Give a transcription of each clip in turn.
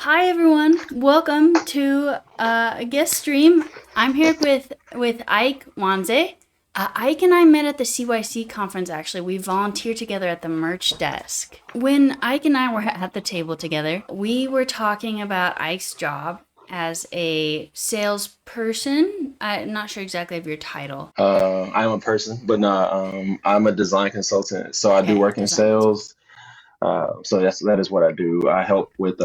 Hi everyone, welcome to a guest stream. I'm here with Ike Nwanze. Ike and I met at the CYC conference actually. We volunteered together at the merch desk. When Ike and I were at the table together, we were talking about Ike's job as a salesperson. I'm not sure exactly of your title. I'm a person, but not. I'm a design consultant, so I do Okay, work in design consultant. sales. So that is what I do. I help with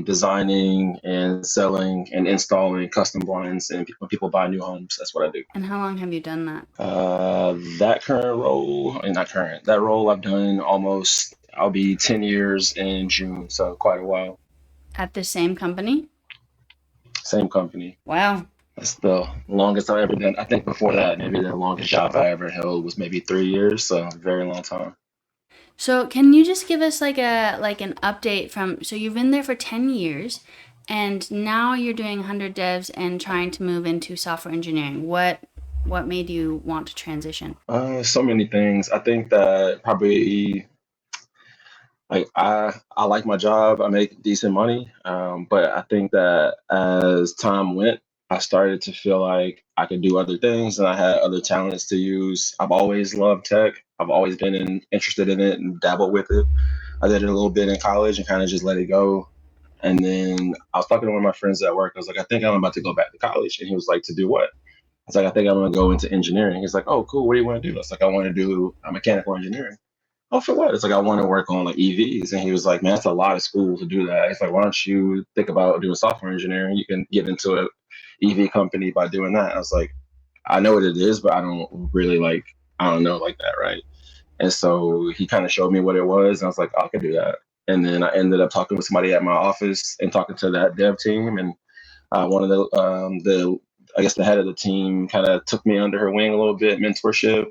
designing and selling and installing custom blinds, and when people buy new homes, that's what I do. And how long have you done that? That current role, and not current, that role I've done almost. I'll be 10 years in June, so quite a while. At the same company? Same company. Wow. That's the longest I've ever done. I think before that, maybe the longest job I ever held was maybe 3 years, so a very long time. So can you just give us like an update from so you've been there for 10 years and now you're doing 100 devs and trying to move into software engineering. What made you want to transition? So many things. I think that probably like I like my job. I make decent money, but I think that as time went, I started to feel like I could do other things and I had other talents to use. I've always loved tech. I've always been interested in it and dabbled with it. I did it a little bit in college and kind of just let it go. And then I was talking to one of my friends at work. I was like, I think I'm about to go back to college. And he was like, to do what? I was like, I think I'm going to go into engineering. He's like, oh, cool. What do you want to do? I was like, I want to do mechanical engineering. Oh, for what? It's like, I want to work on like EVs. And he was like, man, that's a lot of school to do that. It's like, why don't you think about doing software engineering? You can get into a EV company by doing that. I was like, I know what it is, but I don't really like, I don't know like that, right? And so he kind of showed me what it was. And I was like, oh, I could do that. And then I ended up talking with somebody at my office and talking to that dev team. And one of the I guess the head of the team kind of took me under her wing a little bit, mentorship,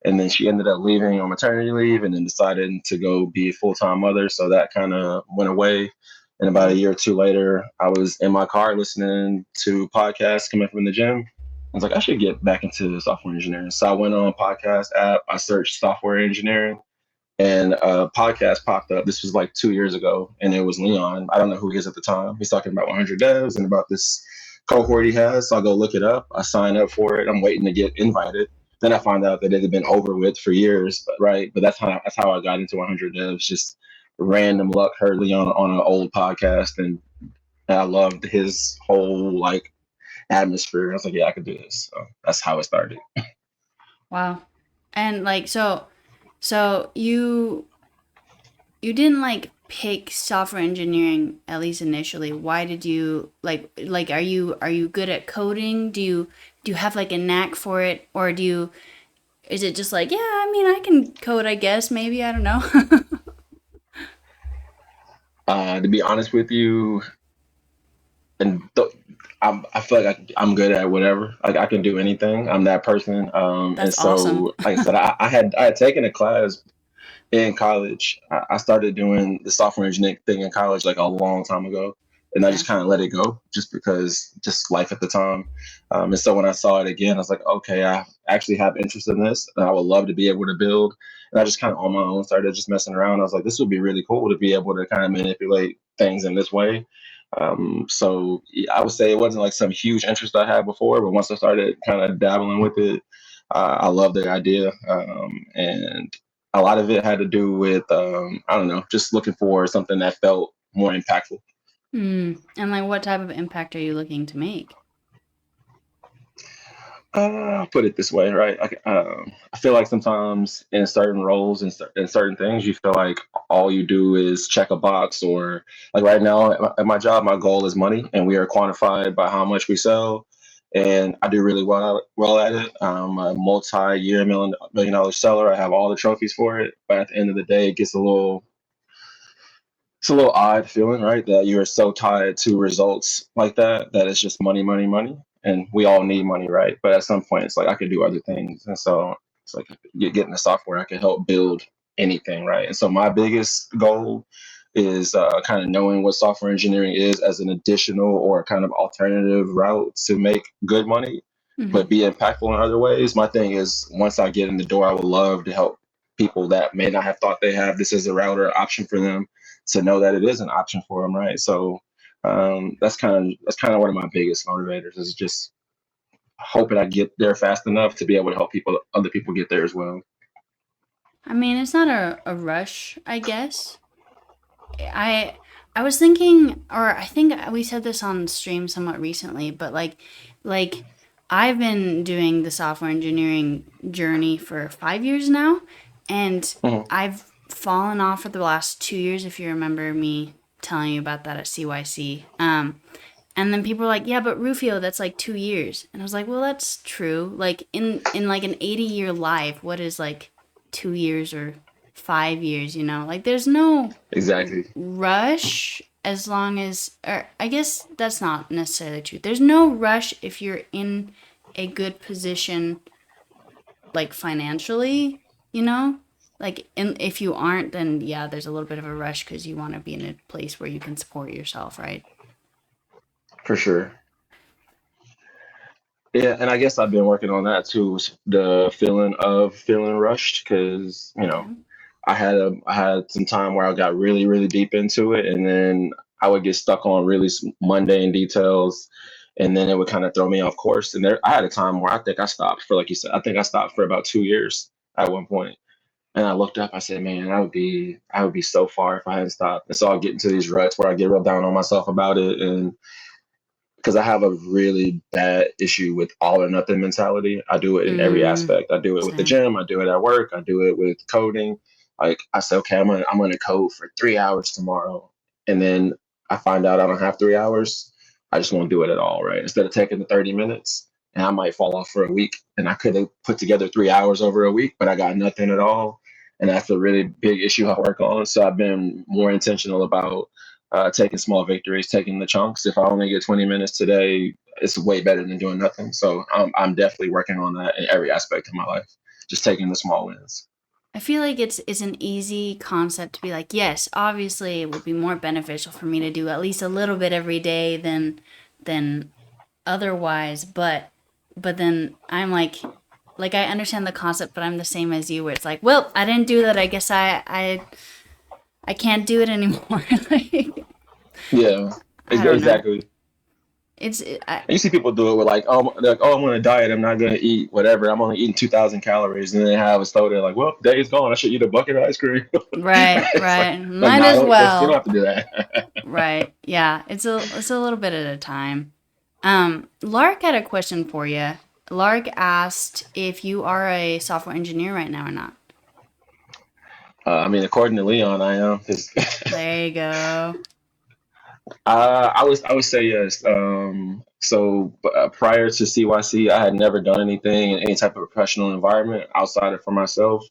and then she ended up leaving on maternity leave, and then decided to go be a full time mother. So that kind of went away. And about a Mm. year or two later, I was in my car listening to podcasts coming from the gym. I was like, I should get back into software engineering. So I went on a podcast app. I searched software engineering, and a podcast popped up. This was like 2 years ago, and it was Leon. I don't know who he is at the time. He's talking about 100 devs and about this cohort he has. So I go look it up. I sign up for it. I'm waiting to get invited. Then I find out that it had been over with for years, but right. But that's how I got into 100 devs. Just random luck. Heard Leon on an old podcast, and I loved his whole like atmosphere. I was like, yeah, I could do this. So that's how it started. Wow. And like so you didn't like pick software engineering at least initially. Why did you like are you good at coding? Do you have like a knack for it or do you is it just like, yeah, I mean, I can code, I guess, maybe, I don't know. To be honest with you, and I feel like I'm good at whatever. Like I can do anything. I'm that person. And That's awesome. so, like I said, I had taken a class in college. I started doing the software engineering thing in college like a long time ago, and I Okay. just kind of let it go just because just life at the time. And so when I saw it again, I was like, okay, I actually have interest in this, and I would love to be able to build. And I just kind of on my own started just messing around. I was like, this would be really cool to be able to kind of manipulate things in this way. So yeah, I would say it wasn't like some huge interest I had before, but once I started kind of dabbling with it, I love the idea. And a lot of it had to do with I don't know, just looking for something that felt more impactful. And like what type of impact are you looking to make? I'll put it this way, right? I feel like sometimes in certain roles and in certain things, you feel like all you do is check a box, or like right now at my job, my goal is money, and we are quantified by how much we sell. And I do really well at it. I'm a multi-year million dollar seller. I have all the trophies for it, but at the end of the day, it gets a little odd feeling, right? That you're so tied to results like that it's just money, money, money. And we all need money, right? But at some point, it's like I could do other things. And so it's like getting the software, I can help build anything, right? And so my biggest goal is kind of knowing what software engineering is as an additional or kind of alternative route to make good money, Hmm. but be impactful in other ways. My thing is, once I get in the door, I would love to help people that may not have thought they have this as a route or option for them to know that it is an option for them, right? So That's kind of one of my biggest motivators, is just hoping I get there fast enough to be able to help other people get there as well. I mean, it's not a rush, I guess. I I was thinking, or I think we said this on stream somewhat recently, but like I've been doing the software engineering journey for 5 years now, and Mhm. I've fallen off for the last 2 years. If you remember me telling you about that at CYC, and then people were like, "Yeah, but Rufio, that's like 2 years," and I was like, "Well, that's true. Like in like an 80-year life, what is like 2 years or 5 years? You know, like there's no Exactly. rush as long as, or I guess that's not necessarily true. There's no rush if you're in a good position, like financially, you know? Like, if you aren't, then yeah, there's a little bit of a rush because you want to be in a place where you can support yourself, right? For sure. Yeah, and I guess I've been working on that too, the feeling of feeling rushed, because Okay. I had some time where I got really really deep into it, and then I would get stuck on really mundane details, and then it would kind of throw me off course. And I had a time where I think I stopped for, like you said, I think I stopped for about 2 years at one point. And I looked up, I said, man, I would be so far if I hadn't stopped. And so I'll get into these ruts where I get real down on myself about it, and because I have a really bad issue with all or nothing mentality. I do it in every Mm, aspect. I do it with the same. gym. I do it at work. I do it with coding. Like I say, okay, I'm gonna code for 3 hours tomorrow, and then I find out I don't have 3 hours. I just won't do it at all, right? Instead of taking the 30 minutes, and I might fall off for a week, and I could have put together 3 hours over a week, but I got nothing at all, and that's a really big issue I work on. So I've been more intentional about taking small victories, taking the chunks. If I only get 20 minutes today, it's way better than doing nothing. So I'm definitely working on that in every aspect of my life, just taking the small wins. I feel like it's an easy concept to be like, yes, obviously it would be more beneficial for me to do at least a little bit every day than otherwise, but then I'm like I understand the concept, but I'm the same as you where it's like, well, I didn't do that. I guess I can't do it anymore. Like, Yeah, I don't know. exactly. It's I, And you see people do it with like, oh, they're like, oh, I'm on a diet. I'm not gonna eat whatever. I'm only eating 2,000 calories, and then they have a slow. They're like, well, day's gone. I should eat a bucket of ice cream. right, It's right. like, Might nah, as you don't well. have to do that. Right. Yeah, it's a little bit at a time. Lark had a question for you. Lark asked if you are a software engineer right now or not. I mean, according to Leon, I am. 'Cause There you go. I would say yes. So prior to CYC, I had never done anything in any type of professional environment outside of for myself.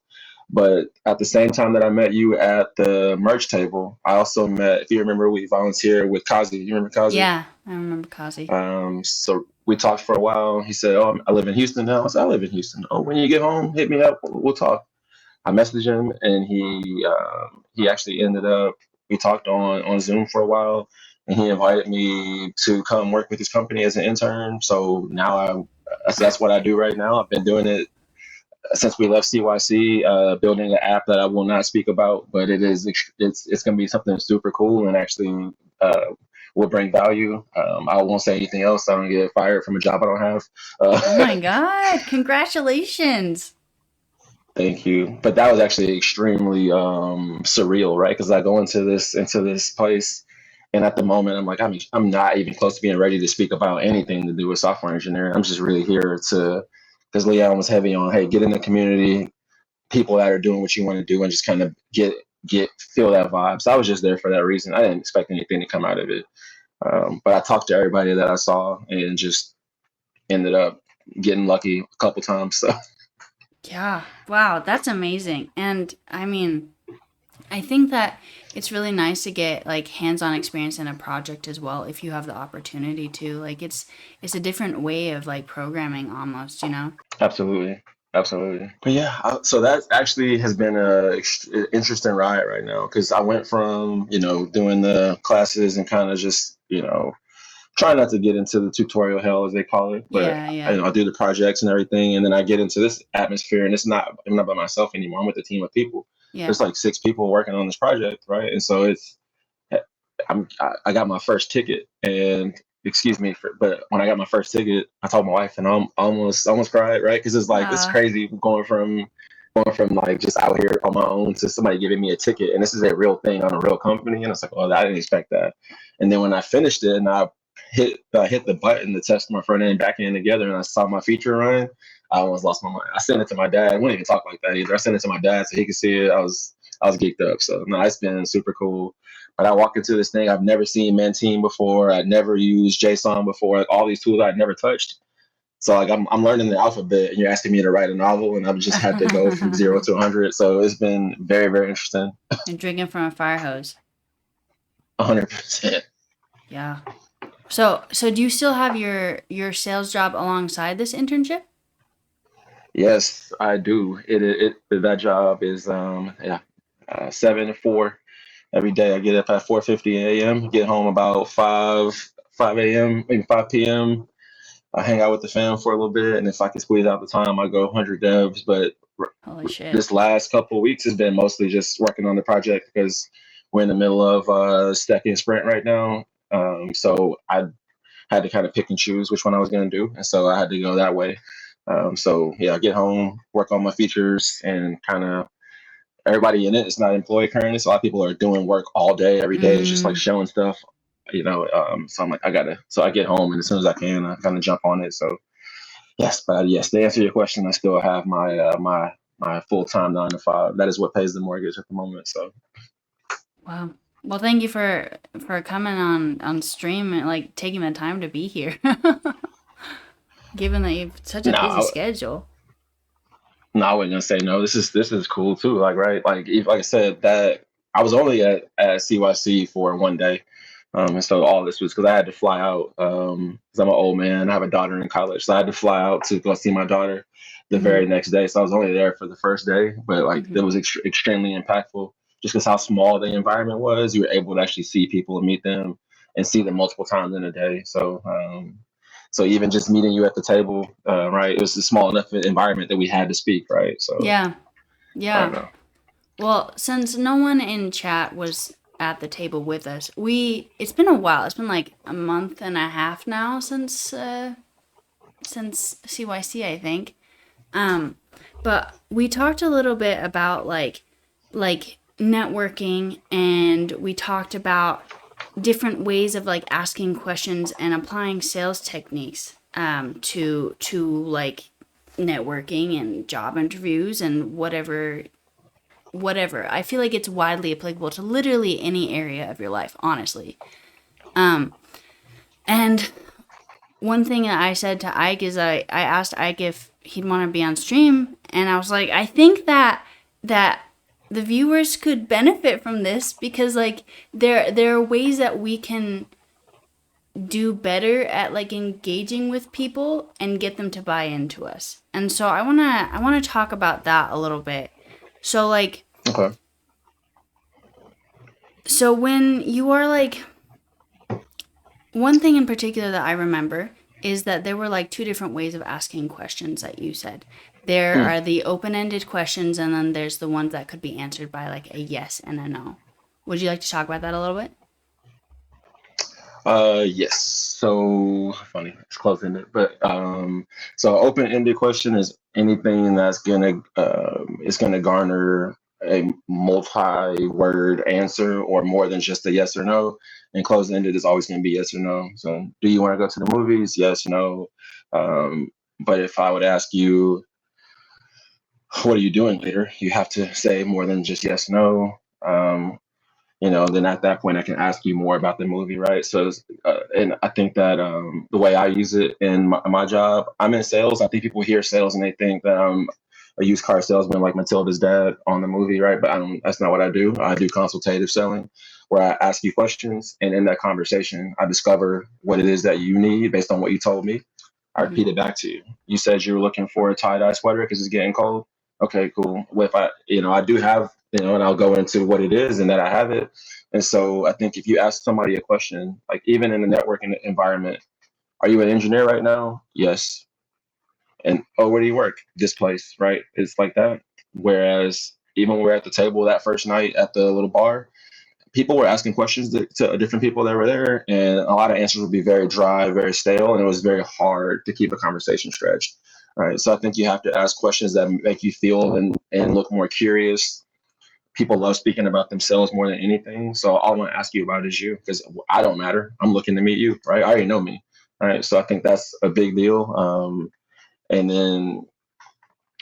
But at the same time that I met you at the merch table, I also met, if you remember, we volunteered with Kazi. You remember Kazi? Yeah, I remember Kazi. So we talked for a while. He said, "Oh, I live in Houston now." I said, "I live in Houston." "Oh, when you get home, hit me up. We'll talk." I messaged him, and he actually ended up. We talked on Zoom for a while, and he invited me to come work with his company as an intern. So now that's what I do right now. I've been doing it since we left CYC, building an app that I will not speak about, but it's going to be something super cool and actually uh, will bring value. I won't say anything else. I don't get fired from a job I don't have. Oh my Uh, God, congratulations. Thank you. But that was actually extremely surreal, right? Because I go into this place, and at the moment, I'm like, I'm not even close to being ready to speak about anything to do with software engineering. I'm just really here to, because Leon was heavy on, hey, get in the community, people that are doing what you want to do, and just kind of get feel that vibe. So I was just there for that reason. I didn't expect anything to come out of it, but I talked to everybody that I saw, and just ended up getting lucky a couple times. So Yeah, wow, that's amazing. And I mean, I think that it's really nice to get like hands-on experience in a project as well if you have the opportunity to. Like it's a different way of like programming almost, you know? absolutely. Absolutely. But yeah, so that actually has been a interesting ride right now, because I went from, doing the classes and kind of just, try not to get into the tutorial hell as they call it, but Yeah, yeah. I do the projects and everything, and then I get into this atmosphere, and I'm not by myself anymore. I'm with a team of people. Yeah. There's like 6 people working on this project, right? And so I got my first ticket, and excuse me, but when I got my first ticket, I told my wife, and I almost cried, right? Because it's like it's Uh, crazy going from like just out here on my own to somebody giving me a ticket, and this is a real thing on a real company, and it's like, oh, I didn't expect that. And then when I finished it, and I hit the button to test my front end and back end together, and I saw my feature run, I almost lost my mind. I sent it to my dad. We didn't even talk like that either. I sent it to my dad so he could see it. I was geeked up. So no, it's been super cool. But I walk into this thing, I've never seen Mentine before. I'd never used JSON before. Like all these tools I'd never touched. So like I'm learning the alphabet, and you're asking me to write a novel, and I've just had to go from 0 to 100. So it's been very, very interesting. and drinking from a fire hose. 100%. Yeah. So do you still have your sales job alongside this internship? Yes, I do. That job is 7 to 4 every day. I get up at 4:50 a.m. Get home about 5 a.m. maybe 5 p.m. I hang out with the fam for a little bit, and if I can squeeze out the time, I go 100 devs. But Holy shit. this last couple of weeks has been mostly just working on the project because we're in the middle of stacking sprint right now. So I had to kind of pick and choose which one I was going to do, and so I had to go that way. So yeah, I get home, work on my features, and kind of everybody in it is not employed currently. So a lot of people are doing work all day, every day. It's just like Mm, showing stuff, So I'm like, so I get home, and as soon as I can, I kind of jump on it. So yes, but yes, to answer your question, I still have my full time 9 to 5. That is what pays the mortgage at the moment. So wow. Well, thank you for coming on stream and like taking the time to be here. Given that you've such a busy no, schedule. no, I wasn't gonna say no. This is cool too. Like right, like I said, that I was only at CYC for one day, and so all this was because I had to fly out. Because I'm an old man, I have a daughter in college, so I had to fly out to go see my daughter the very Mm-hmm. next day. So I was only there for the first day, but like Mm-hmm. it was extremely impactful just because how small the environment was. You were able to actually see people and meet them and see them multiple times in a day. So even just meeting you at the table, right? It was a small enough environment that we had to speak, right? So Yeah. I don't Yeah. know. Well, since no one in chat was at the table with us, it's been a while. It's been like a month and a half now since CYC, I think. Um, but we talked a little bit about like networking, and we talked about different ways of like asking questions and applying sales techniques to like networking and job interviews and whatever. I feel like it's widely applicable to literally any area of your life, honestly. And one thing that I said to Ike is I asked Ike if he'd want to be on stream, and I was like, I think that the viewers could benefit from this because like there are ways that we can do better at like engaging with people and get them to buy into us. And so I wanna talk about that a little bit. So like Okay. so when you are like one thing in particular that I remember is that there were like two different ways of asking questions that you said. There Hmm. are the open-ended questions, and then there's the ones that could be answered by like a yes and a no. Would you like to talk about that a little bit? Yes. So funny. It's close-ended, but so open-ended question is anything that's gonna it's gonna garner a multi-word answer or more than just a yes or no. And closed-ended is always gonna be yes or no. So, do you want to go to the movies? Yes, no. Um, but if I would ask you, what are you doing later? You have to say more than just yes, no. Then at that point I can ask you more about the movie, right? So, and I think that the way I use it in my job, I'm in sales. I think people hear sales and they think that I'm a used car salesman like Matilda's dad on the movie, right? But that's not what I do. I do consultative selling, where I ask you questions, and in that conversation, I discover what it is that you need based on what you told me. I Mm-hmm. repeat it back to you. You said you were looking for a tie-dye sweater because it's getting cold. Okay, cool. Well, if I do have, and I'll go into what it is and that I have it. And so I think if you ask somebody a question, like even in the networking environment, are you an engineer right now? Yes. And oh, where do you work? This place, right? It's like that. Whereas even when we're at the table that first night at the little bar, people were asking questions to different people that were there, and a lot of answers would be very dry, very stale, and it was very hard to keep a conversation stretched. Right. So I think you have to ask questions that make you feel and look more curious. People love speaking about themselves more than anything. So all I want to ask you about is you, because I don't matter. I'm looking to meet you, right? I already know me, right? So I think that's a big deal. And then,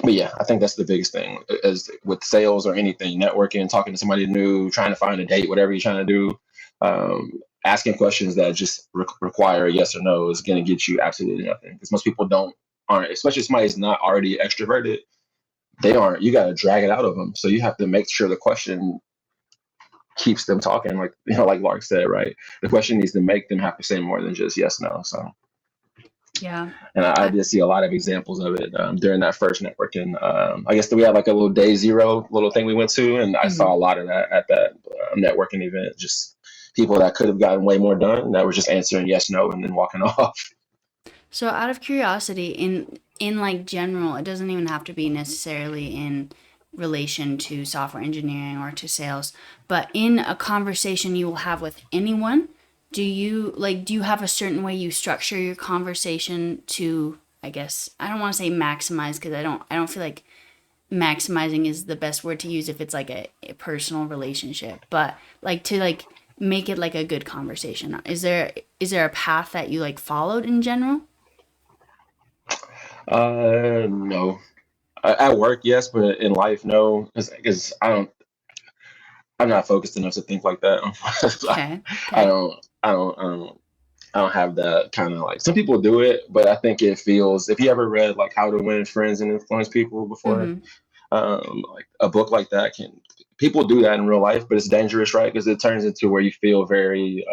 but yeah, I think that's the biggest thing is with sales or anything, networking, talking to somebody new, trying to find a date, whatever you're trying to do. Asking questions that just require a yes or no is going to get you absolutely nothing, because most people aren't, especially if somebody's not already extroverted, they aren't. You got to drag it out of them. So you have to make sure the question keeps them talking, like like Lark said, right? The question needs to make them have to say more than just yes, no. So Yeah. and I did see a lot of examples of it during that first networking. I guess that we had like a little day zero little thing we went to, and I saw a lot of that at that networking event. Just people that could have gotten way more done that were just answering yes, no, and then walking off. So out of curiosity, in like general, it doesn't even have to be necessarily in relation to software engineering or to sales, but in a conversation you will have with anyone, do you have a certain way you structure your conversation to, I guess, I don't want to say maximize, because I don't feel like maximizing is the best word to use if it's like a personal relationship, but like to like make it like a good conversation. Is there a path that you like followed in general? No. At work, yes, but in life, no, because I'm not focused enough to think like that. Okay. I Okay. don't, I don't, I don't, I don't have that kind of like. Some people do it, but I think it feels. If you ever read like How to Win Friends and Influence People before, Mm-hmm. like a book like that can. People do that in real life, but it's dangerous, right? Because it turns into where you feel very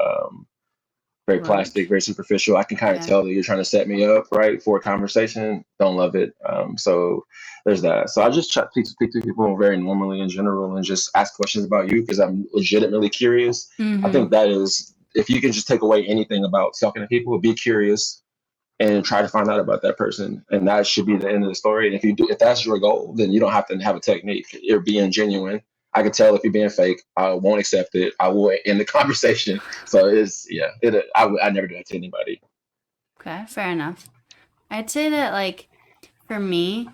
Right. plastic, very superficial. I can kind of Yeah. tell that you're trying to set me up, right, for a conversation. Don't love it. So there's that. So I just try to speak to people very normally in general and just ask questions about you because I'm legitimately curious. I think Mm-hmm. that is, if you can just take away anything about talking to people, be curious and try to find out about that person. And that should be the end of the story. And if that's your goal, then you don't have to have a technique. You're being genuine. I can tell if you're being fake. I won't accept it. I will end the conversation. So it's yeah. I never do that to anybody. Okay. Fair enough. I'd say that like for me,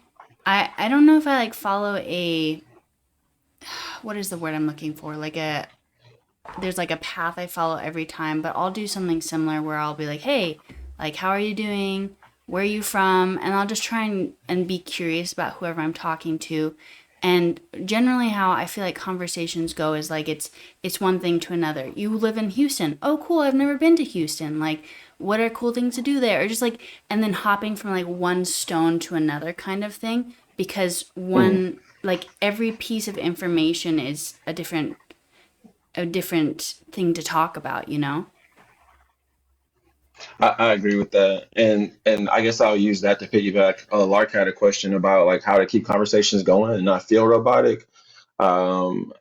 I don't know if I like follow a, what is the word I'm looking for? Like a, there's like a path I follow every time, but I'll do something similar where I'll be like, hey, like, how are you doing? Where are you from? And I'll just try and be curious about whoever I'm talking to. And generally how I feel like conversations go is like it's one thing to another. You live in Houston. Oh, cool. I've never been to Houston. Like, what are cool things to do there? Or just like, and then hopping from like one stone to another kind of thing, because Mm, one, like every piece of information is a different thing to talk about, you know? I agree with that, and I guess I'll use that to piggyback. Lark had a question about like how to keep conversations going and not feel robotic. Um,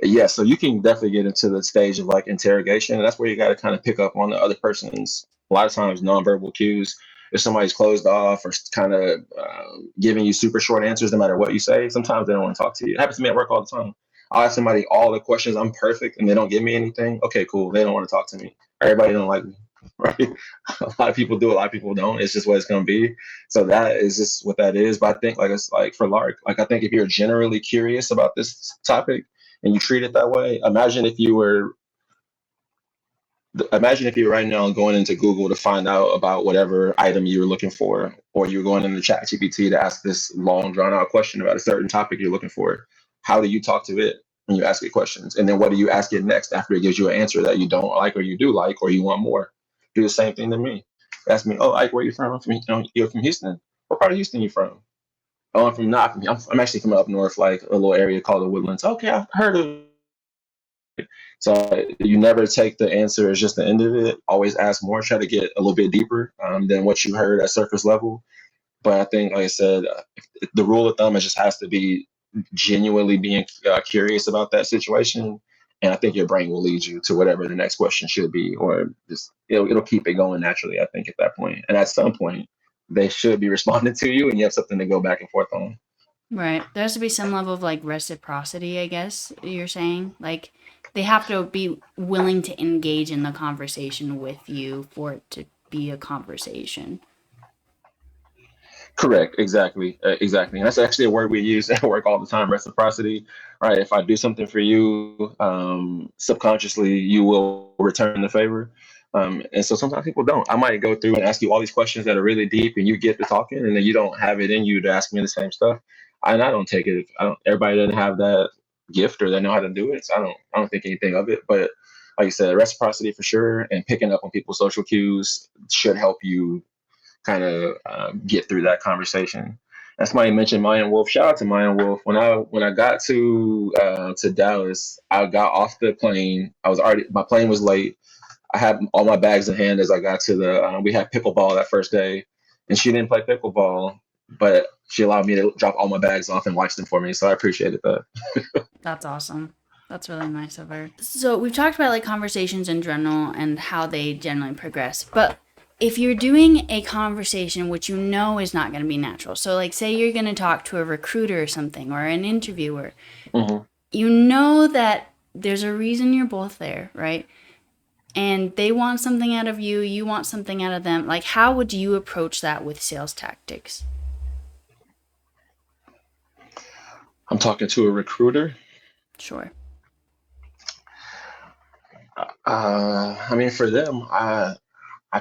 Yeah, so you can definitely get into the stage of like interrogation. And that's where you got to kind of pick up on the other person's, a lot of times, nonverbal cues. If somebody's closed off or kind of giving you super short answers no matter what you say, sometimes they don't want to talk to you. It happens to me at work all the time. I'll ask somebody all the questions, I'm perfect, and they don't give me anything. Okay, cool. They don't want to talk to me. Everybody don't like me, right? A lot of people do, a lot of people don't. It's just what it's going to be. So that is just what that is. But I think, like, it's like for Lark, like, I think if you're generally curious about this topic, and you treat it that way. Imagine if you were right now going into Google to find out about whatever item you were looking for, or you're going into ChatGPT to ask this long drawn out question about a certain topic you're looking for. How do you talk to it when you ask it questions? And then what do you ask it next after it gives you an answer that you don't like or you do like or you want more? Do the same thing to me. Ask me, oh, Ike, where you from? I'm from, you're from Houston. What part of Houston you from? Oh, I'm from not from. I'm actually from up north, like a little area called the Woodlands. Okay, I've heard of. So you never take the answer as just the end of it. Always ask more. Try to get a little bit deeper than what you heard at surface level. But I think, like I said, the rule of thumb is just has to be genuinely being curious about that situation, and I think your brain will lead you to whatever the next question should be, or just it'll keep it going naturally. I think at that point, and at some point, they should be responding to you, and you have something to go back and forth on. Right. There has to be some level of like reciprocity, I guess you're saying. Like they have to be willing to engage in the conversation with you for it to be a conversation. Correct. Exactly. Exactly. And that's actually a word we use at work all the time. Reciprocity. Right. If I do something for you, subconsciously you will return the favor. And so sometimes people don't. I might go through and ask you all these questions that are really deep, and you get to talking, and then you don't have it in you to ask me the same stuff. And I don't take it. I don't. Everybody doesn't have that gift, or they know how to do it. So I don't. I don't think anything of it. But like you said, reciprocity for sure, and picking up on people's social cues should help you kind of get through that conversation. That's why you mentioned Mayan Wolf. Shout out to Mayan Wolf. When I got to Dallas, I got off the plane. I was already my plane was late. I had all my bags in hand as I got to the. We had pickleball that first day, and she didn't play pickleball, but she allowed me to drop all my bags off and watch them for me. So I appreciated that. That's awesome. That's really nice of her. So we've talked about like conversations in general and how they generally progress. But if you're doing a conversation which you know is not going to be natural, so like say you're going to talk to a recruiter or something or an interviewer, Hmm. you know that there's a reason you're both there, right? And they want something out of you, you want something out of them. Like, how would you approach that with sales tactics? I'm talking to a recruiter. Sure. I mean, for them, I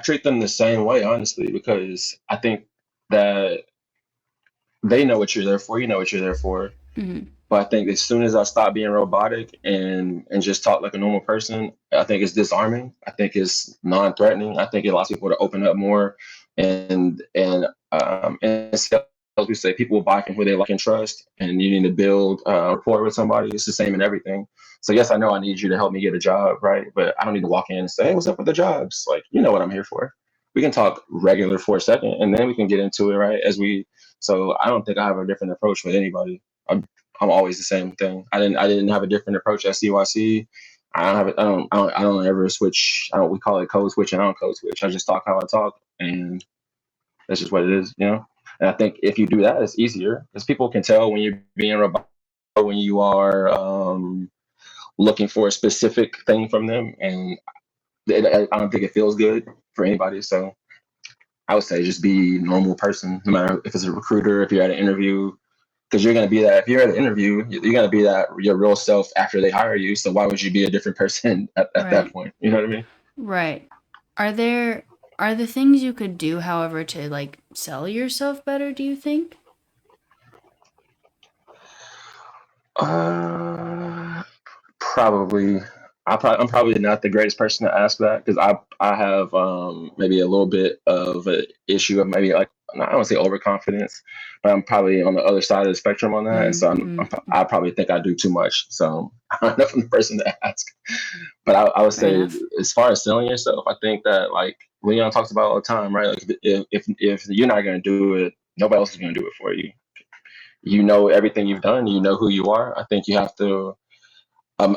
treat them the same way, honestly, because I think that they know what you're there for. You know what you're there for. Hmm. But I think as soon as I stop being robotic and just talk like a normal person, I think it's disarming. I think it's non-threatening. I think it allows people to open up more and as we say, people will buy from who they like and trust, and you need to build rapport with somebody. It's the same in everything. So yes, I know I need you to help me get a job, right? But I don't need to walk in and say, "Hey, what's up with the jobs?" Like, you know what I'm here for. We can talk regular for a second, and then we can get into it, right? So I don't think I have a different approach with anybody. I'm always the same thing. I didn't have a different approach at CYC. I don't have it. I don't ever switch. I don't. We call it code switch, and I don't code switch. I just talk how I talk, and that's just what it is, you know. And I think if you do that, it's easier because people can tell when you're being robotic, when you are looking for a specific thing from them, and I don't think it feels good for anybody. So I would say just be a normal person, no matter if it's a recruiter, if you're at an interview, because you're going to be that. If you're at an interview, you're going to be that your real self after they hire you. So why would you be a different person at that Right. point? You know what I mean? Right. Are there are the things you could do, however, to like sell yourself better, do you think? Uh, Probably. I'm probably not the greatest person to ask that because I have maybe a little bit of an issue of maybe like I don't want to say overconfidence, but I'm probably on the other side of the spectrum on that, and so Mm-hmm. I probably think I do too much. So I'm not the person to ask. But I would Fair say enough. as far as selling yourself, I think that like Leon talks about all the time, right? Like if you're not going to do it, nobody else is going to do it for you. You know everything you've done. You know who you are. I think you have to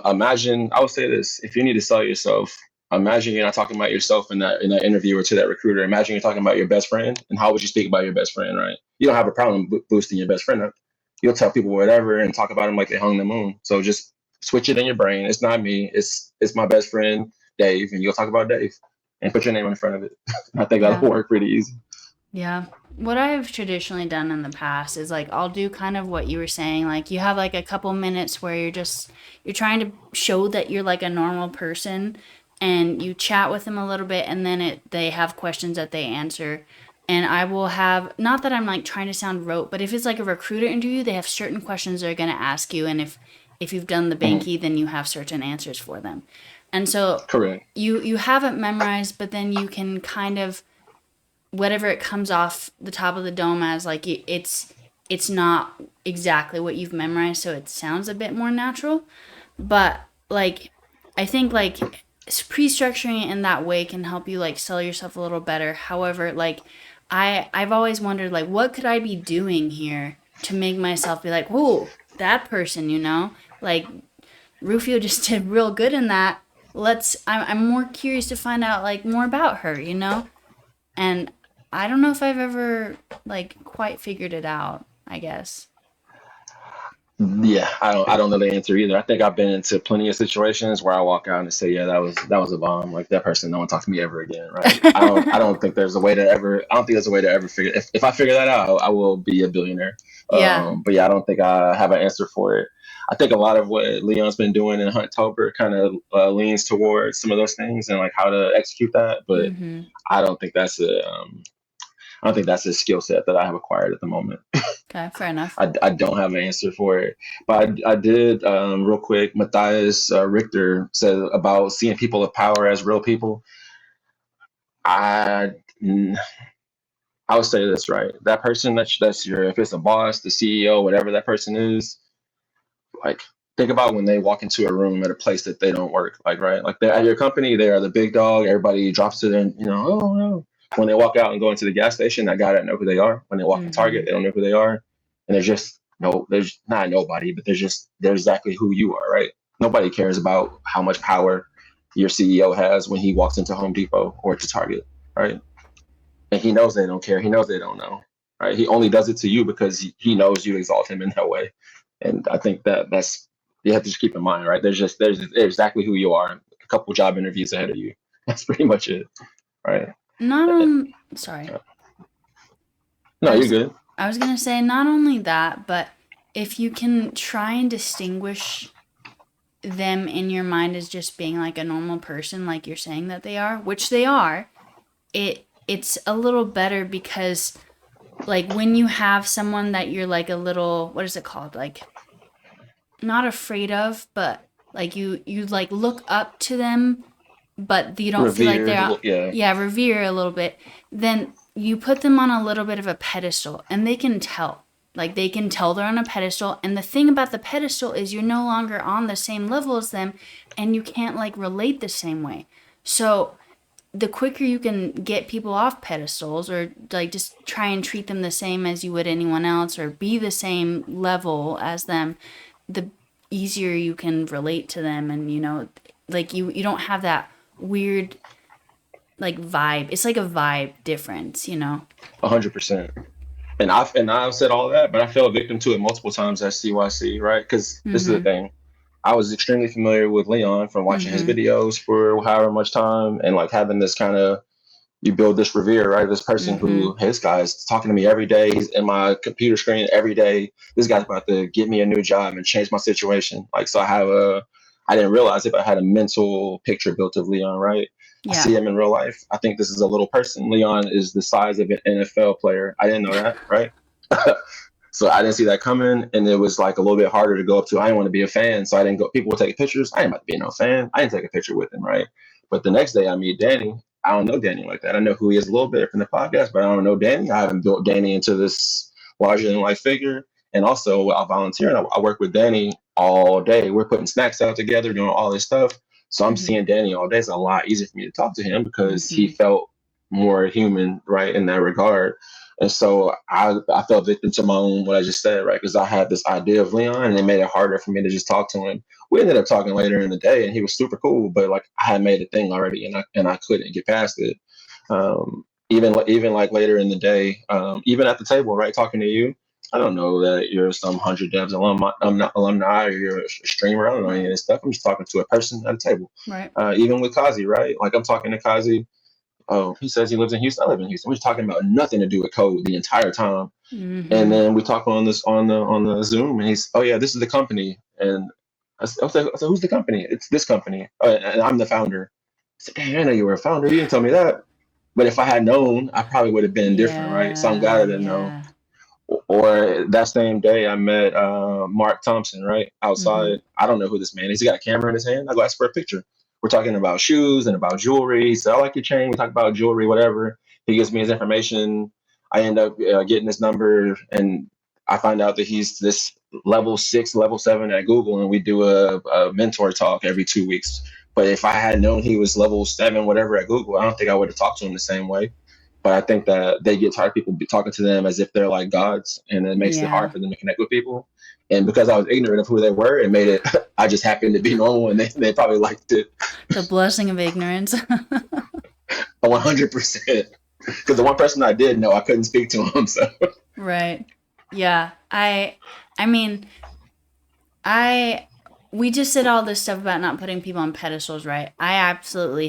imagine. I would say this: if you need to sell yourself, imagine you're not talking about yourself in that interview or to that recruiter. Imagine you're talking about your best friend, and how would you speak about your best friend? Right? You don't have a problem boosting your best friend up. You'll tell people whatever and talk about them like they hung the moon. So just switch it in your brain. It's not me. It's my best friend Dave, and you'll talk about Dave and put your name in front of it. I think Yeah. that'll work pretty easy. Yeah. What I've traditionally done in the past is like I'll do kind of what you were saying. Like you have like a couple minutes where you're trying to show that you're like a normal person and you chat with them a little bit and then they have questions that they answer. And I will have not that I'm like trying to sound rote, but if it's like a recruiter interview, they have certain questions they're gonna ask you and if you've done the Mhm. Banky, then you have certain answers for them. And so Correct. you have it memorized, but then you can kind of whatever it comes off the top of the dome as like it's not exactly what you've memorized so it sounds a bit more natural but like I think like pre-structuring it in that way can help you like sell yourself a little better. However, like I've always wondered like what could I be doing here to make myself be like, whoa, that person, like Rufio just did real good in that. I'm more curious to find out like more about her, and I don't know if I've ever like quite figured it out, I guess. Yeah, I don't know the answer either. I think I've been into plenty of situations where I walk out and say, yeah, that was a bomb. Like that person, no one talk to me ever again, right? I don't think there's a way to ever. I don't think there's a way to ever figure. If I figure that out, I will be a billionaire. Yeah. But yeah, I don't think I have an answer for it. I think a lot of what Leon's been doing in Hunttober kind of leans towards some of those things and like how to execute that. But Mm-hmm. I don't think that's a I don't think that's a skill set that I have acquired at the moment. Okay, fair enough. I don't have an answer for it. But I did, real quick, Matthias Richter said about seeing people of power as real people. I, mm, I would say this, right? That person that's your, if it's a boss, the CEO, whatever that person is, like think about when they walk into a room at a place that they don't work, like right, like they're at your company, they are the big dog, everybody drops to them, oh no. When they walk out and go into the gas station, that guy doesn't know who they are. When they walk in Target, Mm-hmm. they don't know who they are. And there's just no, there's not nobody, but there's exactly who you are, right? Nobody cares about how much power your CEO has when he walks into Home Depot or to Target, right? And he knows they don't care. He knows they don't know, right? He only does it to you because he knows you exalt him in that way. And I think that's you have to just keep in mind, right? There's exactly who you are. A couple job interviews ahead of you. That's pretty much it, right? Not on. Sorry. No, I you're was good. I was gonna say not only that, but if you can try and distinguish them in your mind as just being like a normal person, like you're saying that they are, which they are, it's a little better because like when you have someone that you're like a little, what is it called? Like not afraid of, but like you like look up to them, but you don't feel like Revered, they're, yeah, yeah, revere a little bit, then you put them on a little bit of a pedestal and they can tell. Like they can tell they're on a pedestal. And the thing about the pedestal is you're no longer on the same level as them and you can't like relate the same way. So the quicker you can get people off pedestals or like just try and treat them the same as you would anyone else or be the same level as them, the easier you can relate to them. And like you don't have that weird like vibe. It's like a vibe difference. 100%. And I've said all that, but I fell victim to it multiple times at CYC, right? Because this is the Mm-hmm. thing. I was extremely familiar with Leon from watching his Mm-hmm. videos for however much time and like having this kind of you build this revere, right? This person Mm-hmm. who his guy's talking to me every day. He's in my computer screen every day. This guy's about to get me a new job and change my situation. Like, so I didn't realize it, but I had a mental picture built of Leon, right? I Yeah. see him in real life. I think this is a little person. Leon is the size of an NFL player. I didn't know that, right? So I didn't see that coming, and it was like a little bit harder to go up to. I didn't want to be a fan, so I didn't go. People were taking pictures. I didn't about to be no fan. I didn't take a picture with him, right? But the next day I meet Danny. I don't know Danny like that. I know who he is a little bit from the podcast, but I don't know Danny. I haven't built Danny into this larger than life figure. And also, I volunteer and I work with Danny all day. We're putting snacks out together, doing all this stuff. So I'm Mm-hmm. seeing Danny all day. It's a lot easier for me to talk to him because he Mm-hmm. felt more human, right, in that regard. And so I fell victim to my own what I just said, right? Because I had this idea of Leon, and it made it harder for me to just talk to him. We ended up talking later in the day, and he was super cool. But like I had made a thing already, and I couldn't get past it. Even like later in the day, even at the table, right, talking to you. I don't know that you're some 100 devs alumni or you're a streamer. I don't know any of Right. this stuff. I'm just talking to a person at a table. Right. Even with Kazi, right? Like I'm talking to Kazi. Oh, he says he lives in Houston. I live in Houston. We're talking about nothing to do with code the entire time. And Mm-hmm. then we talk on this on the Zoom, and he's, oh yeah, this is the company. And I said, who's the company? It's this company, and I'm the founder. I said, dang, I know you were a founder. You didn't tell me that. But if I had known, I probably would have been different, right? So I'm glad Yeah. I didn't know. Yeah. Or that same day, I met Mark Thompson, right Mm-hmm. outside. I don't know who this man is. He got a camera in his hand. I go ask for a picture. We're talking about shoes and about jewelry. He said, I like your chain. We talk about jewelry, whatever. He gives me his information. I end up getting his number, and I find out that he's this level 6, level 7 at Google, and we do a mentor talk every 2 weeks. But if I had known he was level 7, whatever at Google, I don't think I would have talked to him the same way. But I think that they get tired of people talking to them as if they're like gods, and it makes it hard Yeah. for them to connect with people. And because I was ignorant of who they were, it made it. I just happened to be normal, and they probably liked it The blessing of ignorance. 100%. Because the one person I did know, I couldn't speak to him. So Right. Yeah. I mean, We just said all this stuff about not putting people on pedestals, right? I absolutely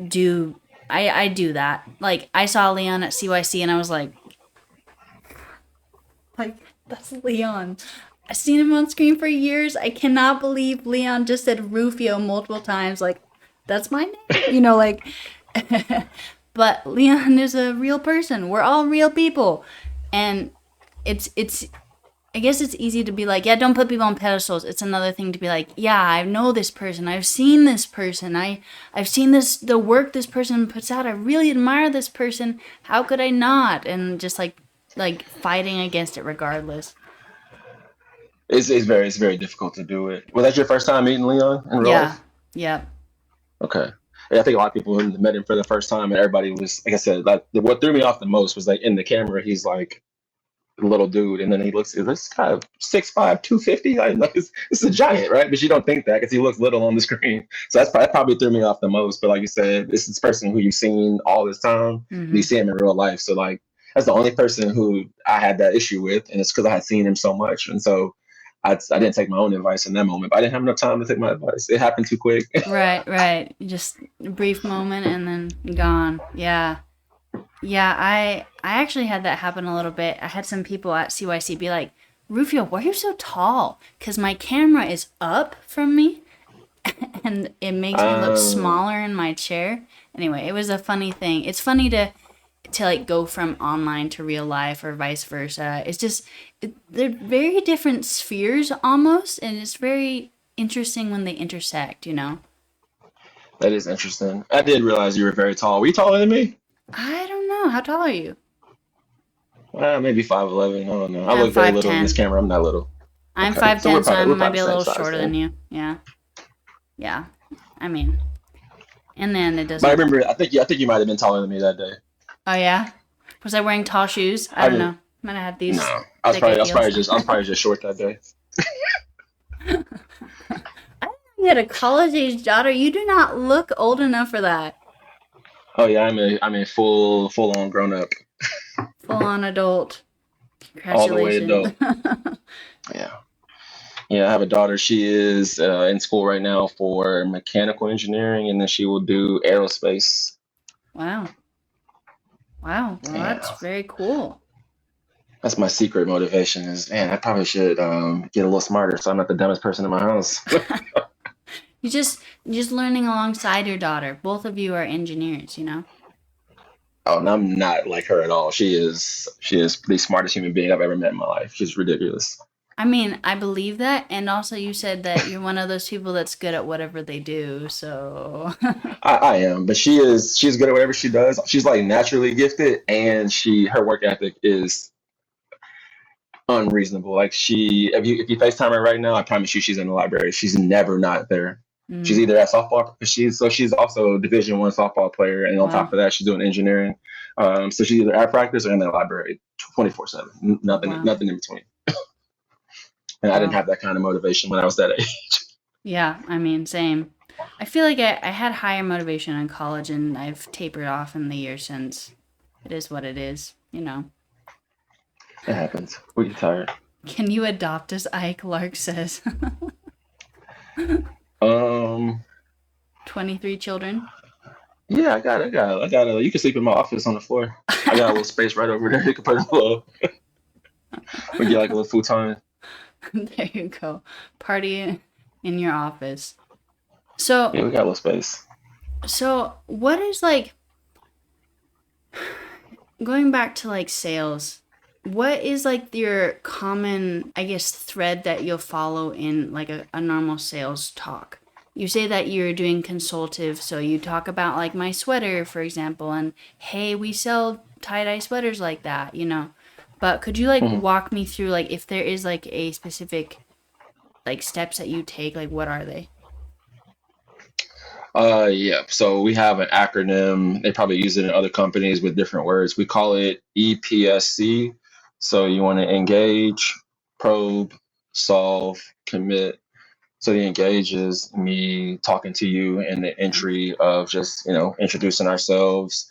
do I do that. Like I saw Leon at CYC and I was like that's Leon. I've seen him on screen for years. I cannot believe Leon just said Rufio multiple times. Like that's my name, but Leon is a real person. We're all real people, and it's I guess it's easy to be like, yeah, don't put people on pedestals. It's another thing to be like, yeah, I know this person. I've seen this person. I've seen the work this person puts out. I really admire this person. How could I not? And just like fighting against it regardless. It's very difficult to do it. Was that your first time meeting Leon in real Yeah. life? Yep. Okay. Yeah, I think a lot of people met him for the first time, and everybody was like I said. Like what threw me off the most was like in the camera, he's like a little dude, and then he looks this kind of 6'5", 250. Like it's a giant, right? But you don't think that because he looks little on the screen. So that probably threw me off the most. But like you said, this person who you've seen all this time, and you Mm-hmm. see him in real life. So like that's the only person who I had that issue with, and it's because I had seen him so much, and so I didn't take my own advice in that moment. But I didn't have enough time to take my advice. It happened too quick. Right, right. Just a brief moment and then gone. Yeah. Yeah, I actually had that happen a little bit. I had some people at CYC be like, "Rufio, why are you so tall?" Because my camera is up from me, and it makes me look Um, smaller in my chair. Anyway, it was a funny thing. It's funny to like go from online to real life or vice versa. It's just they're very different spheres almost, and it's very interesting when they intersect. that is interesting. I did realize you were very tall. Were you taller than me? I don't know. How tall are you? Maybe 5'11". I don't know. I I'm look very little in this 5'10". camera. I'm not little. I'm Okay, so 5'10", so I we're might probably be a the same little size shorter than then. you. Yeah. Yeah. I mean, and then it But I doesn't. remember, I think you might have been taller than me that day. Oh, yeah? Was I wearing tall shoes? I I don't didn't. know. Might have had No, these thick heels. I was probably just short that day. I you had a college age daughter. You do not look old enough for that. Oh yeah, I'm a full on grown up, Full on adult. all the way Congratulations. adult. Yeah, yeah. I have a daughter. She is in school right now for mechanical engineering, and then she will do aerospace. Wow. Wow. Well, that's Yeah, very cool. that's my secret motivation. Is man, I probably should get a little smarter, so I'm not the dumbest person in my house. You just learning alongside your daughter. Both of you are engineers. Oh, and I'm not like her at all. She is the smartest human being I've ever met in my life. She's ridiculous. I mean, I believe that, and also you said that you're one of those people that's good at whatever they do. So, I am, but she's good at whatever she does. She's like naturally gifted, and her work ethic is unreasonable. Like if you FaceTime her right now, I promise you she's in the library. She's never not there. She's mm, either at softball. She's also a Division I softball player, and on wow, top of that, she's doing engineering. So she's either at practice or in the library 24/7. wow, Nothing in between. And I didn't wow. have that kind of motivation when I was that age. Yeah, I mean, same. I feel like I had higher motivation in college, and I've tapered off in the years since. It is what it is. It happens. We get tired. Can you adopt us, Ike? Lark says. Um, 23 children. yeah, I got a. You can sleep in my office on the floor. I got a little space right over there. You can put a little. We get like a little futon. There you go. Party in your office. So, Yeah, we got a little space. what is like going back to like sales? What is like your common, I guess, thread that you'll follow in like a normal sales talk? You say that you're doing consultative, so you talk about like my sweater, for example, and hey, we sell tie-dye sweaters like that. But could you like Mhm. walk me through like if there is like a specific like steps that you take, like what are they? Yeah. So we have an acronym. They probably use it in other companies with different words. We call it EPSC. So you want to engage, probe, solve, commit. So the engage is me talking to you in the Okay. entry of just, introducing ourselves.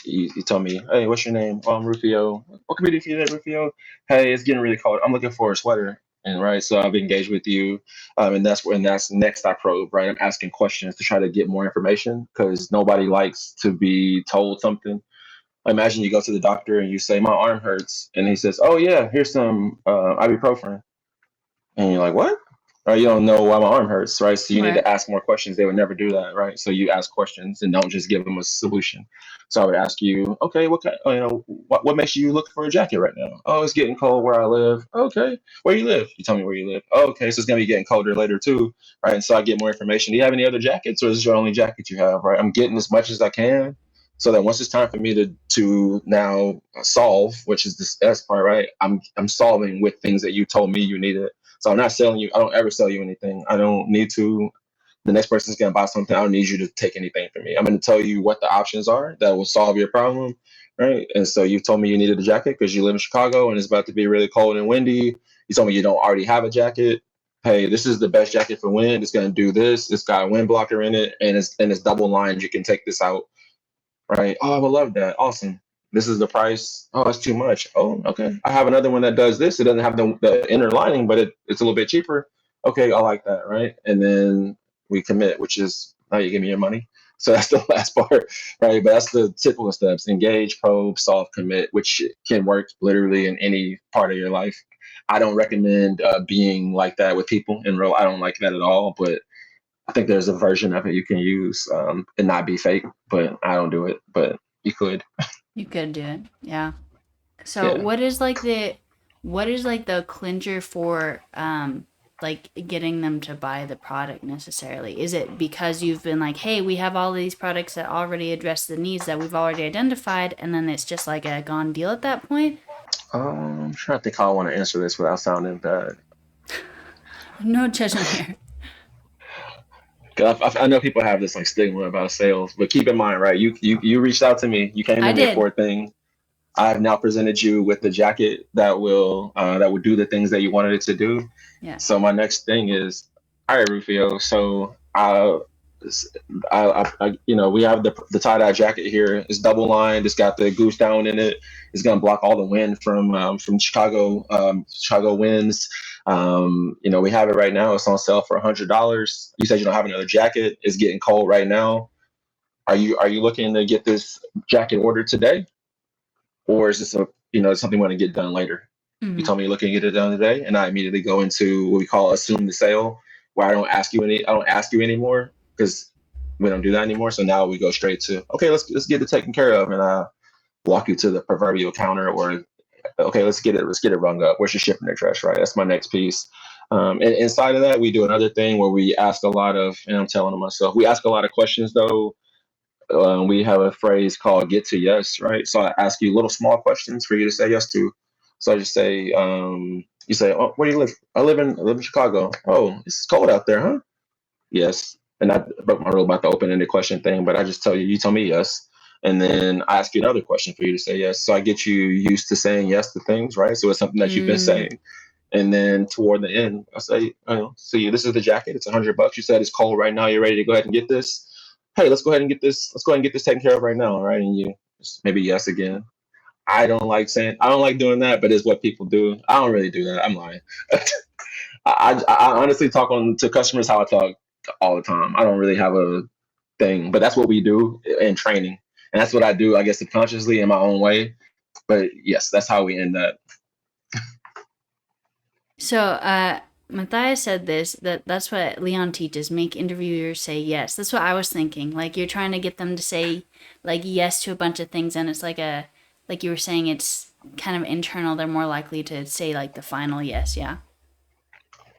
You tell me, hey, what's your name? Oh, I'm Rufio. What can we do for you today, Rufio? Hey, it's getting really cold. I'm looking for a sweater. And right, so I've engaged with you, and that's next I probe. Right, I'm asking questions to try to get more information because nobody likes to be told something. Imagine you go to the doctor and you say, "My arm hurts," and he says, "Oh yeah, here's some ibuprofen." And you're like, what? Right? You don't know why my arm hurts, right? So you need Right. to ask more questions. They would never do that, right? So you ask questions and don't just give them a solution. So I would ask you, okay, what makes you look for a jacket right now? Oh, it's getting cold where I live. Okay, where you live? You tell me where you live. Oh, okay, so it's gonna be getting colder later too, right? And so I get more information. Do you have any other jackets, or is this your only jacket you have? Right? I'm getting as much as I can, so that once it's time for me to now solve, which is this S part, right? I'm solving with things that you told me you needed. So I'm not selling you. I don't ever sell you anything. I don't need to. The next person's going to buy something. I don't need you to take anything from me. I'm going to tell you what the options are that will solve your problem. Right. And so you told me you needed a jacket because you live in Chicago and it's about to be really cold and windy. You told me you don't already have a jacket. Hey, this is the best jacket for wind. It's going to do this. It's got a wind blocker in it and it's double lined. You can take this out. Right. Oh, I would love that. Awesome. This is the price. Oh, it's too much. Oh, okay. I have another one that does this. It doesn't have the inner lining, but it's a little bit cheaper. Okay, I like that. Right. And then we commit, which is now you give me your money. So that's the last part, right? But that's the typical steps: engage, probe, solve, commit, which can work literally in any part of your life. I don't recommend being like that with people in real. I don't like that at all. But I think there's a version of it you can use and not be fake, but I don't do it. But you could, You could do it. Yeah. So yeah. what is like the clincher for like getting them to buy the product necessarily? Is it because you've been like, hey, we have all these products that already address the needs that we've already identified, and then it's just like a gone deal at that point? I'm trying to think how I want to answer this without sounding bad. No judgment here. 'Cause I know people have this like stigma about sales, but keep in mind, right? You reached out to me. You came I to me did. for a thing. I've now presented you with the jacket that will do the things that you wanted it to do. Yeah. So my next thing is, all right, Rufio. So we have the tie dye jacket here. It's double lined. It's got the goose down in it. It's gonna block all the wind from Chicago winds. We have it right now. It's on sale for $100. You said you don't have another jacket. It's getting cold right now. Are you looking to get this jacket ordered today? Or is this something we want to get done later? You Hmm. told me you're looking to get it done today, and I immediately go into what we call assume the sale, where I don't ask you anymore because we don't do that anymore. So now we go straight to, okay, let's get it taken care of, and I walk you to the proverbial counter, or okay, let's get it rung up. Where's your shipping address? Right, that's my next piece. And inside of that, we do another thing where we ask a lot of, and I'm telling myself, we ask a lot of questions though. We have a phrase called get to yes, right? So I ask you little small questions for you to say yes to. So I just say, you say, oh, where do you live? I live in Chicago. Oh, it's cold out there, huh? Yes. And I broke my rule about the open-ended question thing, but I just you tell me yes. And then I ask you another question for you to say yes. So I get you used to saying yes to things, right? So it's something that you've been Mm, saying. And then toward the end, I say, see, this is the jacket. It's $100. You said it's cold right now. You're ready to go ahead and get this. Hey, let's go ahead and get this. Let's go ahead and get this taken care of right now, right? And you just maybe yes again. I don't like doing that, but it's what people do. I don't really do that. I'm lying. I honestly talk on to customers how I talk all the time. I don't really have a thing, but that's what we do in training, and that's what I do. I guess subconsciously in my own way. But yes, that's how we end that. so, Matthias said that's what Leon teaches, make interviewers say yes. That's what I was thinking. Like you're trying to get them to say like yes to a bunch of things and it's like you were saying it's kind of internal. They're more likely to say like the final yes, yeah.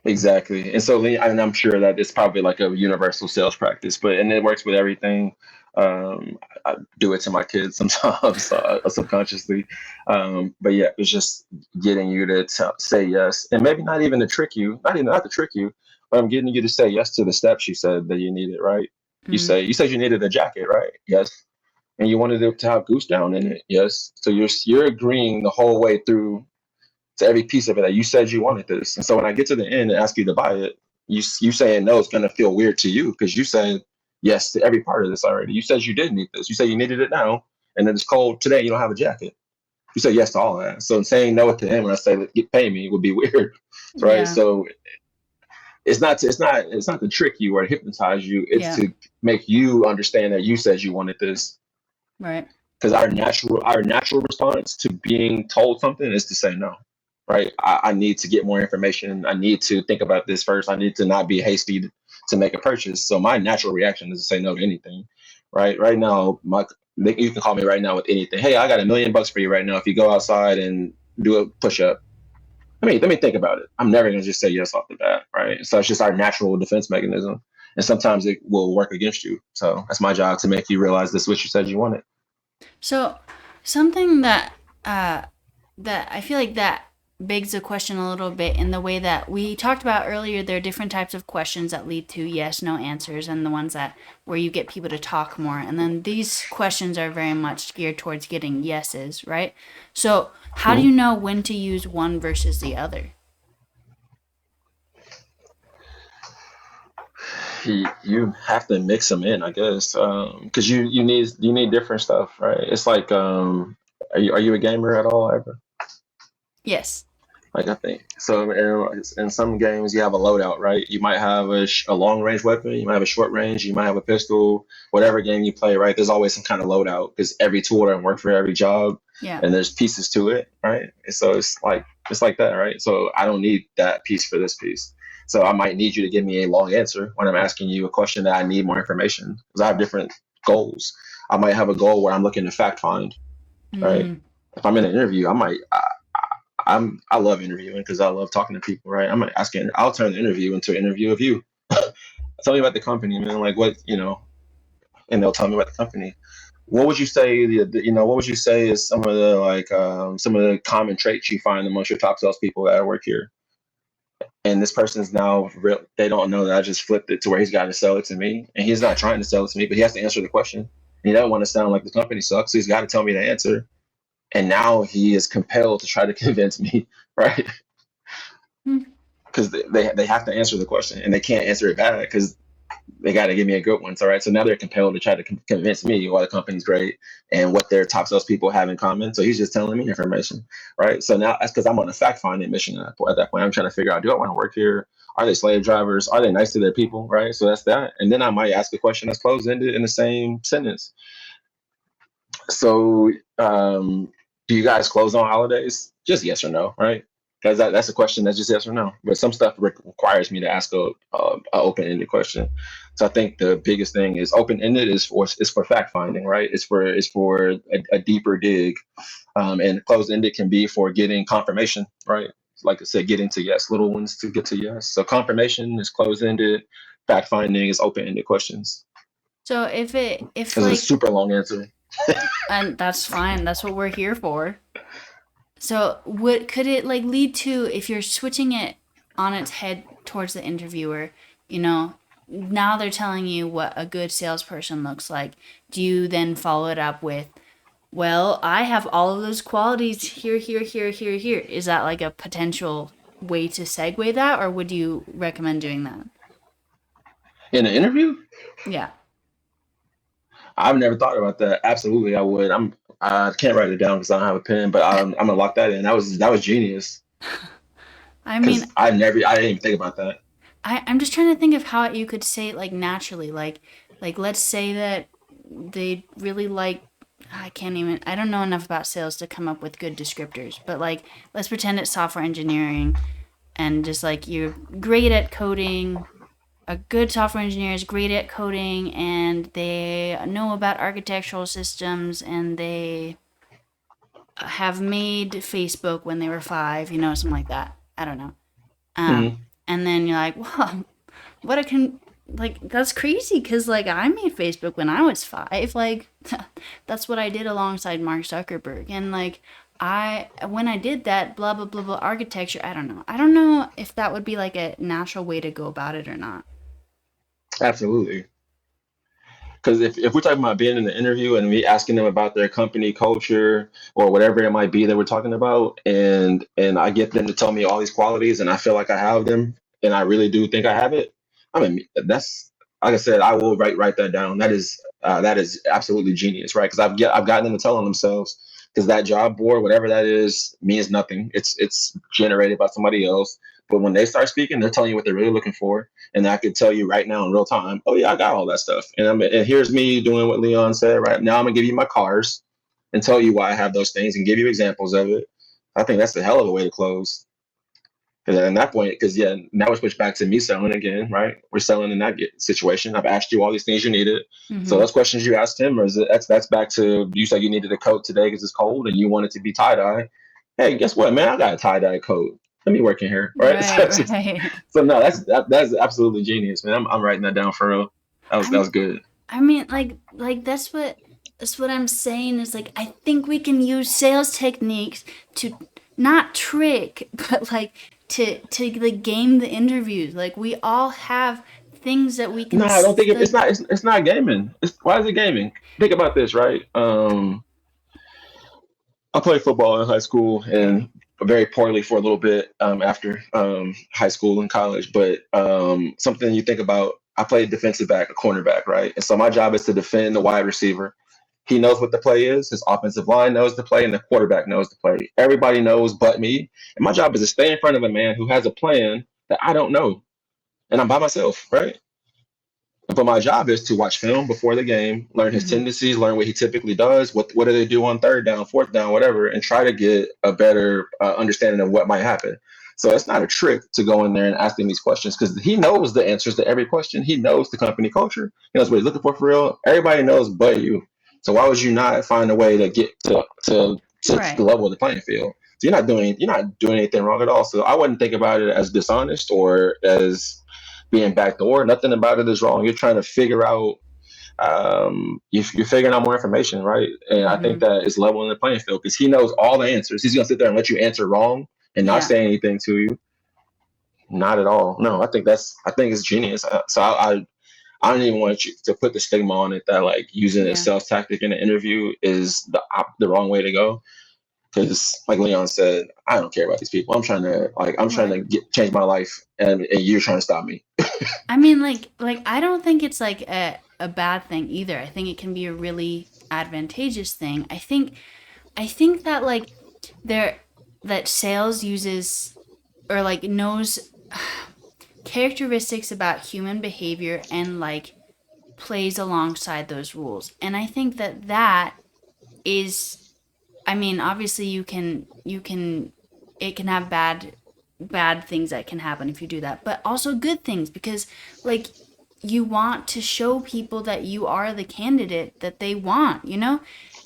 Exactly. And so, and I'm sure that it's probably like a universal sales practice, and it works with everything. I do it to my kids sometimes subconsciously. But yeah, it's just getting you to say yes, and maybe not even to trick you, not to trick you, but I'm getting you to say yes to the steps you said that you needed, right? Mm. You said you needed a jacket, right? Yes. And you wanted it to have goose down in it. Yes. So you're agreeing the whole way through to every piece of it that you said you wanted this. And so when I get to the end and ask you to buy it, you saying no is going to feel weird to you because you said yes to every part of this already. You said you did need this. You said you needed it now, and then it's cold today. You don't have a jacket. You say yes to all of that. So saying no to him when I say pay me would be weird, right? Yeah. So it's not to trick you or to hypnotize you. It's Yeah. to make you understand that you said you wanted this. Right. Because our natural response to being told something is to say no, right? I need to get more information. I need to think about this first. I need to not be hasty to make a purchase. So my natural reaction is to say no to anything, right? Right now, you can call me right now with anything. Hey, I got $1,000,000 for you right now if you go outside and do a push up. Let me think about it. I'm never gonna just say yes off the bat, right? So it's just our natural defense mechanism, and sometimes it will work against you. So that's my job to make you realize this is what you said you wanted. So something uh that I feel like that begs the question a little bit in the way that we talked about earlier. There are different types of questions that lead to yes, no answers, and the ones that where you get people to talk more. And then these questions are very much geared towards getting yeses, right? So how do Mhm. you know when to use one versus the other? You have to mix them in, I guess, because you need different stuff, right? It's like, are you a gamer at all ever? Yes. Like I think so. In some games, you have a loadout, right? You might have a long range weapon, you might have a short range, you might have a pistol. Whatever game you play, right? There's always some kind of loadout because every tool doesn't work for every job, Yeah. and there's pieces to it, right? And so it's like that, right? So I don't need that piece for this piece. So I might need you to give me a long answer when I'm asking you a question that I need more information because I have different goals. I might have a goal where I'm looking to fact find, right? Mm. If I'm in an interview, I love interviewing because I love talking to people, right? I'll turn the interview into an interview of you. Tell me about the company, man. Like and they'll tell me about the company. What would you say? What would you say is some of the some of the common traits you find amongst your top salespeople that work here? And this person's now real. They don't know that I just flipped it to where he's got to sell it to me, and he's not trying to sell it to me, but he has to answer the question. And he doesn't want to sound like the company sucks, so he's got to tell me the answer. And now he is compelled to try to convince me, right? Mm. Because they have to answer the question and they can't answer it back because they got to give me a good one. So, right. So now they're compelled to try to convince me why the company's great and what their top salespeople have in common. So he's just telling me information. Right. So now that's because I'm on a fact finding mission at that point. I'm trying to figure out, do I want to work here? Are they slave drivers? Are they nice to their people? Right. So that's that. And then I might ask a question that's closed ended in the same sentence. So, do you guys close on holidays? Just yes or no, right? Because that's a question that's just yes or no. But some stuff requires me to ask a open-ended question. So I think the biggest thing is open-ended is for fact finding, right? It's for a deeper dig, and closed-ended can be for getting confirmation, right? Like I said, getting to yes, little ones to get to yes. So confirmation is closed-ended. Fact finding is open-ended questions. So if This is a like, super long answer. and that's fine. That's what we're here for. So what could it like lead to if you're switching it on its head towards the interviewer, you know, now they're telling you what a good salesperson looks like. Do you then follow it up with, well, I have all of those qualities here, here, here, here, here. Is that like a potential way to segue that, or would you recommend doing that? In an interview, Yeah. I've never thought about that. Absolutely, I would. I can't write it down because I don't have a pen, but I'm gonna lock that in. That was genius I mean, because I didn't even think about that. I'm just trying to think of how you could say it like naturally. Like let's say that they really like I can't even I don't know enough about sales to come up with good descriptors, but like let's pretend it's software engineering and just like you're great at coding. A good software engineer is great at coding and they know about architectural systems and they have made Facebook when they were 5, something like that. I don't know. Hmm. And then you're like, wow, what a like that's crazy because like I made Facebook when I was 5. Like that's what I did alongside Mark Zuckerberg. And like when I did that, blah blah blah blah architecture. I don't know if that would be like a natural way to go about it or not. Absolutely. Because if we're talking about being in the interview and me asking them about their company culture or whatever it might be that we're talking about, and I get them to tell me all these qualities, and I feel like I have them, and I really do think I have it. I mean, that's like I said, I will write that down. That is absolutely genius, right? Because I've gotten them to tell on themselves because that job board, whatever that is, means nothing. It's generated by somebody else. But when they start speaking, they're telling you what they're really looking for, and I could tell you right now in real time, oh yeah, I got all that stuff, and here's me doing what Leon said. Right now, I'm gonna give you my cars and tell you why I have those things and give you examples of it. I think that's a hell of a way to close. Because at that point, because yeah, now we switch back to me selling again, right? We're selling in that situation. I've asked you all these things you needed. So Mm-hmm. those questions you asked him, or is it, that's back to you said you needed a coat today because it's cold and you want it to be tie dye. Hey, guess what, man? I got a tie dye coat. Let me work in here, right? Right, right. So no, that's absolutely genius, man. I'm writing that down for real. That was I'm good. I mean, like that's what I'm saying is like I think we can use sales techniques to not trick, but like to like game the interviews. Like we all have things that we No, can I don't think like. it's not gaming. Why is it gaming? Think about this, right? I played football in high school Okay. and very poorly for a little bit after high school and college. But something you think about, I played defensive back, a cornerback, right? And so my job is to defend the wide receiver. He knows what the play is. His offensive line knows the play, and the quarterback knows the play. Everybody knows but me. And my job is to stay in front of a man who has a plan that I don't know, and I'm by myself, right? But my job is to watch film before the game, learn his Mm-hmm. tendencies, learn what he typically does, what do they do on third down, fourth down, whatever, and try to get a better understanding of what might happen. So it's not a trick to go in there and ask him these questions because he knows the answers to every question. He knows the company culture. He knows what he's looking for real. Everybody knows but you. So why would you not find a way to get to the Right. level of the playing field? So you're not doing anything wrong at all. So I wouldn't think about it as dishonest or as being backdoor. Nothing about it is wrong. You're trying to figure out you're figuring out more information, right? And I think Mm-hmm. that it's leveling the playing field because he knows all the answers. He's gonna sit there and let you answer wrong and not Yeah. say anything to you. Not at all. No, I think it's genius. I don't even want you to put the stigma on it that like using a Yeah. sales tactic in an interview is the wrong way to go. Because like Leon said, I don't care about these people. I'm trying Right. to change my life, and you're trying to stop me. I mean, like I don't think it's like a bad thing either. I think it can be a really advantageous thing. I think that like there that sales uses or like knows characteristics about human behavior and like plays alongside those rules. And I think that that is, I mean, obviously you can it can have bad things that can happen if you do that, but also good things because like you want to show people that you are the candidate that they want, you know?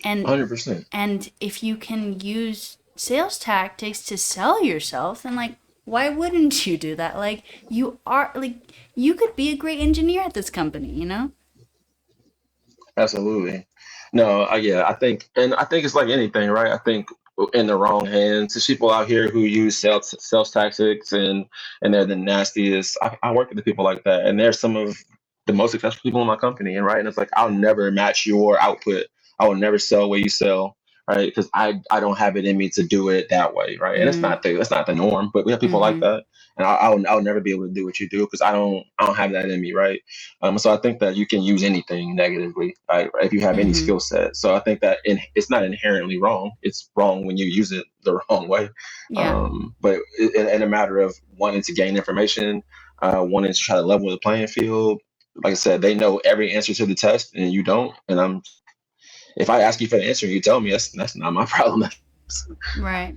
And 100%. and if you can use sales tactics to sell yourself, then like why wouldn't you do that? Like you are like you could be a great engineer at this company, you know? Absolutely. No, yeah, I think it's like anything, right? I think in the wrong hands, there's people out here who use sales tactics and they're the nastiest. I work with the people like that, and they're some of the most successful people in my company, and right, and it's like I'll never match your output. I will never sell what you sell, right? Because I don't have it in me to do it that way, right? And it's Mm. not that's not the norm, but we have people like Mhm. that, and I'll never be able to do what you do because I don't have that in me, right? So I think that you can use anything negatively, right? If you have any Mhm. skill set. So I think that it's not inherently wrong. It's wrong when you use it the wrong way. Yeah. But in a matter of wanting to gain information, wanting to try to level the playing field, like I said, they know every answer to the test, and you don't. And if I ask you for the answer, and you tell me that's not my problem. Right.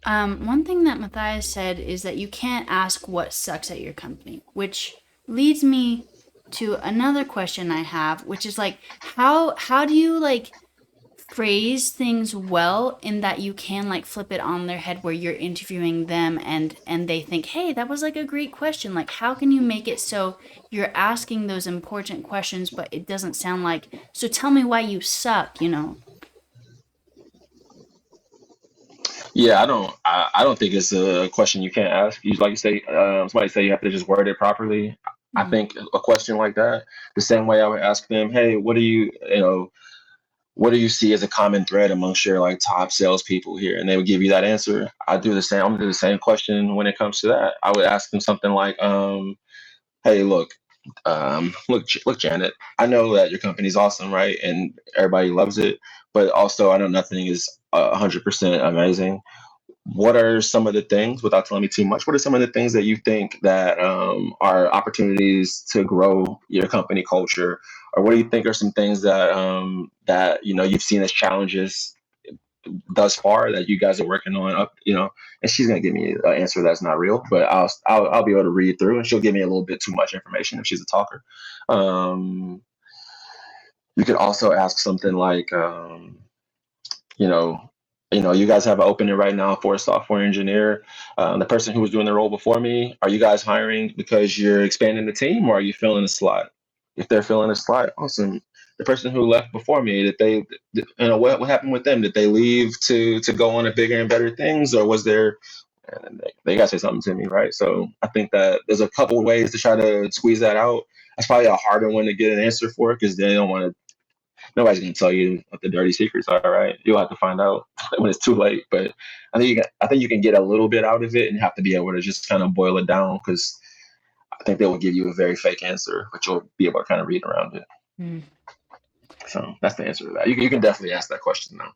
One thing that Matthias said is that you can't ask what sucks at your company, which leads me to another question I have, which is like how do you like phrase things well in that you can like flip it on their head where you're interviewing them and they think, "Hey, that was like a great question." Like how can you make it so you're asking those important questions but it doesn't sound like, "So tell me why you suck," you know? Yeah, I don't think it's a question you can't ask. You like you say, somebody say you have to just word it properly. I Mm-hmm. think a question like that, the same way I would ask them, hey, what do you see as a common thread amongst your like top salespeople here? And they would give you that answer. I do the same. I'm gonna do the same question when it comes to that. I would ask them something like, hey, look. look, Janet, I know that your company's awesome, right? And everybody loves it, but also I know nothing is 100% amazing. What are some of the things, without telling me too much, what are some of the things that you think that are opportunities to grow your company culture? Or what do you think are some things that you've seen as challenges thus far that you guys are working on up, and she's going to give me an answer that's not real, but I'll be able to read through, and she'll give me a little bit too much information if she's a talker. um you could also ask something like, you know, you guys have an opening right now for a software engineer. The person who was doing the role before me, are you guys hiring because you're expanding the team, or are you filling a slot? If they're filling a slot, awesome. The person who left before me, what happened with them? Did they leave to go on to bigger and better things, or was there? And they got to say something to me, right? So I think that there's a couple of ways to try to squeeze that out. That's probably a harder one to get an answer for, because they don't want to. Nobody's going to tell you what the dirty secrets are, right? You'll have to find out when it's too late. But I think you can get a little bit out of it, and have to be able to just kind of boil it down, because I think they will give you a very fake answer, but you'll be able to kind of read around it. Mm. So that's the answer to that. You can definitely ask that question though.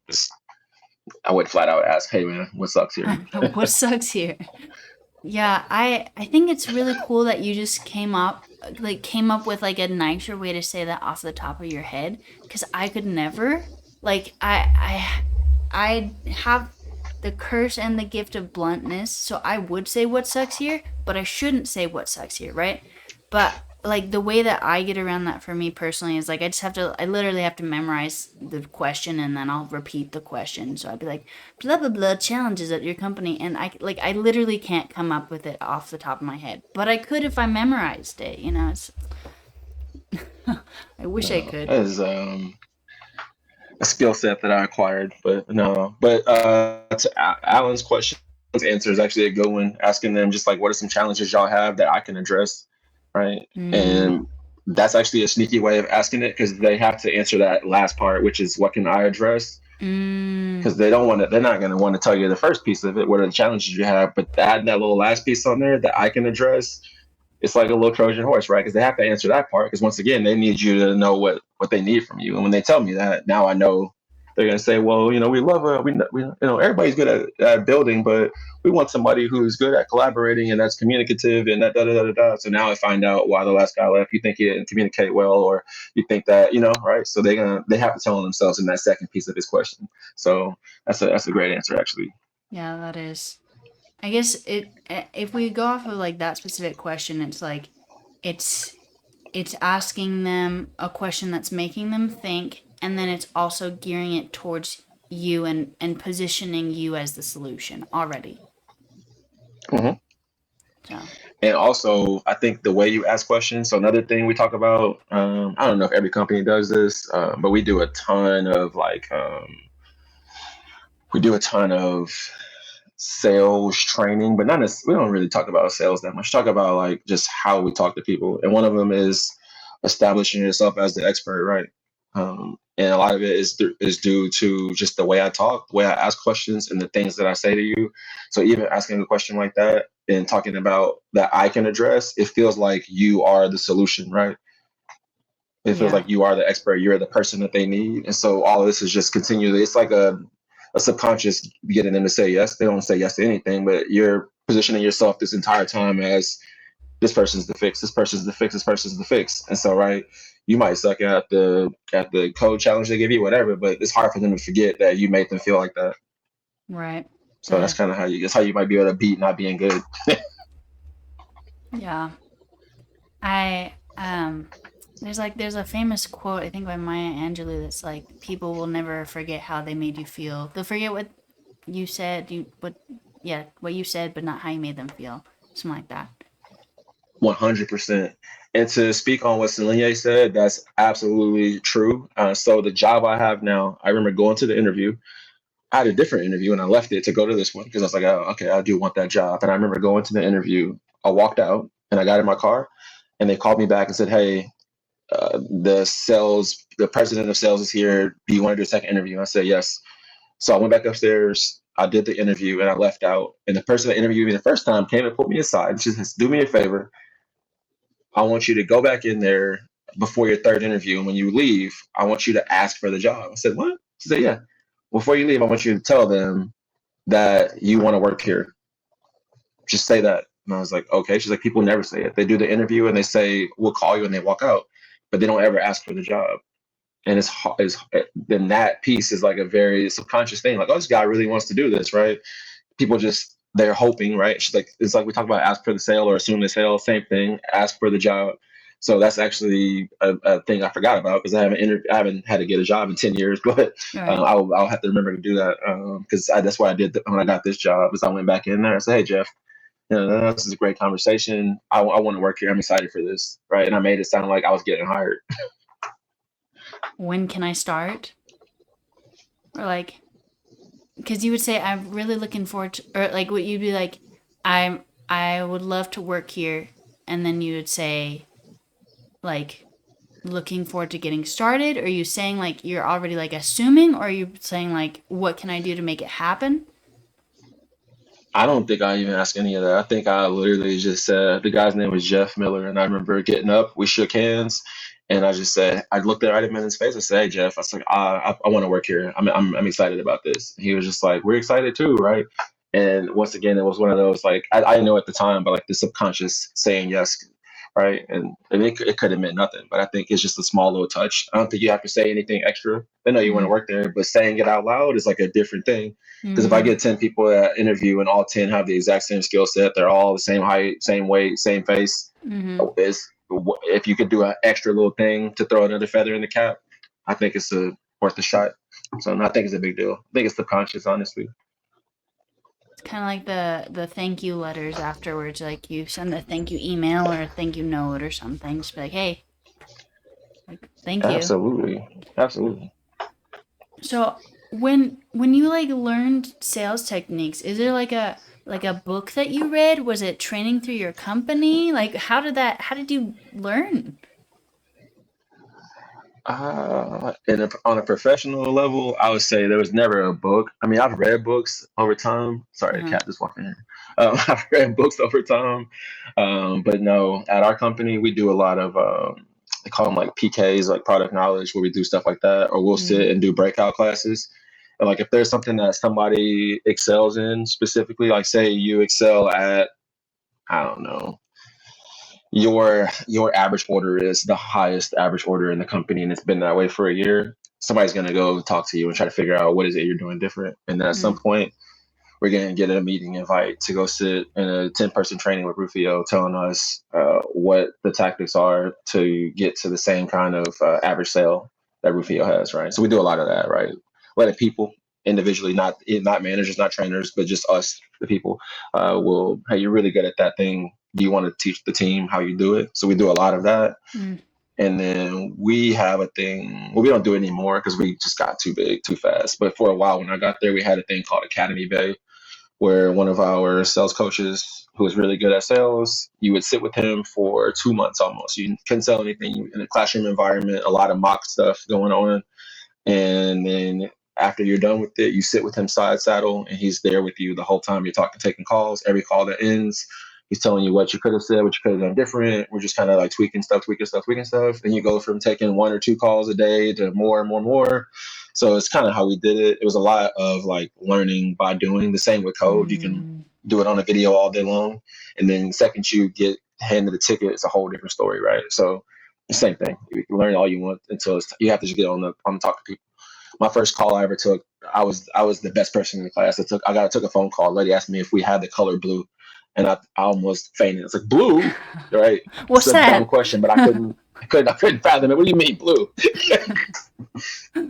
I would flat out ask, "Hey man, what sucks here?" What sucks here? Yeah, I think it's really cool that you just came up with like a nicer way to say that off the top of your head, because I could never. Like I have the curse and the gift of bluntness, so I would say what sucks here, but I shouldn't say what sucks here, right? But like the way that I get around that for me personally is like I literally have to memorize the question, and then I'll repeat the question. So I'd be like, blah blah blah challenges at your company, and I literally can't come up with it off the top of my head, but I could if I memorized it. It's I wish I could. That is a skill set that I acquired, but no. But to Alan's question, his answer is actually a good one. Asking them just like, what are some challenges y'all have that I can address, right? And that's actually a sneaky way of asking it, because they have to answer that last part, which is what can I address? Because they're not going to want to tell you the first piece of it, what are the challenges you have, but adding that little last piece on there that I can address, it's like a little Trojan horse, right? Because they have to answer that part. Because once again, they need you to know what they need from you. And when they tell me that, now I know they're going to say, well, we love everybody's good at building, but we want somebody who's good at collaborating and that's communicative and that da da da da da. So now I find out why the last guy left. You think he didn't communicate well, or you think that right? So they have to tell themselves in that second piece of his question. So that's a great answer, actually. Yeah, that is. I guess if we go off of like that specific question, it's like it's asking them a question that's making them think, and then it's also gearing it towards you and positioning you as the solution already. Mm-hmm. So. And also, I think the way you ask questions. So another thing we talk about, I don't know if every company does this, but we do a ton of sales training, but not as we don't really talk about sales that much. Talk about like just how we talk to people, and one of them is establishing yourself as the expert, right? And a lot of it is due to just the way I talk, the way I ask questions, and the things that I say to you. So even asking a question like that and talking about that I can address, it feels like you are the solution, right? It feels like you are the expert. You're the person that they need, and so all of this is just continually. It's like a subconscious getting them to say yes. They don't say yes to anything, but you're positioning yourself this entire time as this person's the fix, this person's the fix, this person's the fix. And so, right, you might suck at the code challenge they give you, whatever, but it's hard for them to forget that you made them feel like that. Right. So that's kind of that's how you might be able to beat not being good. Yeah. There's a famous quote, I think by Maya Angelou, that's like, people will never forget how they made you feel. They'll forget what you said, what you said, but not how you made them feel. Something like that. 100%. And to speak on what Celine said, that's absolutely true. So the job I have now, I remember going to the interview. I had a different interview and I left it to go to this one because I was like, oh, okay, I do want that job. And I remember going to the interview. I walked out and I got in my car, and they called me back and said, hey, the president of sales is here. Do you want to do a second interview? And I said yes. So I went back upstairs. I did the interview and I left out. And the person that interviewed me the first time came and put me aside. She says, do me a favor. I want you to go back in there before your third interview. And when you leave, I want you to ask for the job. I said, what? She said, yeah. Before you leave, I want you to tell them that you want to work here. Just say that. And I was like, okay. She's like, people never say it. They do the interview and they say, we'll call you, and they walk out, but they don't ever ask for the job. And then that piece is like a very subconscious thing. Like, oh, this guy really wants to do this, right? People just, they're hoping, right? She's like, it's like we talk about ask for the sale or assume the sale, same thing, ask for the job. So that's actually a thing I forgot about, because I haven't had to get a job in 10 years, but Right. I'll have to remember to do that, because that's what I did when I got this job. Is I went back in there and said, hey, Jeff, this is a great conversation. I want to work here. I'm excited for this, right? And I made it sound like I was getting hired. When can I start? Or like, because you would say, I'm really looking forward to, or like what you'd be like, I would love to work here. And then you would say, like, looking forward to getting started. Or are you saying like you're already like assuming, or are you saying like, what can I do to make it happen? I don't think I even asked any of that. I think I literally just said the guy's name was Jeff Miller, and I remember getting up. We shook hands, and I just said, I looked right at him in his face. I said, "Hey, Jeff," I was like, I want to work here. I'm excited about this." He was just like, "We're excited too, right?" And once again, it was one of those, like, I didn't know at the time, but like the subconscious saying yes, right? And it could have meant nothing, but I think it's just a small little touch. I don't think you have to say anything extra. They know you want to Mm. work there, but saying it out loud is like a different thing. Because if I Mm. get 10 people that interview and all 10 have the exact same skill set, they're all the same height, same weight, same face, Mm-hmm. is if you could do an extra little thing to throw another feather in the cap, I think it's worth a shot. So I think it's a big deal. I think it's subconscious, honestly. It's kind of like the thank you letters afterwards. Like you send a thank you email or a thank you note or something. Just be like, hey, like, thank you. Absolutely. Absolutely. So when you like learned sales techniques, is there like a book that you read? Was it training through your company? Like how did you learn? On a professional level, I would say there was never a book. I mean, I've read books over time. Sorry, a Uh-huh. cat just walked in here. I've read books over time, but no, at our company, we do a lot of, they call them like PKs, like product knowledge, where we do stuff like that, or we'll sit Mm. and do breakout classes. And like if there's something that somebody excels in specifically, like say you excel at, I don't know, your average order is the highest average order in the company, and it's been that way for a year. Somebody's going to go talk to you and try to figure out what is it you're doing different, and then at some Mm. point we're going to get a meeting invite to go sit in a 10-person training with Rufio, telling us what the tactics are to get to the same kind of average sale that Rufio has, right? So we do a lot of that, right? Letting people individually, not managers, not trainers, but just us, the people, will, hey, you're really good at that thing. Do you want to teach the team how you do it? So we do a lot of that. Mm. And then we have a thing, well, we don't do it anymore because we just got too big too fast. But for a while when I got there, we had a thing called Academy Bay, where one of our sales coaches who was really good at sales, you would sit with him for 2 months almost. You couldn't sell anything in a classroom environment, a lot of mock stuff going on. And then after you're done with it, you sit with him side saddle, and he's there with you the whole time you're talking, taking calls. Every call that ends, he's telling you what you could have said, what you could have done different. We're just kind of like tweaking stuff, tweaking stuff, tweaking stuff. And you go from taking 1 or 2 calls a day to more and more and more. So it's kind of how we did it. It was a lot of like learning by doing. The same with code. You can Mm. do it on a video all day long, and then the second you get handed the ticket, it's a whole different story, right? So same thing. You can learn all you want until you have to just get on the talk to people. My first call I ever took, I was the best person in the class. I took a phone call. A lady asked me if we had the color blue, and I almost fainted. It's like, blue, right? It's What's a dumb that? question, but I couldn't fathom it. What do you mean blue?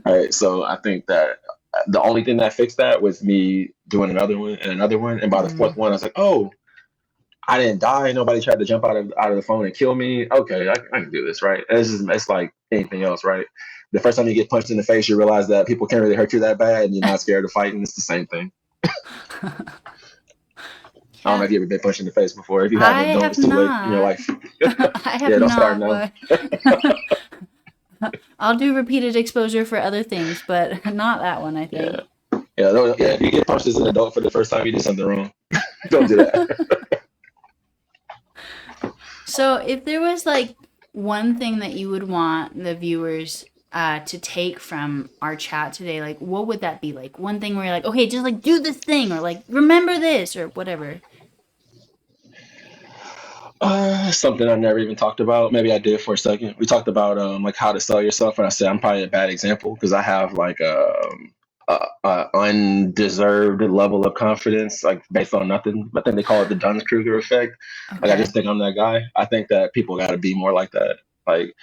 All right, so I think that the only thing that fixed that was me doing another one and another one, and by the fourth Mm. one, I was like, oh, I didn't die. Nobody tried to jump out of the phone and kill me. Okay, I can do this, right? It's like anything else, right? The first time you get punched in the face, you realize that people can't really hurt you that bad, and you're not scared of fighting. It's the same thing. I don't know Yeah, if you ever been punched in the face before. If you I haven't, don't. have It's too late in your not. life. I have Yeah, don't start not, now. but I'll do repeated exposure for other things, but not that one, I Yeah, think. yeah. If you get punched as an adult for the first time, you did something wrong. Don't do that. So if there was like one thing that you would want the viewers to take from our chat today, like what would that be? Like one thing where you're like, okay, just like do this thing or like remember this or whatever. Something I never even talked about. Maybe I did for a second. We talked about like how to sell yourself, and I said I'm probably a bad example because I have like a undeserved level of confidence, like based on nothing. I think they call it the Dunning-Kruger effect. Like I Okay. just think I'm that guy. I think that people got to be more like that. Like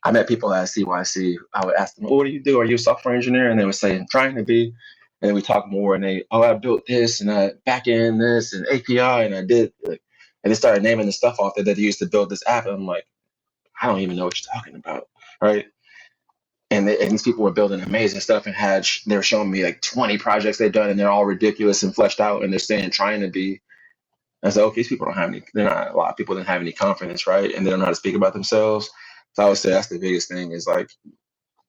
I met people at CYC. I would ask them, "Oh, what do you do? Are you a software engineer?" And they would say, "I'm trying to be." And then we talk more, and they, "Oh, I built this and I back end this and API, and I did." Like, and they started naming the stuff off that they used to build this app. And I'm like, I don't even know what you're talking about, right? And these people were building amazing stuff and they were showing me like 20 projects they've done, and they're all ridiculous and fleshed out, and they're saying trying to be. I said, okay, these people don't have any. They're not a lot of people didn't have any confidence, right? And they don't know how to speak about themselves. So I would say that's the biggest thing is like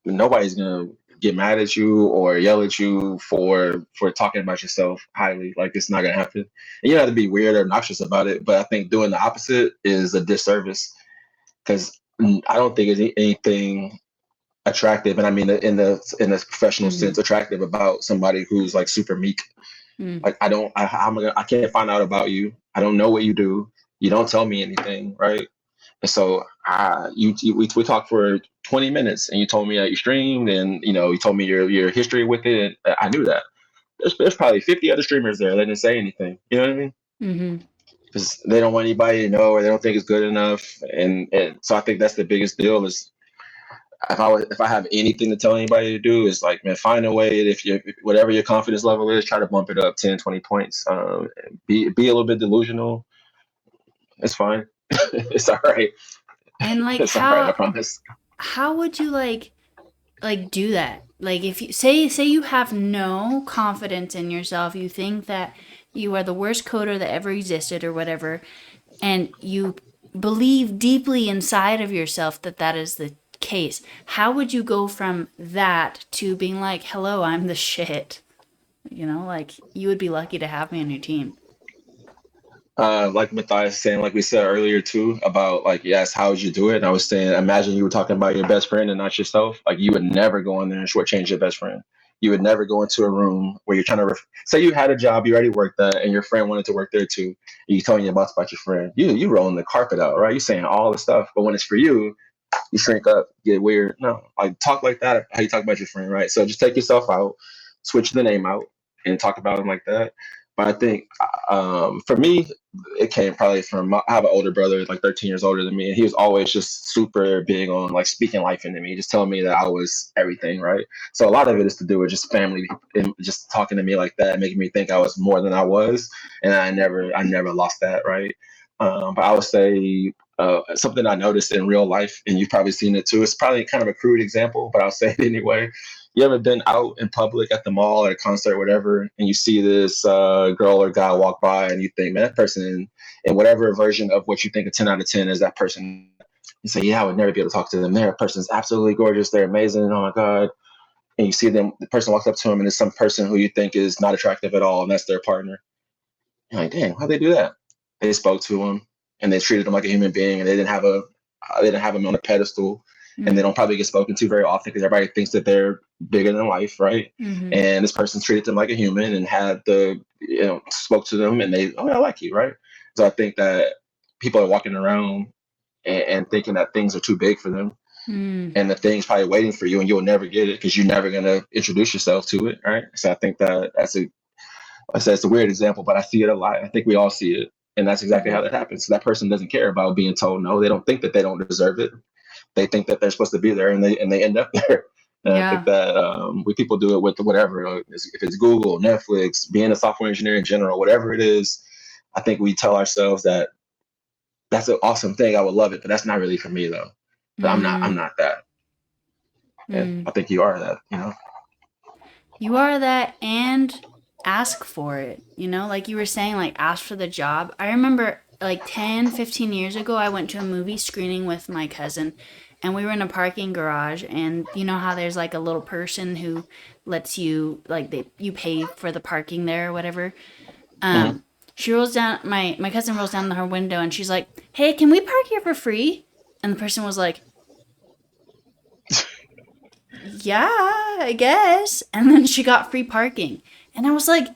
nobody's gonna get mad at you or yell at you for talking about yourself highly. Like it's not gonna happen. And you don't have to be weird or obnoxious about it. But I think doing the opposite is a disservice because I don't think there's anything attractive, and I mean in the professional Mm-hmm. sense, attractive about somebody who's like super meek. Mm. Like I can't find out about you. I don't know what you do. You don't tell me anything, right? And so we talked for 20 minutes, and you told me that you streamed, and you told me your history with it. And I knew that. There's probably 50 other streamers there. They didn't say anything. You know what I mean? Mm-hmm. Because they don't want anybody to know, or they don't think it's good enough. And so I think that's the biggest deal is if I have anything to tell anybody to do is like, man, find a way. If you whatever your confidence level is, try to bump it up 10, 20 points. Be a little bit delusional. It's fine. It's all right. And like It's all right. I promise. how would you like do that? Like if you say you have no confidence in yourself, you think that you are the worst coder that ever existed or whatever, and you believe deeply inside of yourself that that is the case. How would you go from that to being like, "Hello, I'm the shit." Like you would be lucky to have me on your team. Like Matthias saying, like we said earlier too, about like, yes, how would you do it? And I was saying, imagine you were talking about your best friend and not yourself. Like you would never go in there and shortchange your best friend. You would never go into a room where you're trying to say you had a job, you already worked at, and your friend wanted to work there too. And you telling your boss about your friend. You rolling the carpet out, right? You saying all the stuff, but when it's for you, you shrink up, get weird. No, like talk like that. How you talk about your friend, right? So just take yourself out, switch the name out, and talk about him like that. But I think for me, it came probably from I have an older brother, like 13 years older than me, and he was always just super big on like speaking life into me, just telling me that I was everything, right? So a lot of it is to do with just family and just talking to me like that, making me think I was more than I was, and I never lost that, right? But I would say something I noticed in real life, and you've probably seen it too. It's probably kind of a crude example, but I'll say it anyway. You ever been out in public at the mall at a concert, or whatever, and you see this girl or guy walk by, and you think, man, that person, in whatever version of what you think a 10 out of 10 is, that person. You say, yeah, I would never be able to talk to them. That person's absolutely gorgeous. They're amazing. Oh my god. And you see them, the person walks up to them, and it's some person who you think is not attractive at all, and that's their partner. You're like, damn, how'd they do that? They spoke to him and they treated him like a human being, and they didn't have him on a pedestal, and they Mm, don't probably get spoken to very often because everybody thinks that they're bigger than life, right? mm-hmm. And this person treated them like a human and had spoke to them, and they, oh, I like you, right? So I think that people are walking around and thinking that things are too big for them, Mm, and the thing's probably waiting for you, and you'll never get it because you're never gonna introduce yourself to it, right? So I think that I said it's a weird example, but I see it a lot. I think we all see it. And that's exactly how mm-hmm. that happens. So that person doesn't care about being told no. They don't think that they don't deserve it. They think that they're supposed to be there, and they end up there. And I think Yeah. that we people do it with whatever. If it's Google, Netflix, being a software engineer in general, whatever it is, I think we tell ourselves that that's an awesome thing. I would love it, but that's not really for me though. But I'm not. I'm Mm, not that. And mm. I think you are that. You are that and ask for it. Like you were saying, like ask for the job. I remember like 10, 15 years ago, I went to a movie screening with my cousin and we were in a parking garage. And you know how there's like a little person who lets you, like, you pay for the parking there or whatever? Mm-hmm. Um, She rolls down, my cousin rolls down her window and she's like, "Hey, can we park here for free?" And the person was like, "Yeah, I guess." And then she got free parking. And I was like,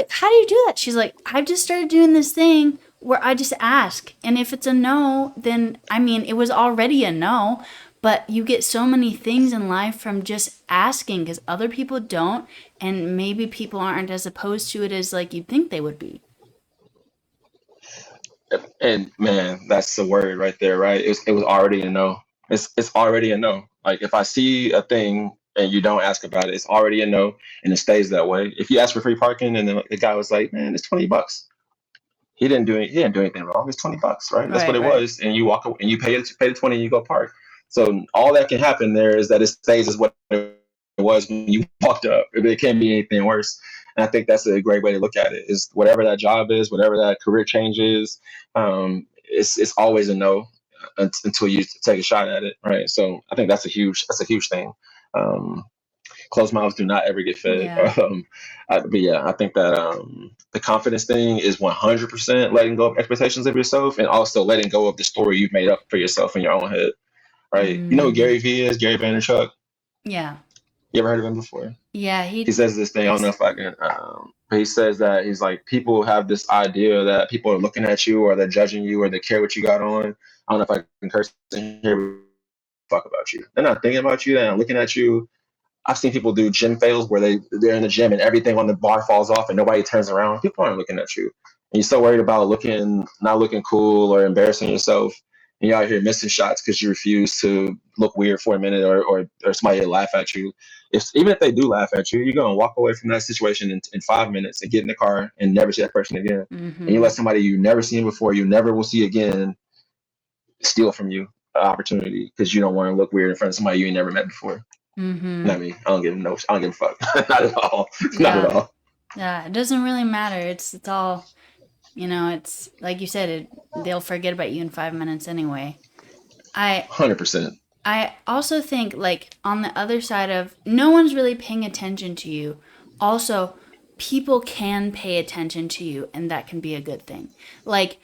how do you do that? She's like, "I've just started doing this thing where I just ask. And if it's a no, then, I mean, it was already a no. But you get so many things in life from just asking because other people don't. And maybe people aren't as opposed to it as like you'd think they would be." And man, that's the word right there, right? It was already a no. It's already a no. Like if I see a thing and you don't ask about it, it's already a no, and it stays that way. If you ask for free parking and then the guy was like, "Man, it's $20," he didn't do anything wrong. It's $20, right? That's what Right, it right. was, and you walk and you pay the 20 and you go park. So all that can happen there is that it stays as what it was when you walked up. It can't be anything worse. And I think that's a great way to look at it. Is whatever that job is, whatever that career change is, it's always a no until you take a shot at it, right? So I think that's a huge thing. Um, Closed mouths do not ever get fed. Yeah. But yeah, I think that the confidence thing is 100% letting go of expectations of yourself, and also letting go of the story you've made up for yourself in your own head, right? You know who Mm, Gary Vee is? Gary Vaynerchuk. yeah. You ever heard of him before? Yeah, He says this thing. I don't know if I can. But he says that he's like, people have this idea that people are looking at you or they're judging you or they care what you got on. I don't know if I can curse in here. Fuck about you. They're not thinking about you. They're not looking at you. I've seen people do gym fails where they're in the gym and everything on the bar falls off and nobody turns around. People aren't looking at you, and you're so worried about not looking cool or embarrassing yourself, and you're out here missing shots because you refuse to look weird for a minute or somebody will laugh at you. Even if they do laugh at you, you're gonna walk away from that situation in 5 minutes and get in the car and never see that person again. And you Mm-hmm. let somebody you never seen before, you never will see again, steal from you an opportunity because you don't want to look weird in front of somebody you ain't never met before. Mm-hmm. Not me. I don't give a fuck. Not at all. Not at Yeah. all. Yeah. It doesn't really matter. It's all, it's like you said, they'll forget about you in 5 minutes anyway. I 100%. I also think like on the other side of no one's really paying attention to you. Also, people can pay attention to you and that can be a good thing. Like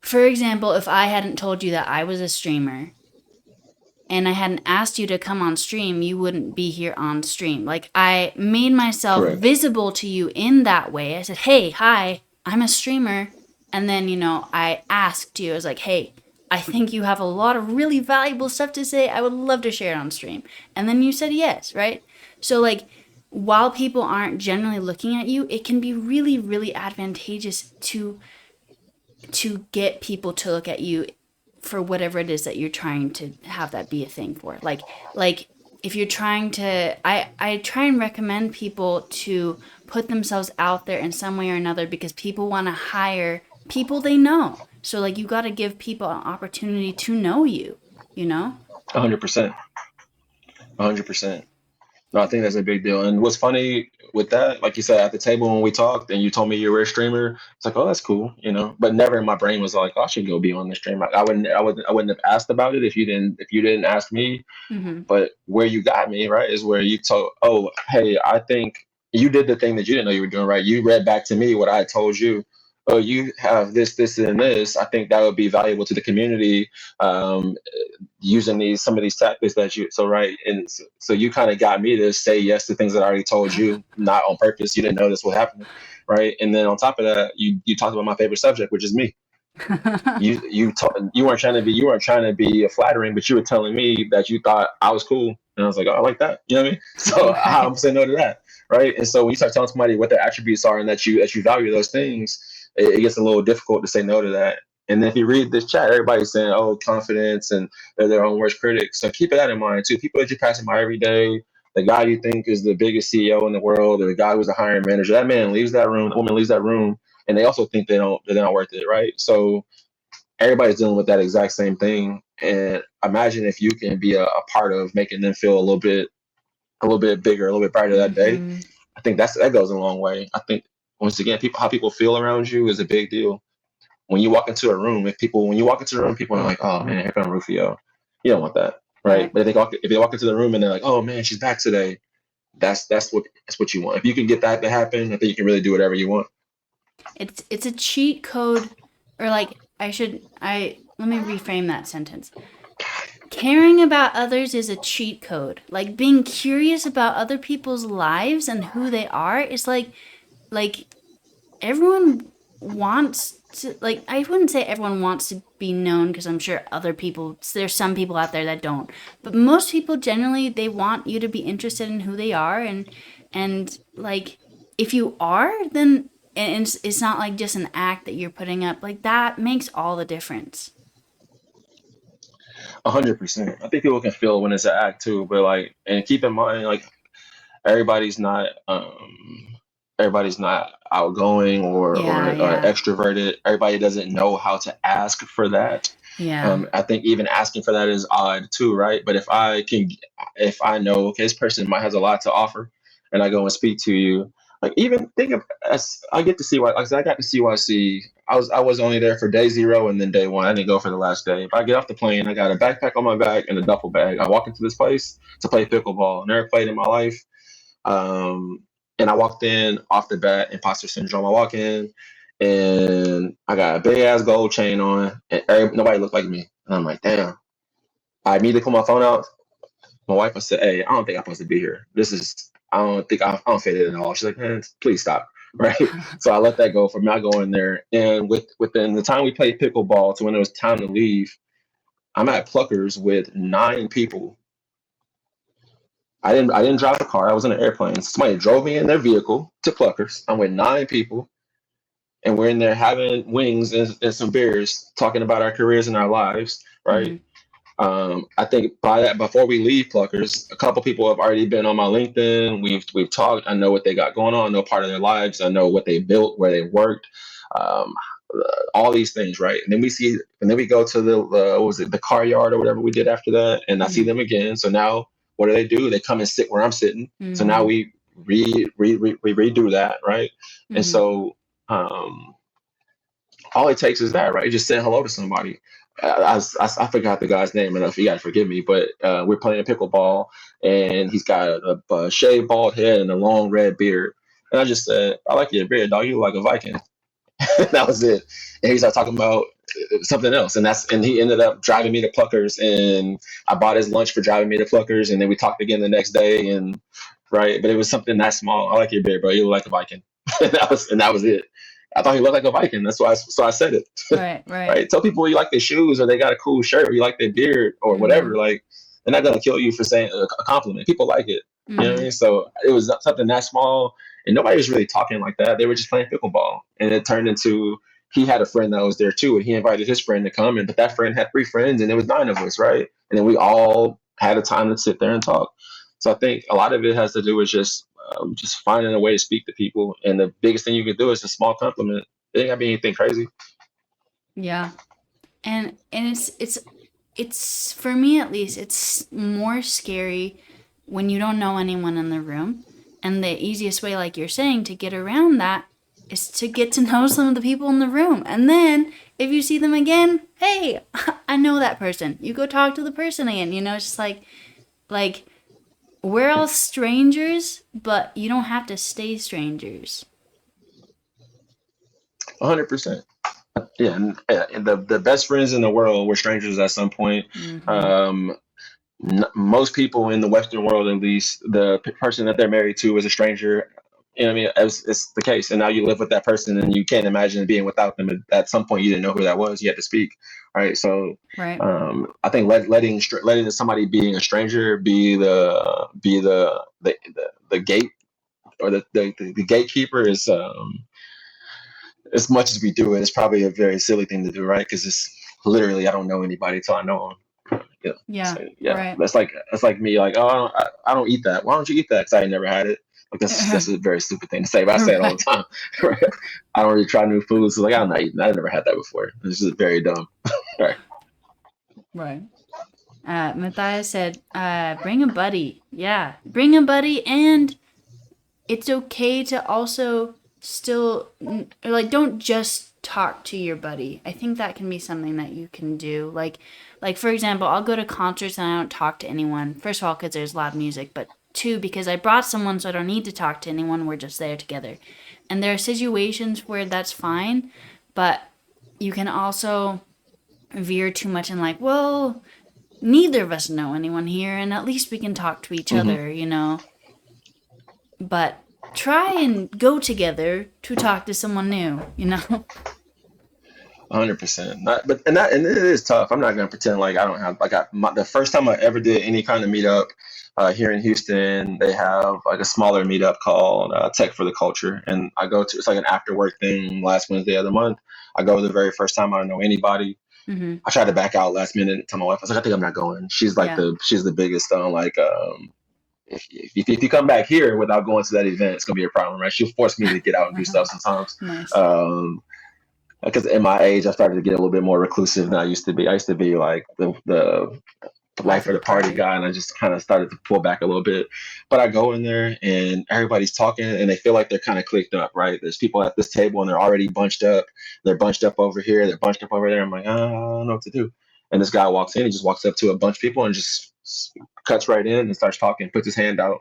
for example, if I hadn't told you that I was a streamer and I hadn't asked you to come on stream, you wouldn't be here on stream. Like I made myself Correct. visible to you in that way. I said, "Hey, hi, I'm a streamer." And then, I asked you, I was like, "Hey, I think you have a lot of really valuable stuff to say. I would love to share it on stream." And then you said yes, right? So like while people aren't generally looking at you, it can be really, really advantageous to get people to look at you for whatever it is that you're trying to have that be a thing for. Like if you're trying to I try and recommend people to put themselves out there in some way or another because people want to hire people they know. So like you got to give people an opportunity to know you, you know? 100%. 100%. No, I think that's a big deal. And what's funny with that, like you said, at the table when we talked and you told me you were a streamer, it's like, oh, that's cool, But never in my brain was like, oh, I should go be on the stream. I wouldn't have asked about it if you didn't ask me. Mhm. But where you got me, right, is where you told, oh, hey, I think you did the thing that you didn't know you were doing, right? You read back to me what I told you. Oh, you have this, and this. I think that would be valuable to the community, um, using some of these tactics that you, so right. And so you kind of got me to say yes to things that I already told you, not on purpose. You didn't know this was happening, right? And then on top of that, you talked about my favorite subject, which is me. You weren't trying to be flattering, but you were telling me that you thought I was cool, and I was like, oh, I like that. You know what I mean? So I'm Right. gonna say no to that, right? And so when you start telling somebody what their attributes are and that you value those things, it gets a little difficult to say no to that. And then if you read this chat, everybody's saying, oh, confidence, and they're their own worst critics. So keep that in mind too. People that you pass by every day, the guy you think is the biggest CEO in the world, or the guy who's a hiring manager, that man leaves that room, the woman leaves that room, and they also think they're not worth it, right? So everybody's dealing with that exact same thing. And imagine if you can be a part of making them feel a little bit bigger, a little bit brighter that day. Mhm. I think that goes a long way. I think once again, how people feel around you is a big deal. When you walk into a room, when you walk into the room, people are like, "Oh man, here comes Rufio." You don't want that, right? Right. But if they walk into the room and they're like, "Oh man, she's back today," That's what you want. If you can get that to happen, I think you can really do whatever you want. It's a cheat code, or like I let me reframe that sentence. Caring about others is a cheat code. Like being curious about other people's lives and who they are is like everyone wants to, like, I wouldn't say everyone wants to be known, because I'm sure other people, there's some people out there that don't, but most people generally, they want you to be interested in who they are. And like, if you are, then, and it's not like just an act that you're putting up, like that makes all the difference. 100%. I think people can feel when it's an act too, but like, and keep in mind, like everybody's not everybody's not outgoing Yeah, or yeah, extroverted. Everybody doesn't know how to ask for that. yeah. I think even asking for that is odd too, right? But if I know, okay, this person might has a lot to offer, and I go and speak to you, like even think of as I get to see why, like I said, I got to see YC. I was only there for day zero and then day one. I didn't go for the last day. If I get off the plane, I got a backpack on my back and a duffel bag. I walk into this place to play pickleball. Never played in my life. Um, and I walked in off the bat, imposter syndrome. I walk in and I got a big ass gold chain on, and nobody looked like me. And I'm like, damn. I immediately pull my phone out. My wife, I said, hey, I don't think I'm supposed to be here. I don't think I don't fit it at all. She's like, man, please stop. Right. So I let that go. For me, I go in there. And within the time we played pickleball to when it was time to leave, I'm at Pluckers with 9 people. I didn't drive a car. I was in an airplane. Somebody drove me in their vehicle to Pluckers. I'm with 9 people, and we're in there having wings and some beers, talking about our careers and our lives. Right. Hmm. I think by that, before we leave Pluckers, a couple people have already been on my LinkedIn. We've talked. I know what they got going on. I know part of their lives. I know what they built, where they worked, um, all these things, right? And then we go to the what was it, the car yard or whatever we did after that, and I see Hmm. them again. So now, what do? They come and sit where I'm sitting. So now Hmm. we redo that, right? And Hmm. so all it takes is that, right? Just saying hello to somebody. I forgot the guy's name enough. You got to forgive me, but we're playing pickleball, and he's got a shaved bald head and a long red beard. And I just said, I like your beard, dog. You look like a Viking. That was it. And he started talking about something else, and he ended up driving me to Pluckers, and I bought his lunch for driving me to Pluckers, and then we talked again the next day, and right. But it was something that small. I like your beard, bro. You look like a Viking. And that was it. I thought he looked like a Viking. That's why. So I said it. Right, right. Right. Tell people you like their shoes or they got a cool shirt or you like their beard or whatever. Hmm. Like they're not gonna kill you for saying a compliment. People like it. You know what I Hmm. mean? So it was something that small, and nobody was really talking like that. They were just playing pickleball, and it turned into he had a friend that was there too, and he invited his friend to come, and but that friend had 3 friends, and it was 9 of us, right? And then we all had a time to sit there and talk. So I think a lot of it has to do with just finding a way to speak to people, and the biggest thing you can do is a small compliment. It ain't gotta be anything crazy. Yeah. And it's for me at least, it's more scary when you don't know anyone in the room. And the easiest way, like you're saying, to get around that is to get to know some of the people in the room. And then if you see them again, hey, I know that person. You go talk to the person again. It's just like we're all strangers, but you don't have to stay strangers. 100%. Yeah, and the best friends in the world were strangers at some point. Mm-hmm. Um, Most people in the Western world, at least, the person that they're married to is a stranger. You know what I mean? It's the case, and now you live with that person, and you can't imagine being without them. At some point, you didn't know who that was. You had to speak, right? So, Right. I think letting somebody being a stranger be the gate or the gatekeeper is as much as we do it, it's probably a very silly thing to do, right? Because it's literally I don't know anybody till I know them. Yeah, Yeah. so, yeah. Right. That's like me, like oh I don't eat that. Why don't you eat that? Because I ain't never had it. Like that's a very stupid thing to say, but I say it all the Right. time. Right? I don't really try new foods. So like I'm not eating that. I've never had that before. It's just very dumb. Right. Right. Matthias said, bring a buddy. Yeah, bring a buddy, and it's okay to also still, like, don't just talk to your buddy. I think that can be something that you can do. Like for example, I'll go to concerts and I don't talk to anyone. First of all, because there's loud music, but too, because I brought someone, so I don't need to talk to anyone. We're just there together. And there are situations where that's fine, but you can also veer too much and like, well, neither of us know anyone here, and at least we can talk to each Mm-hmm. other, you know. But try and go together to talk to someone new, you know. 100%. And it is tough. I'm not gonna pretend like I don't have like the first time I ever did any kind of meetup here in Houston, they have like a smaller meetup called Tech for the Culture, and I go to it's like an after work thing last Wednesday of the month. I go the very first time I don't know anybody. Mm-hmm. I tried to back out last minute. Tell my wife I was like I think I'm not going. She's like Yeah. she's the biggest on like if you come back here without going to that event, it's gonna be a problem, right? She'll force me to get out and do stuff sometimes. Nice. Because at my age, I started to get a little bit more reclusive than I used to be. I used to be like the life of the party guy, and I just kind of started to pull back a little bit. But I go in there, and everybody's talking, and they feel like they're kind of clicked up, right? There's people at this table, and they're already bunched up. They're bunched up over here. They're bunched up over there. I'm like, I don't know what to do. And this guy walks in. He just walks up to a bunch of people and just cuts right in and starts talking, puts his hand out.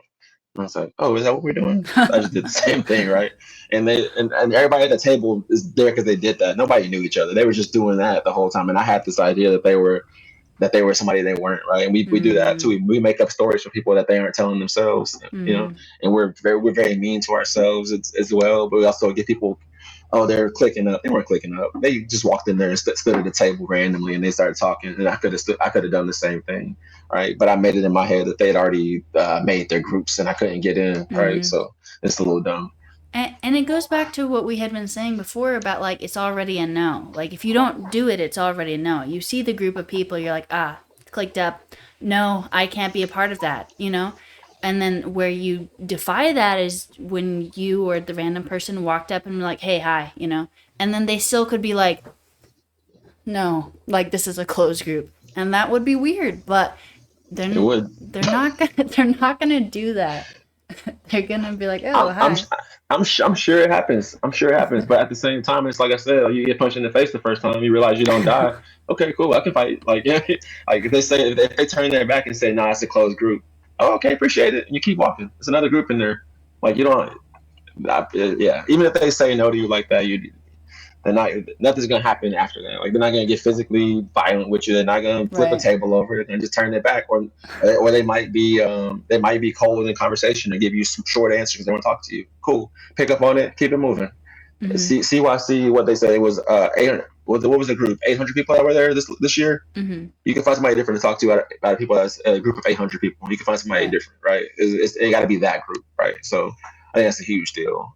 And I was like, oh, is that what we're doing? I just did the same thing, right? And and everybody at the table is there because they did that. Nobody knew each other. They were just doing that the whole time. And I had this idea that they were somebody they weren't, right? And we do that too. We make up stories for people that they aren't telling themselves, you know. And we're very mean to ourselves as well. But we also give people, oh, they're clicking up. They weren't clicking up. They just walked in there and stood at the table randomly, and they started talking. And I could have done the same thing, right? But I made it in my head that they had already made their groups, and I couldn't get in, right? So it's a little dumb. And it goes back to what we had been saying before about like it's already a no. Like if you don't do it, it's already a no. You see the group of people, you're like, clicked up. No, I can't be a part of that, you know? And then where you defy that is when you or the random person walked up and were like, hey, hi, you know? And then they still could be like, no, like this is a closed group. And that would be weird, but they're not gonna do that. They're gonna be like, oh, hi. I'm sure it happens. I'm sure it happens. But at the same time, it's like I said, you get punched in the face the first time, you realize you don't die. Okay, cool. I can fight. Like, yeah, like if they turn their back and say, nah, it's a closed group. Oh, okay, appreciate it. And you keep walking. There's another group in there. Like you don't. Yeah. Even if they say no to you like that, they're not. Nothing's gonna happen after that. Like they're not gonna get physically violent with you. They're not gonna flip a table over and just turn their back, or they might be cold in conversation and give you some short answers because they want to talk to you. Cool, pick up on it, keep it moving. CYC, what they say was 800. What was the group? 800 people that were there this year. You can find somebody different to talk to out of people that's a group of 800 people. You can find somebody different, right? It got to be that group, right? So I think that's a huge deal.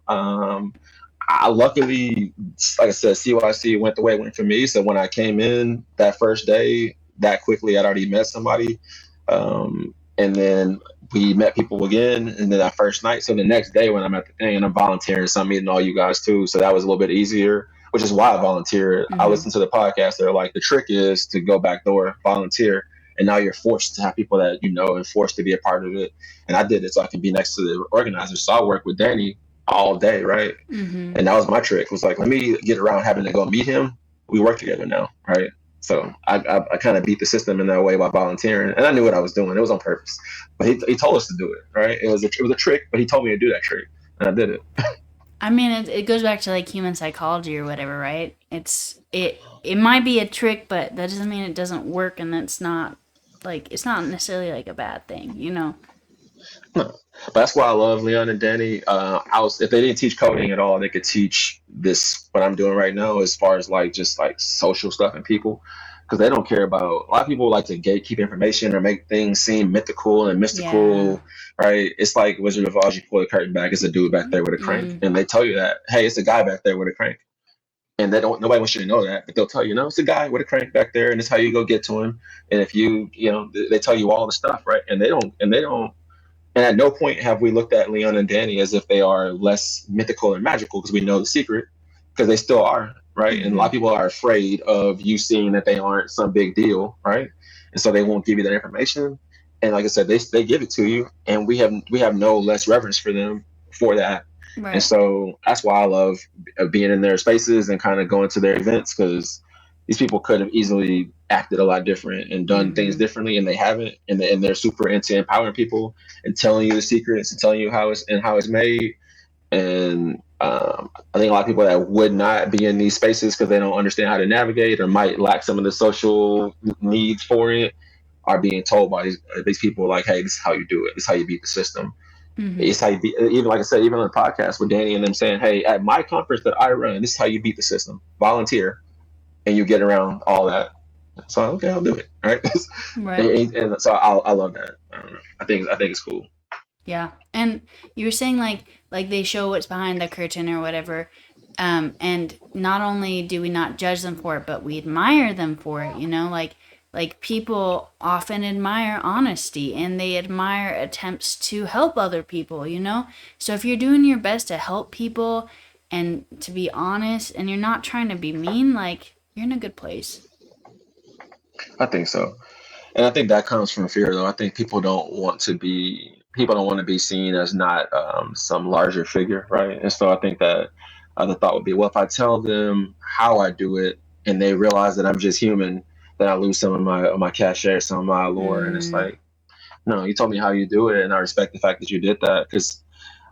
I luckily, like I said, CYC went the way it went for me. So when I came in that first day, that quickly I'd already met somebody. And then we met people again. And then that first night, so the next day when I'm at the thing and I'm volunteering, so I'm meeting all you guys too. So that was a little bit easier, which is why I volunteered. I listened to the podcast. They're like, the trick is to go back door, volunteer. And now you're forced to have people that you know and forced to be a part of it. And I did it so I can be next to the organizer. So I work with Danny all day, right? And that was my trick. It was like, let me get around having to go meet him. We work together now, right? So I kind of beat the system in that way by volunteering, and I knew what I was doing. It was on purpose, but he told us to do it, right? It was a trick, but he told me to do that trick, and I did it. I mean, it goes back to like human psychology or whatever, right? It might be a trick, but that doesn't mean it doesn't work, and it's not necessarily like a bad thing, you know. No. But that's why I love Leon and Danny. If they didn't teach coding at all, they could teach this what I'm doing right now as far as like just like social stuff and people, because they don't care about. A lot of people like to gatekeep information or make things seem mythical and mystical, right? It's like Wizard of Oz. You pull the curtain back, it's a dude back there with a crank, and they tell you that, hey, it's a guy back there with a crank, and nobody wants you to know that, but they'll tell you, no, it's a guy with a crank back there, and it's how you go get to him. And if they tell you all the stuff, right? And they don't. And at no point have we looked at Leon and Danny as if they are less mythical and magical because we know the secret, because they still are, right? And a lot of people are afraid of you seeing that they aren't some big deal, right? And so they won't give you that information. And like I said, they give it to you, and we have no less reverence for them for that. Right. And so that's why I love being in their spaces and kind of going to their events, because these people could have easily acted a lot different and done things differently, and they haven't, and they're super into empowering people and telling you the secrets and telling you how it's made. And I think a lot of people that would not be in these spaces because they don't understand how to navigate or might lack some of the social needs for it are being told by these people like, hey, this is how you do it. This is how you beat the system. It's how you beat, even like I said, even on the podcast with Danny and them saying, hey, at my conference that I run, this is how you beat the system. Volunteer, and you get around all that. So okay, I'll do it. All right. Right. And so I love that. I don't know. I think it's cool. Yeah. And you were saying like they show what's behind the curtain or whatever. And not only do we not judge them for it, but we admire them for it, you know, like people often admire honesty and they admire attempts to help other people, you know? So if you're doing your best to help people and to be honest and you're not trying to be mean, like you're in a good place. I think so. And I think that comes from fear, though. I think people don't want to be seen as not some larger figure, right? And so I think that the thought would be, well, if I tell them how I do it and they realize that I'm just human, then I lose some of my cachet, some of my allure. And it's Mm, like, no, you told me how you do it, and I respect the fact that you did that. Because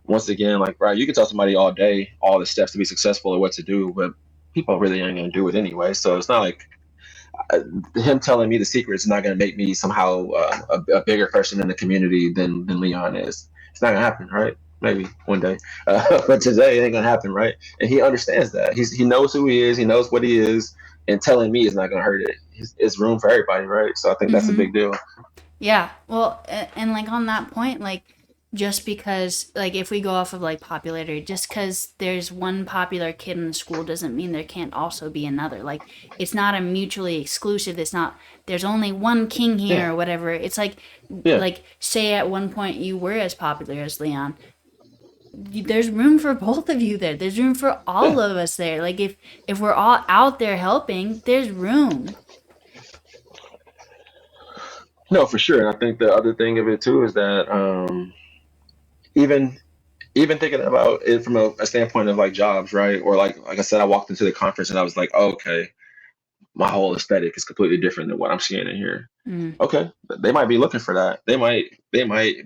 once again, like, right, you can tell somebody all day all the steps to be successful or what to do, but people really ain't gonna do it anyway. So it's not like uh, him telling me the secret is not going to make me somehow a bigger person in the community than Leon is. It's not going to happen, right? Maybe one day, but today it ain't going to happen, right? And he understands that. He knows who he is. He knows what he is, and telling me is not going to hurt it. It's room for everybody, right? So I think that's a mm-hmm. big deal. Yeah. Well, and like on that point, like just because like if we go off of like popularity, just because there's one popular kid in the school doesn't mean there can't also be another. Like it's not a mutually exclusive. It's not there's only one king Yeah, here or whatever. It's yeah. like say at one point you were as popular as Leon. There's room for both of you there. There's room for all Yeah. of us there. Like if we're all out there helping, there's room. No, for sure. And I think the other thing of it too is that even even thinking about it from a standpoint of like jobs, right? Or like I said, I walked into the conference and I was like, oh, okay, my whole aesthetic is completely different than what I'm seeing in here. Mm, Okay, they might be looking for that. They might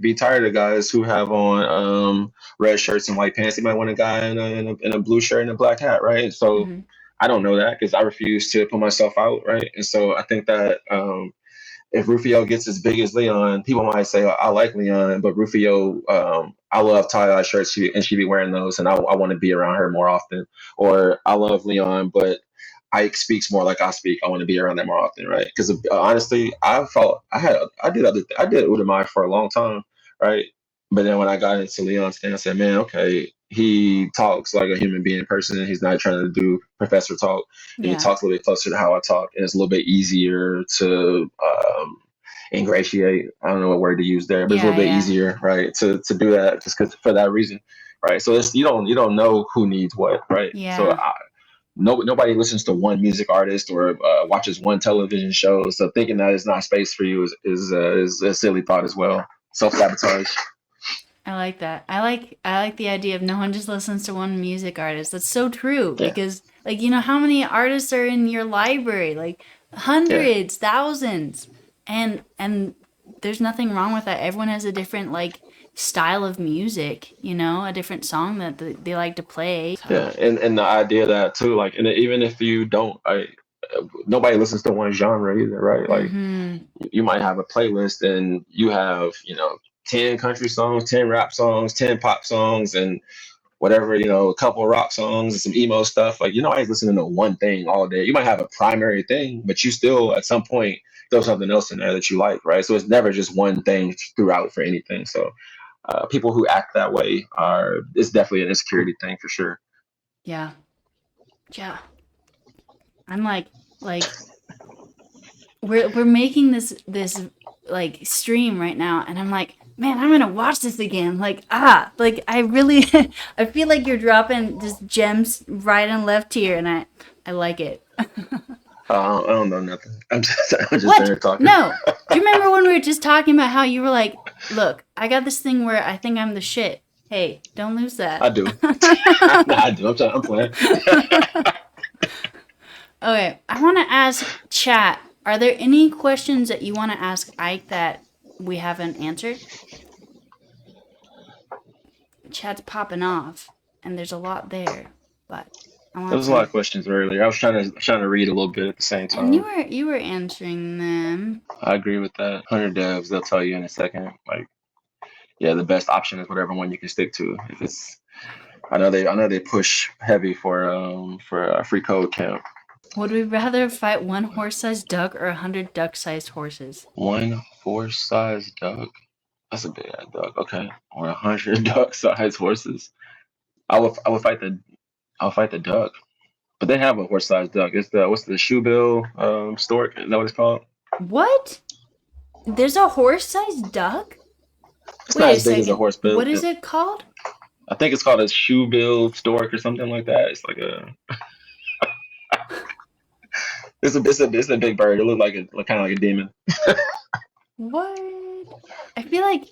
be tired of guys who have on red shirts and white pants. They might want a guy in a blue shirt and a black hat, right? So mm-hmm. I don't know that because I refuse to put myself out, right? And so I think that if Rufio gets as big as Leon, people might say I like Leon, but Rufio, I love tie-dye shirts, and she be wearing those, and I want to be around her more often. Or I love Leon, but Ike speaks more like I speak. I want to be around that more often, right? Because honestly, I did Udemy for a long time, right? But then when I got into Leon's thing, I said, man, okay, he talks like a human being person. He's not trying to do professor talk, and he Yeah. talks a little bit closer to how I talk, and it's a little bit easier to ingratiate. I don't know what word to use there, but it's a Yeah, little bit yeah. easier, right? To do that just cause, for that reason, right? So it's you don't know who needs what, right? So Yeah. nobody listens to one music artist or watches one television show. So thinking that it's not space for you is a silly thought as well. Self sabotage. I like that. I like the idea of no one just listens to one music artist. That's so true Yeah, because like you know how many artists are in your library? Like yeah, hundreds, thousands. And there's nothing wrong with that. Everyone has a different like style of music, you know, a different song that they like to play. So, yeah. And the idea that too, like, and even if you don't, nobody listens to one genre either, right? Like mhm. you might have a playlist and you have 10 country songs, 10 rap songs, 10 pop songs, and whatever, a couple of rock songs and some emo stuff. Like, nobody's listening to one thing all day. You might have a primary thing, but you still at some point throw something else in there that you like, right? So it's never just one thing throughout for anything. So people who act that way it's definitely an insecurity thing for sure. Yeah. Yeah. I'm like we're making this like stream right now and I'm like man I'm gonna watch this again like I really I feel like you're dropping just gems right and left here and I like it. I don't know nothing. I'm just What? there talking. No, do you remember when we were just talking about how you were like look I got this thing where I think I'm the shit. Hey, don't lose I that. do. Nah, I do. I'm playing. Okay, I want to ask chat. Are there any questions that you want to ask Ike that we haven't answered? Chat's popping off, and there's a lot there, but I There want was a lot to. of questions earlier. I was trying to read a little bit at the same And time. you were answering them. I agree with that. 100 devs, they'll tell you in a second. Like, yeah, the best option is whatever one you can stick to. If it's, I know they push heavy for a free code camp. Would we rather fight one horse-sized duck or 100 duck-sized horses? One horse-sized duck. That's a big ass duck. Okay, or 100 duck-sized horses. I would fight the duck. But they have a horse-sized duck. It's the what's the shoebill stork? Is that what it's called? What? There's a horse-sized duck? It's Wait not a as big as a second. horse bill. What is it called? I think it's called a shoebill stork or something like that. It's like a it's a big bird. It looks like kind of like a demon. What? I feel like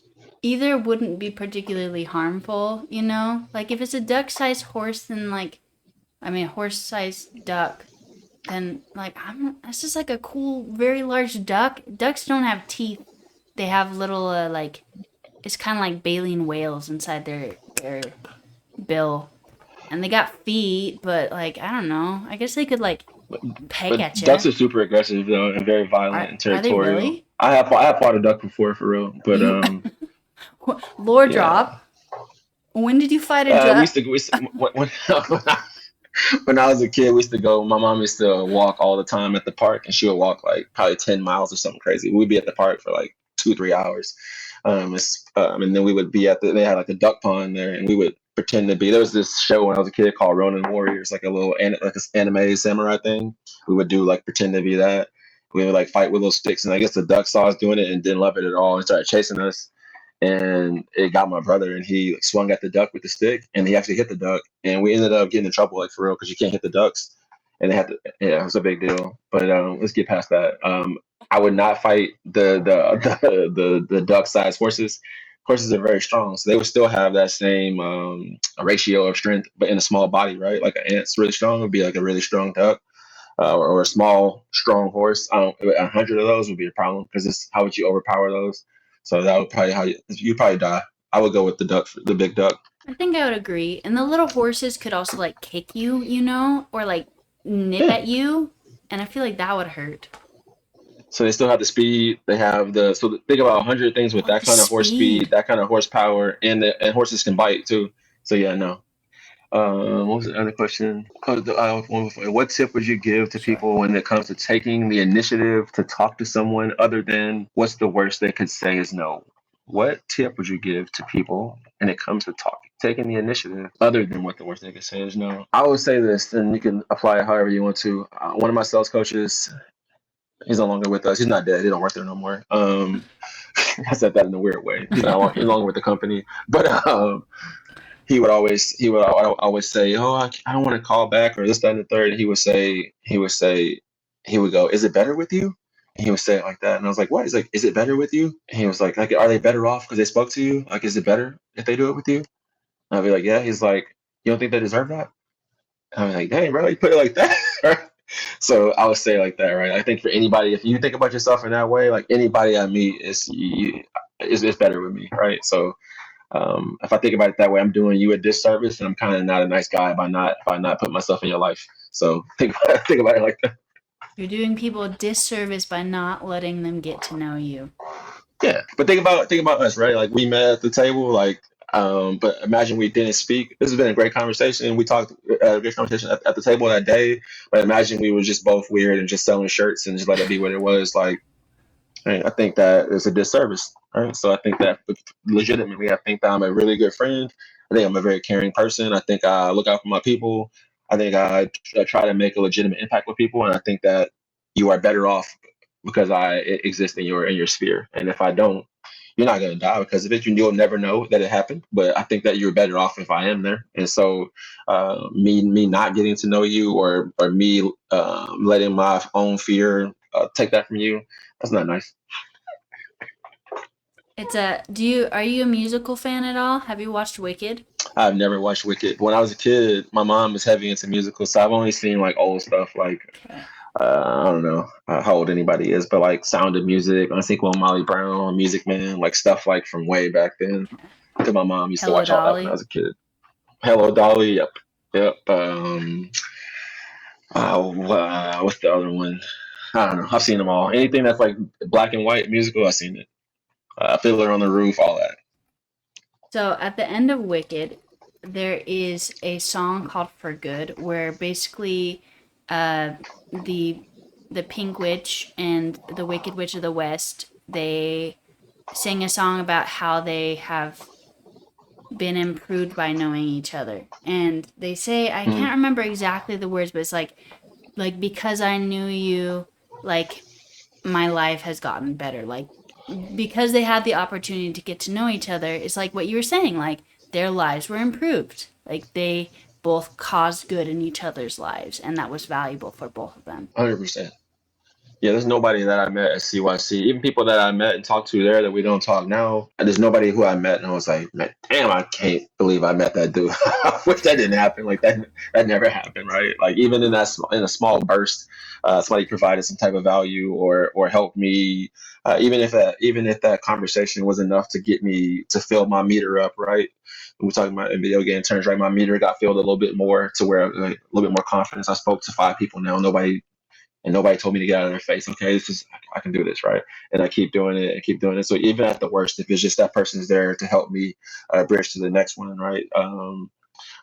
either wouldn't be particularly harmful, you know? Like if it's a duck-sized horse, then horse-sized duck, then that's just like a cool, very large duck. Ducks don't have teeth. They have little it's kind of like baleen whales inside their bill, and they got feet, but like I don't know. I guess they could like peck But at ducks you. are super aggressive though and very violent and Are they territorial. really? I have fought a duck before for real, but You lore yeah. drop. When did you fight a We duck? used to when I was a kid, we used to go. My mom used to walk all the time at the park, and she would walk like probably 10 miles or something crazy. We'd be at the park for like 2 3 hours, and then we would be at they had like a duck pond there, and we would pretend to be. There was this show when I was a kid called Ronin Warriors, like a little like an anime samurai thing. We would do like pretend to be that. We would like fight with little sticks, and I guess the duck saw us doing it and didn't love it at all, and started chasing us, and it got my brother, and he like, swung at the duck with the stick, and he actually hit the duck, and we ended up getting in trouble like for real because you can't hit the ducks, and they had to. Yeah, it was a big deal. But let's get past that. I would not fight the duck sized horses. Horses are very strong, so they would still have that same ratio of strength, but in a small body, right? Like an ant's really strong would be like a really strong duck, or a small, strong horse. 100 of those would be a problem because it's how would you overpower those? So that would probably you probably die. I would go with the duck, the big duck. I think I would agree. And the little horses could also like kick you, you know, or like nip Yeah. at you, and I feel like that would hurt. So they still have the speed. They have think about 100 things with What that the kind of horse speed, speed? that kind of horsepower, and horses can bite too. So yeah, no. What was the other question? What tip would you give to Sure. people when it comes to taking the initiative to talk to someone other than what's the worst they could say is no? What tip would you give to people when it comes to taking the initiative other than what the worst they could say is no? I would say this, and you can apply it however you want to. One of my sales coaches, he's no longer with us. He's not dead. He don't work there no more. I said that in a weird way. He's no longer with the company, but he would always say, "Oh, I don't want to call back," or this, that, and the third. He would go, "Is it better with you?" And he would say it like that, and I was like, "What?" He's like, "Is it better with you?" And he was like, "Are they better off because they spoke to you? Like, is it better if they do it with you?" And I'd be like, "Yeah." He's like, "You don't think they deserve that?" And I'm like, "Dang, bro, you put it like that." So I would say like that, right? I think for anybody, if you think about yourself in that way, like anybody I meet is better with me, right? So if I think about it that way, I'm doing you a disservice, and I'm kind of not a nice guy by not putting myself in your life. So think about it like that. You're doing people a disservice by not letting them get to know you. Yeah, but think about us, right? Like we met at the table, like. But imagine we didn't speak. This has been a great conversation. We talked a great conversation at the table that day. But imagine we were just both weird and just selling shirts and just let it be what it was. Like, I think that is a disservice, right? So I think that legitimately, I think that I'm a really good friend. I think I'm a very caring person. I think I look out for my people. I think I try to make a legitimate impact with people, and I think that you are better off because I exist in your sphere. And if I don't, you're not going to die because of it. You'll never know that it happened. But I think that you're better off if I am there. And so, me not getting to know you, or me letting my own fear take that from you, that's not nice. It's a. Do you are you a musical fan at all? Have you watched Wicked? I've never watched Wicked. When I was a kid, my mom was heavy into musicals, so I've only seen like old stuff, like Okay. I don't know how old anybody is, but like Sound of Music, Unsinkable Molly Brown, Music Man, like stuff like from way back then. Because my mom used to Hello, watch all that when I Dolly. was a kid. Hello Dolly, yep, yep. What's the other one? I don't know. I've seen them all. Anything that's like black and white musical, I've seen it. Fiddler on the Roof, all that. So at the end of Wicked, there is a song called "For Good," where basically, uh, the the Pink Witch and the Wicked Witch of the West, they sing a song about how they have been improved by knowing each other. And they say, I Mm, can't remember exactly the words, but it's like because I knew you, like my life has gotten better. Like because they had the opportunity to get to know each other, it's like what you were saying, like their lives were improved. Like they both caused good in each other's lives, and that was valuable for both of them. 100%. Yeah, there's nobody that I met at CYC. Even people that I met and talked to there that we don't talk now. There's nobody who I met and I was like, man, damn, I can't believe I met that dude. I wish that didn't happen. Like that never happened, right? Like even in in a small burst, somebody provided some type of value or helped me. Even if that conversation was enough to get me to fill my meter up, right? We're talking about in video game terms, right? My meter got filled a little bit more to where like, a little bit more confidence. I spoke to 5 people now. Nobody told me to get out of their face. Okay, this is I can do this, right? And I keep doing it and keep doing it. So even at the worst, if it's just that person's there to help me bridge to the next one, right? I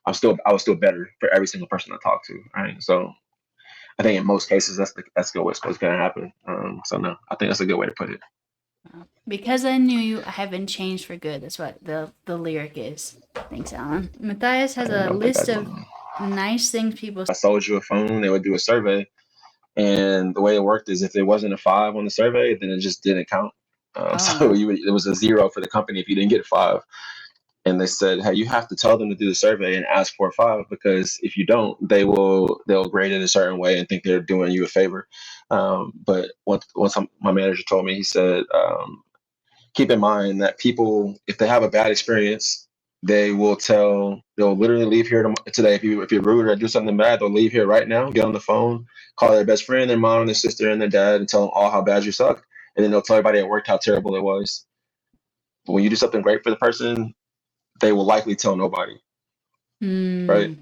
was still better for every single person I talk to, right? So I think in most cases that's good what's going to happen. So no, I think that's a good way to put it. Because I knew you, I have been changed for good. That's what the lyric is. Thanks, Alan. Matthias has a I'll put list that of down. nice things people. I sold you a phone, they would do a survey, and the way it worked is if it wasn't a 5 on the survey, then it just didn't count. So Oh, it was a 0 for the company if you didn't get a 5. And they said, hey, you have to tell them to do the survey and ask for a 5 because if you don't, they'll grade it a certain way and think they're doing you a favor. But my manager told me, he said, keep in mind that people, if they have a bad experience, they'll literally leave here today. If you're rude or do something bad, they'll leave here right now, get on the phone, call their best friend, their mom, their sister, and their dad, and tell them all how bad you suck, and then they'll tell everybody at work how terrible it was. But when you do something great for the person, they will likely tell nobody, right? hmm.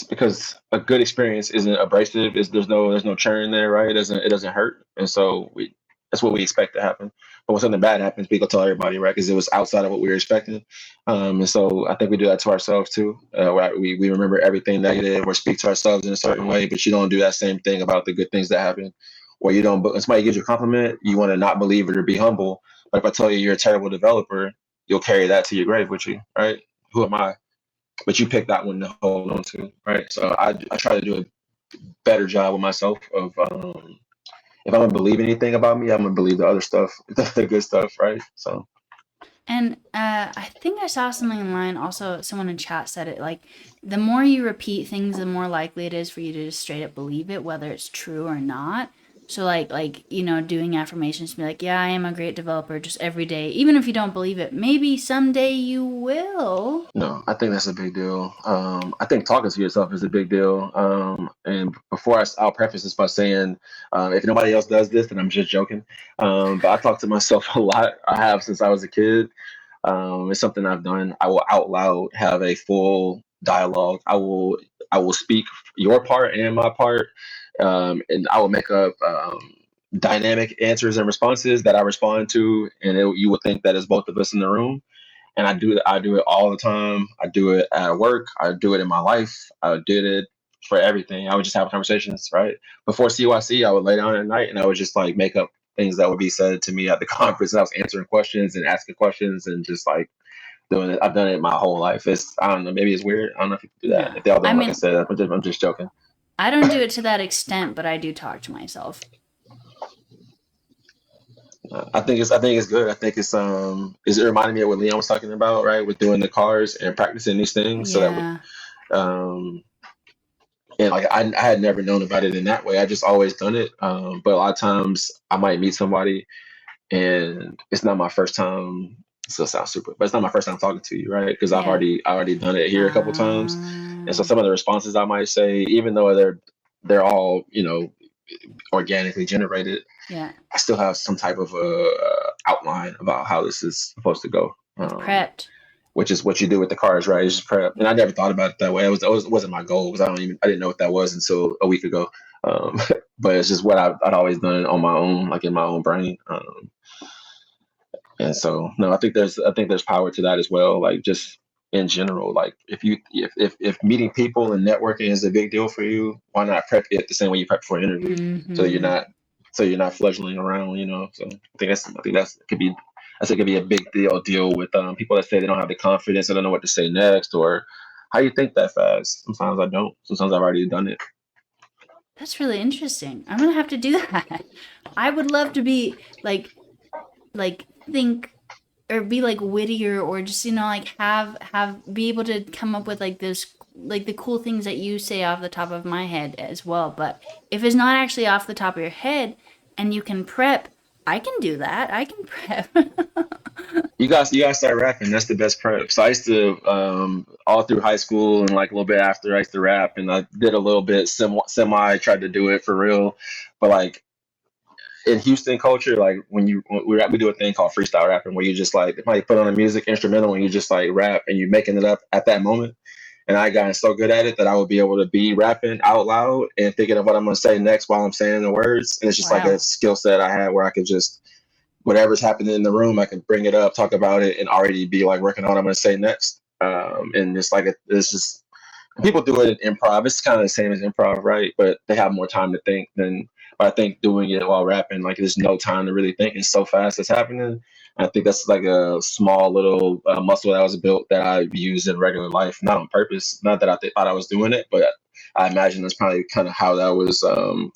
Because a good experience isn't abrasive. There's no churn there, right? It doesn't hurt, and so that's what we expect to happen. But when something bad happens, we go tell everybody, right? Because it was outside of what we were expecting, and so I think we do that to ourselves too. Right? We remember everything negative or speak to ourselves in a certain way, but you don't do that same thing about the good things that happen. Or you don't. But when somebody gives you a compliment, you want to not believe it or be humble. But if I tell you you're a terrible developer, you'll carry that to your grave with you, right? Who am I? But you pick that one to hold on to, right? So I try to do a better job with myself of if I'm gonna believe anything about me, I'm gonna believe the other stuff, the good stuff, right? So And I think I saw something online. Also, someone in chat said it like the more you repeat things, the more likely it is for you to just straight up believe it, whether it's true or not. So doing affirmations, be like, yeah, I am a great developer, just every day, even if you don't believe it. Maybe someday you will. no, I think that's a big deal. I think talking to yourself is a big deal. And I'll preface this by saying, if nobody else does this, then I'm just joking. But I talk to myself a lot. I have since I was a kid. It's something I've done. I will out loud have a full dialogue. I will speak your part and my part, and I will make up dynamic answers and responses that I respond to, and you would think that it's both of us in the room. And I do it all the time. I do it at work. I do it in my life. I did it for everything. I would just have conversations, right? Before CYC, I would lay down at night and I would just like make up things that would be said to me at the conference. And I was answering questions and asking questions and just like doing it. I've done it my whole life. I don't know, maybe it's weird. I don't know if people do that. No, If they all I don't, like I mean, said, I'm just joking. I don't do it to that extent, but I do talk to myself. I think it's good. I think is it reminding me of what Leon was talking about, right? With doing the cars and practicing these things so that we, Yeah. um, and like I had never known about it in that way. I just always done it. But a lot of times I might meet somebody and it's not my first time still sounds super, but it's not my first time talking to you, right? Because I Yeah. already done it here a couple times, and so Um, some of the responses I might say, even though they're all organically generated, yeah. I still have some type of outline about how this is supposed to go. You've prepped. Which is what you do with the cars, right? It's just prep. And I never thought about it that way. It wasn't my goal because I didn't know what that was until a week ago. Um, but it's just what I'd always done on my own, like in my own brain. And so, no, I think there's power to that as well. Like just in general, like if meeting people and networking is a big deal for you, why not prep it the same way you prep for an interview? So you're Mm-hmm. not fledgling around, So I think that's it could be a big deal with people that say they don't have the confidence and don't know what to say next, or how you think that fast. Sometimes I don't. Sometimes I've already done it. That's really interesting. I'm gonna have to do that. I would love to be think or be like wittier or just like have be able to come up with like this like the cool things that you say off the top of my head as well. But if it's not actually off the top of your head and you can prep, I can do that. I can prep. You guys start rapping. That's the best prep. So I used to all through high school and like a little bit after I used to rap, and I did a little bit semi tried to do it for real, but like in Houston culture, like when we rap, we do a thing called freestyle rapping where you just like if you put on a music instrumental and you just like rap and you're making it up at that moment. And I gotten so good at it that I would be able to be rapping out loud and thinking of what I'm gonna say next while I'm saying the words. And it's just like a Wow. skill set I had where I could just whatever's happening in the room, I can bring it up, talk about it, and already be like working on what I'm gonna say next. And it's like it's just people do it in improv. It's kind of the same as improv, right? But they have more time to think than. But I think doing it while rapping, like there's no time to really think. It's so fast it's happening. I think that's like a small little muscle that was built that I use in regular life, not on purpose. Not that thought I was doing it, but I imagine that's probably kind of how that was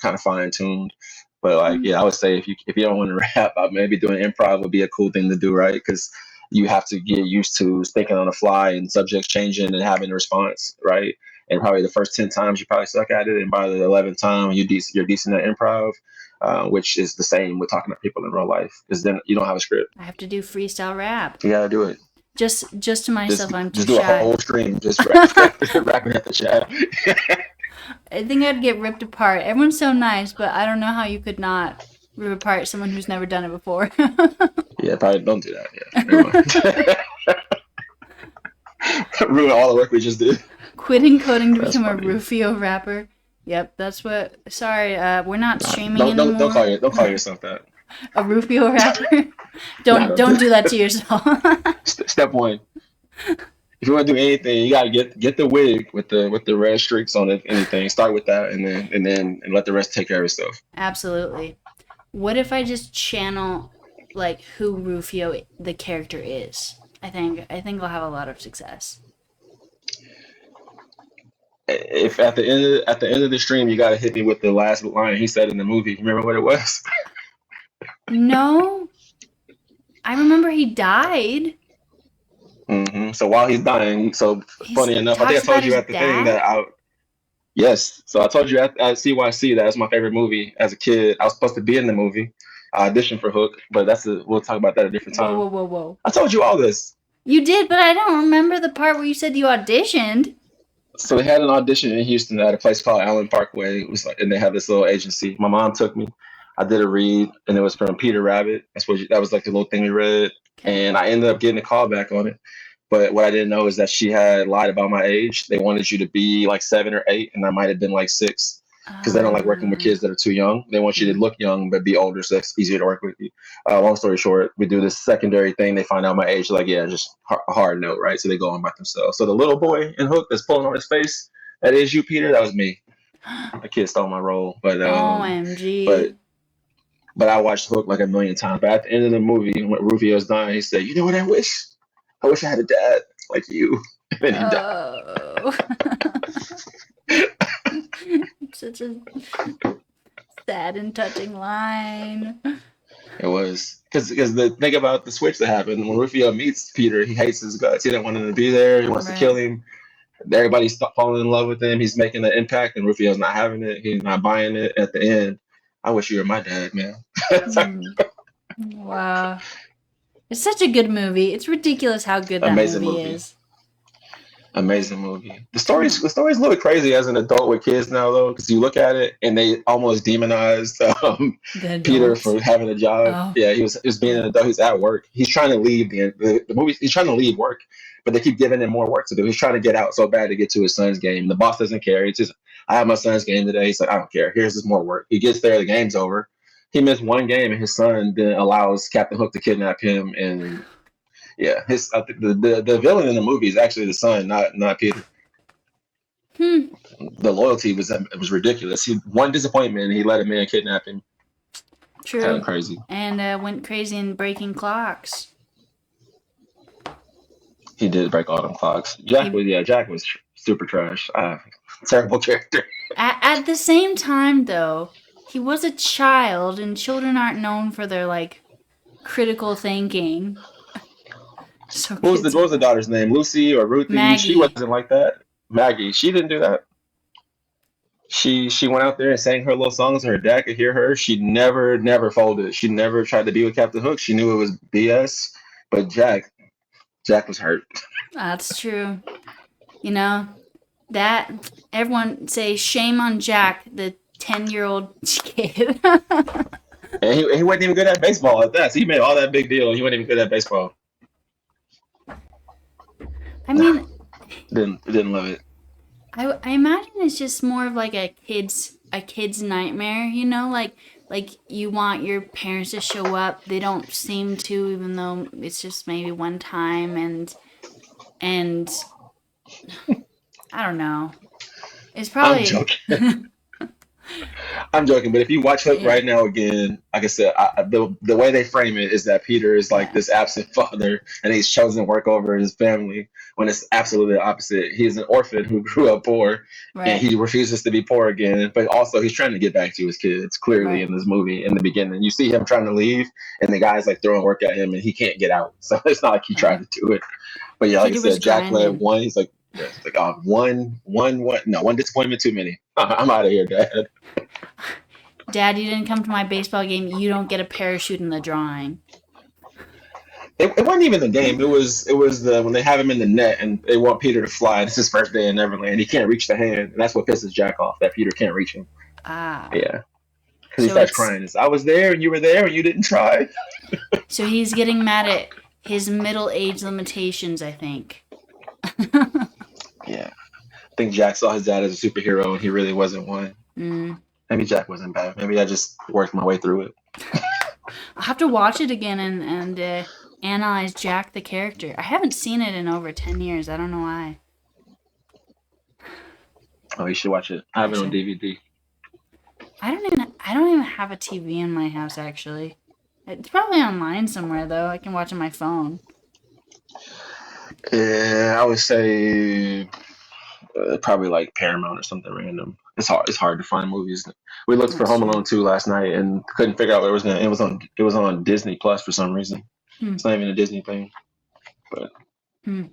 kind of fine tuned. But like, yeah, I would say if you don't want to rap, maybe doing improv would be a cool thing to do, right? Because you have to get used to thinking on the fly and subjects changing and having a response, right? And probably the first 10 times you probably suck at it, and by the 11th time you're decent at improv, which is the same with talking to people in real life, because then you don't have a script. I have to do freestyle rap. You gotta do it. Just to myself, I'm too Just do a shy. whole stream, just rapping at the chat. I think I'd get ripped apart. Everyone's so nice, but I don't know how you could not rip apart someone who's never done it before. Yeah, probably don't do that. Yeah, never mind. Ruin all the work we just did. Quitting coding to That's become a funny. Rufio rapper. Yep, that's what. Sorry, we're not streaming Don't anymore. don't call yourself that. A Rufio rapper. Nah, Don't do that to yourself. Step one. If you want to do anything, you gotta get the wig with the red streaks on it. Anything, start with that, and let the rest take care of itself. Absolutely. What if I just channel like who Rufio the character is? I think I'll have a lot of success. If at the end of the stream, you gotta hit me with the last line he said in the movie. You remember what it was? No, I remember he died. So while he's dying, so He funny enough, I think I talks about told you his at the thing that dad. I yes. So I told you at CYC that was my favorite movie as a kid. I was supposed to be in the movie. I auditioned for Hook, but we'll talk about that a different Whoa, time. whoa, whoa, whoa. I told you all this. You did, but I don't remember the part where you said you auditioned. So they had an audition in Houston at a place called Allen Parkway. It was like, and they had this little agency. My mom took me. I did a read, and it was from Peter Rabbit. That was like the little thing we read, Okay. and I ended up getting a call back on it. But what I didn't know is that she had lied about my age. They wanted you to be like 7 or 8, and I might have been like 6, because they don't like working with Uh, kids that are too young. They want you to mm, look young but be older, so it's easier to work with you. Long story short, we do this secondary thing. They find out my age, like yeah, just a hard note, right? So they go on by themselves. So the little boy in Hook that's pulling on his face, that is you, Peter. That was me. The kid stole my role, but OMG. but I watched Hook like a million times. But at the end of the movie, when Rufio's dying, he said, "You know what I wish? I wish I had a dad like you." And then he died. Oh. Such a sad and touching line. It was because the thing about the switch that happened when Rufio meets Peter, he hates his guts. He didn't want him to be there. He wants to kill Right. him. Everybody's falling in love with him. He's making an impact, and Rufio's not having it. He's not buying it. At the end, I wish you were my dad, man. Mm. Wow. It's such a good movie. It's ridiculous how good that Amazing movie movie. is. Amazing movie. The story's a little crazy as an adult with kids now though, because you look at it and they almost demonized The Peter adult. for having a job. Oh, Yeah, he was being yeah. an adult. He's at work. He's trying to leave the movie. He's trying to leave work, but they keep giving him more work to do. He's trying to get out so bad to get to his son's game. The boss doesn't care. It's just, I have my son's game today. He's like, I don't care. Here's this more work. He gets there, the game's over. He missed one game, and his son then allows Captain Hook to kidnap him. And yeah, the villain in the movie is actually the son, not Peter. Hmm. The loyalty was ridiculous. He one disappointment, and he let a man kidnap him. Kind of True. crazy. And went crazy in breaking clocks. He did break all them clocks. Jack was super trash. Terrible character. At the same time, though, he was a child, and children aren't known for their like critical thinking. So What was the daughter's name? Lucy or Ruthie? She Maggie. wasn't like that. Maggie, she didn't do that. She went out there and sang her little songs, and her dad could hear her. She never folded. She never tried to be with Captain Hook. She knew it was BS. But Jack was hurt. That's true. You know, that everyone say shame on Jack, the 10-year-old kid. And he wasn't even good at baseball at that. So he made all that big deal. He wasn't even good at baseball. I mean, Didn't love it. I imagine it's just more of like a kid's nightmare, like you want your parents to show up. They don't seem to, even though it's just maybe one time, and I don't know. It's I'm probably joking. I'm joking, but if you watch Hook yeah, right now again, like I said, the way they frame it is that Peter is like yeah, this absent father, and he's chosen to work over his family. When it's absolutely the opposite. He's an orphan who grew up poor, and right, he refuses to be poor again. But also, he's trying to get back to his kids. Clearly, right. in this movie, in the beginning, you see him trying to leave, and the guy's like throwing work at him, and he can't get out. So it's not like he tried to do it. But yeah, like I Peter was said, Jack led grinding. one. He's like, yeah, it's like one. No, one disappointment too many. I'm out of here, Dad. Dad, you didn't come to my baseball game. You don't get a parachute in the drawing. It wasn't even the game. It was the when they have him in the net and they want Peter to fly. It's his first day in Neverland. He can't reach the hand, and that's what pisses Jack off. That Peter can't reach him. Ah, Yeah, because he so starts it's crying. It's, I was there and you were there and you didn't try. so he's getting mad at his middle age limitations, I think. Yeah, I think Jack saw his dad as a superhero and he really wasn't one. Mm. Maybe Jack wasn't bad. Maybe I just worked my way through it. I'll have to watch it again and analyze Jack the character. I haven't seen it in over 10 years. I don't know why. Oh, you should watch it. I I have it on should. DVD. I don't even have a TV in my house actually. It's probably online somewhere though. I can watch on my phone. Yeah, I would say probably like Paramount or something random. It's hard to find movies. We looked for That's Home true. Alone 2 last night and couldn't figure out where it was going. It was on Disney Plus for some reason. Hmm. It's not even a Disney thing. But Hmm.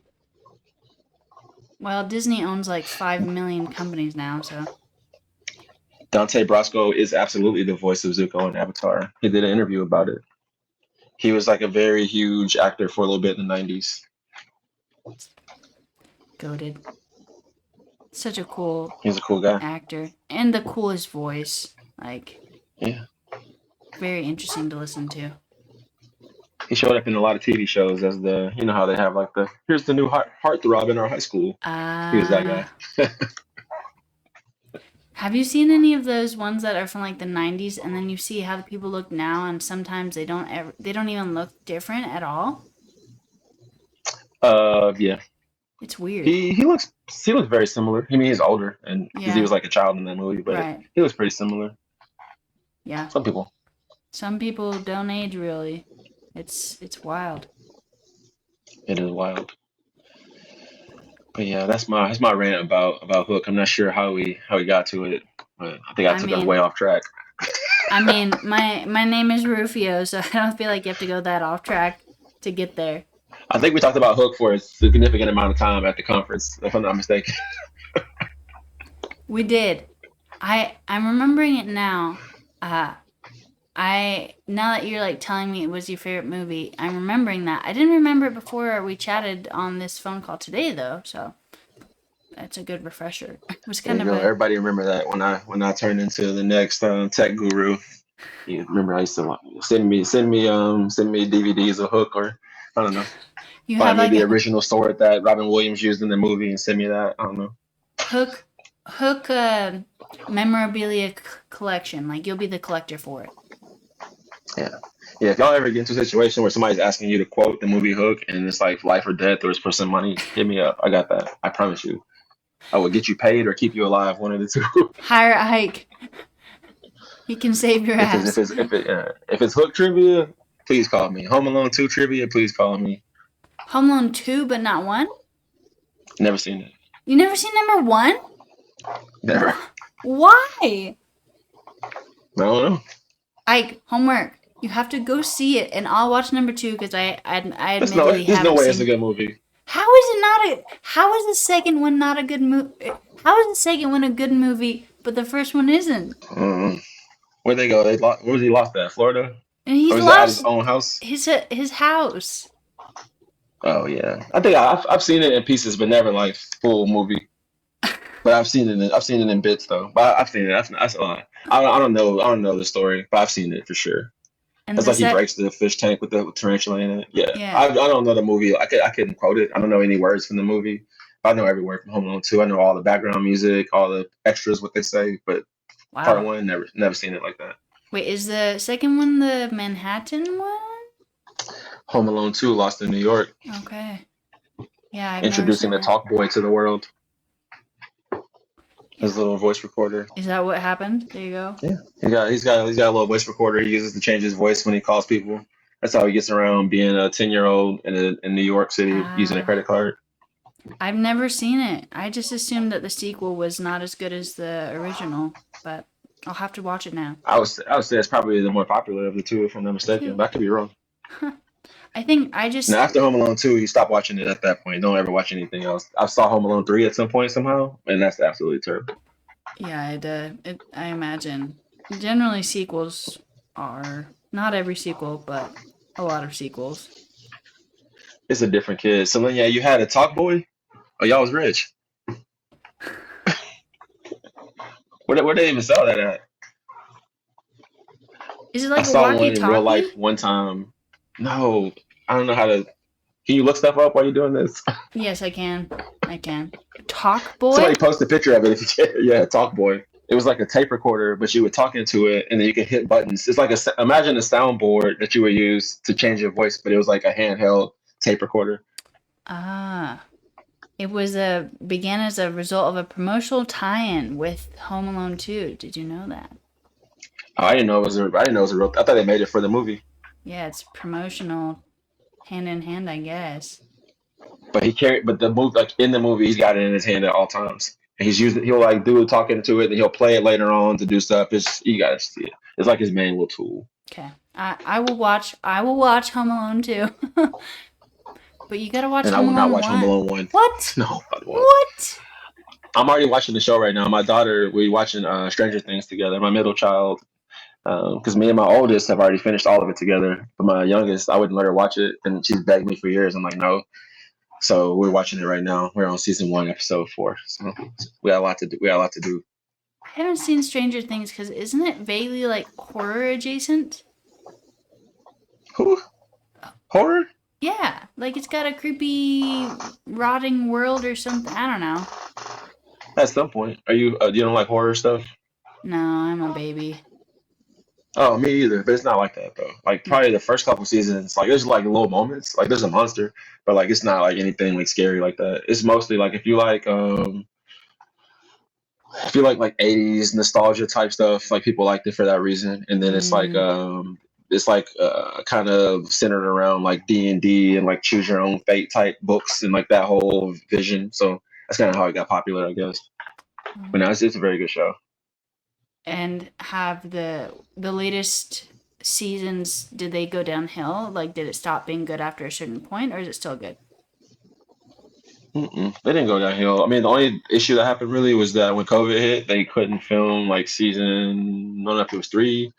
Well, Disney owns like 5 million companies now, so Dante Brasco is absolutely the voice of Zuko in Avatar. He did an interview about it. He was like a very huge actor for a little bit in the 90s. goaded. Such a cool He's a cool guy. actor and the coolest voice. Like Yeah. very interesting to listen to. He showed up in a lot of TV shows as you know how they have like here's the new heartthrob in our high school. He was that Uh guy. have you seen any of those ones that are from like the 90s and then you see how the people look now and sometimes they don't even look different at all? Yeah. It's weird. He looks very similar. I mean, he's older, and because he Yeah, was like a child in that movie, but right. he looks pretty similar. Yeah. Some people. Some people don't age really. It's wild. It is wild. But yeah, that's my rant about Hook. I'm not sure how we got to it, but I think I I took us way mean, off track. my name is Rufio, so I don't feel like you have to go that off track to get there. I think we talked about Hook for a significant amount of time at the conference, if I'm not mistaken. We did. I'm remembering it now. Uh Now that you're like telling me it was your favorite movie, I'm remembering that. I didn't remember it before we chatted on this phone call today, though. So that's a good refresher. It was There kind you of go. a Everybody remember that when I turned into the next tech guru. You remember I used to send me DVDs of Hook, or I don't know, you have find me like the a original sword that Robin Williams used in the movie and send me that. I don't know. hook hook memorabilia collection. Like you'll be the collector for it. Yeah. Yeah, if y'all ever get into a situation where somebody's asking you to quote the movie Hook and it's like life or death or it's for some money, hit me up. I got that. I promise you. I will get you paid or keep you alive, one of the two. Hire Ike. He can save your if it's if ass. it's if it if it's Hook trivia, please call me. Home Alone 2 trivia, please call me. Home Alone 2, but not 1? Never seen it. You never seen number 1? Never. Why? I don't know. Ike, homework. You have to go see it, and I'll watch number 2 because I admittedly There's no haven't way it's a seen. good movie. How is it not a? How is the second one not a good movie? How is the second one a good movie, but the first one isn't? Where'd they go? Where was he lost at? Florida? And Or he's was it at his lost own house? his house. Oh yeah. I think I've seen it in pieces, but never like full movie. But I've seen it in bits though. But I've seen it. That's a lot. I don't know the story, but I've seen it for sure. And It's the like he set, breaks the fish tank with the tarantula in it. Yeah, yeah. I don't know the movie. I couldn't quote it. I don't know any words from the movie. I know every word from Home Alone 2. I know all the background music, all the extras, what they say. But part Wow. one, never seen it like that. Wait, is the second one the Manhattan one? Home Alone 2, Lost in New York, Okay. Yeah, I've never introducing seen the that. Talk Boy to the world. Yeah. His little voice recorder. Is that what happened? There you go. Yeah, he's got a little voice recorder. He uses to change his voice when he calls people. That's how he gets around being a 10-year-old in New York City using a Ah, credit card. I've never seen it. I just assumed that the sequel was not as good as the original, but I'll have to watch it now. I would say it's probably the more popular of the two, if I'm not mistaken. Really? But I could be wrong. I think I just Now after Home Alone 2, you stop watching it at that point. Don't ever watch anything else. I saw Home Alone 3 at some point somehow, and that's absolutely terrible. yeah, I imagine. Generally sequels are not every sequel, but a lot of sequels. It's a different kid. So then, yeah, you had a Talk Boy. Oh, y'all was rich. Where they even sell that at? Is it I like a saw one in real life walkie-talkie? one time. No, I don't know how to. Can you look stuff up while you're doing this? Yes, I can. I can. Talk Somebody boy? post a picture of it if you can. Yeah, Talk Boy. It was like a tape recorder, but you would talk into it, and then you could hit buttons. It's like imagine a soundboard that you would use to change your voice, but it was like a handheld tape recorder. Ah. It was a began as a result of a promotional tie-in with Home Alone 2. Did you know that? Oh, I didn't know it was a real. I thought they made it for the movie. Yeah, it's promotional hand in hand, I guess. But the movie, like in the movie, he's got it in his hand at all times. And he'll like do talking to it, and he'll play it later on to do stuff. You gotta see it. It's like his manual tool. Okay. I will watch Home Alone 2. But you gotta watch And I Home will not Alone watch Home 1. Alone 1. What? No, I won't. What? I'm already watching the show right now. My daughter, we watching Stranger Things together. My middle child, because me and my oldest have already finished all of it together. But my youngest, I wouldn't let her watch it, and she's begged me for years. I'm like, no. So we're watching it right now. We're on season 1, episode 4. So we got a lot to do. We got a lot to do. I haven't seen Stranger Things because isn't it vaguely like horror adjacent? Who? Horror? Yeah, like it's got a creepy rotting world or something. I don't know. At some point, are you? You don't like horror stuff? No, I'm a baby. Oh, me either. But it's not like that though. Like probably the first couple seasons, like there's like little moments. Like there's a monster, but like it's not like anything like scary like that. It's mostly like if you like 80s nostalgia type stuff, like people liked it for that reason. And then Mm, it's like kind of centered around like D&D and like choose your own fate type books and like that whole vision. So that's kind of how it got popular, I guess. But no, it's a very good show. and have the latest seasons, did they go downhill? Like, did it stop being good after a certain point, or is it still good? They didn't go downhill. I mean, the only issue that happened really was that when COVID hit, they couldn't film like season, I don't know if it was 3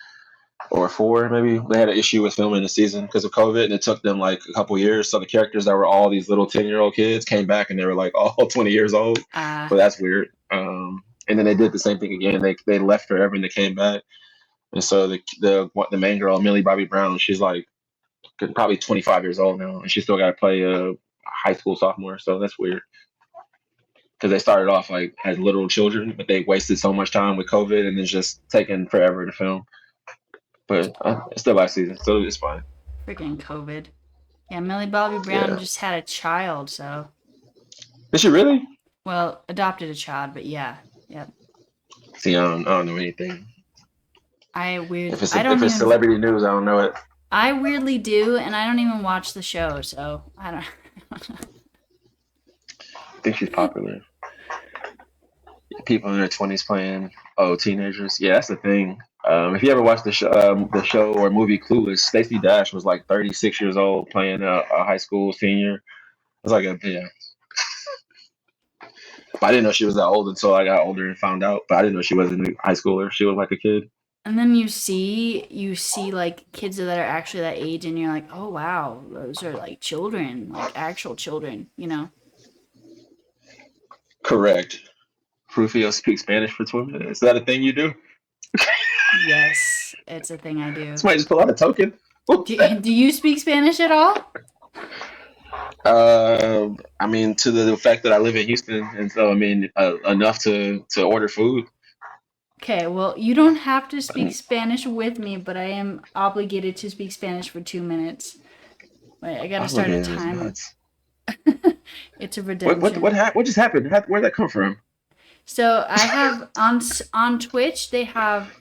or 4 maybe. They had an issue with filming the season because of COVID, and it took them like a couple years. So the characters that were all these little 10-year-old kids came back, and they were like all 20 years old. So that's weird. And then they did the same thing again. They left forever and they came back. And so the main girl, Millie Bobby Brown, she's like probably 25 years old now, and she still got to play a high school sophomore. So that's weird because they started off like as literal children, but they wasted so much time with COVID, and it's just taking forever to film. But it's the last season, so it's fine. Freaking COVID. Yeah, Millie Bobby Brown just had a child, so. Did she really? Well, adopted a child, but yeah. Yep. See, I don't know anything. If it's celebrity news, I don't know it. I weirdly do, and I don't even watch the show, so I don't. I think she's popular. People in their 20s playing teenagers. Yeah, that's the thing. If you ever watched the show or movie Clueless, Stacey Dash was like 36 years old playing a high school senior. It was like yeah. But I didn't know she was that old until I got older and found out. But I didn't know she wasn't a high schooler. She was like a kid. And then you see like kids that are actually that age, and you're like, oh wow, those are like children, like actual children, you know? Correct. Rufio speaks Spanish for 2 minutes. Is that a thing you do? Yes, it's a thing I do. Somebody just pull out a token. Do you speak Spanish at all? I mean, to the fact that I live in Houston, and so I mean, enough to order food. Okay, well, you don't have to speak Spanish with me, but I am obligated to speak Spanish for 2 minutes. Wait, I gotta start a timer. It's a redemption. What just happened? Where'd that come from? So I have on Twitch, they have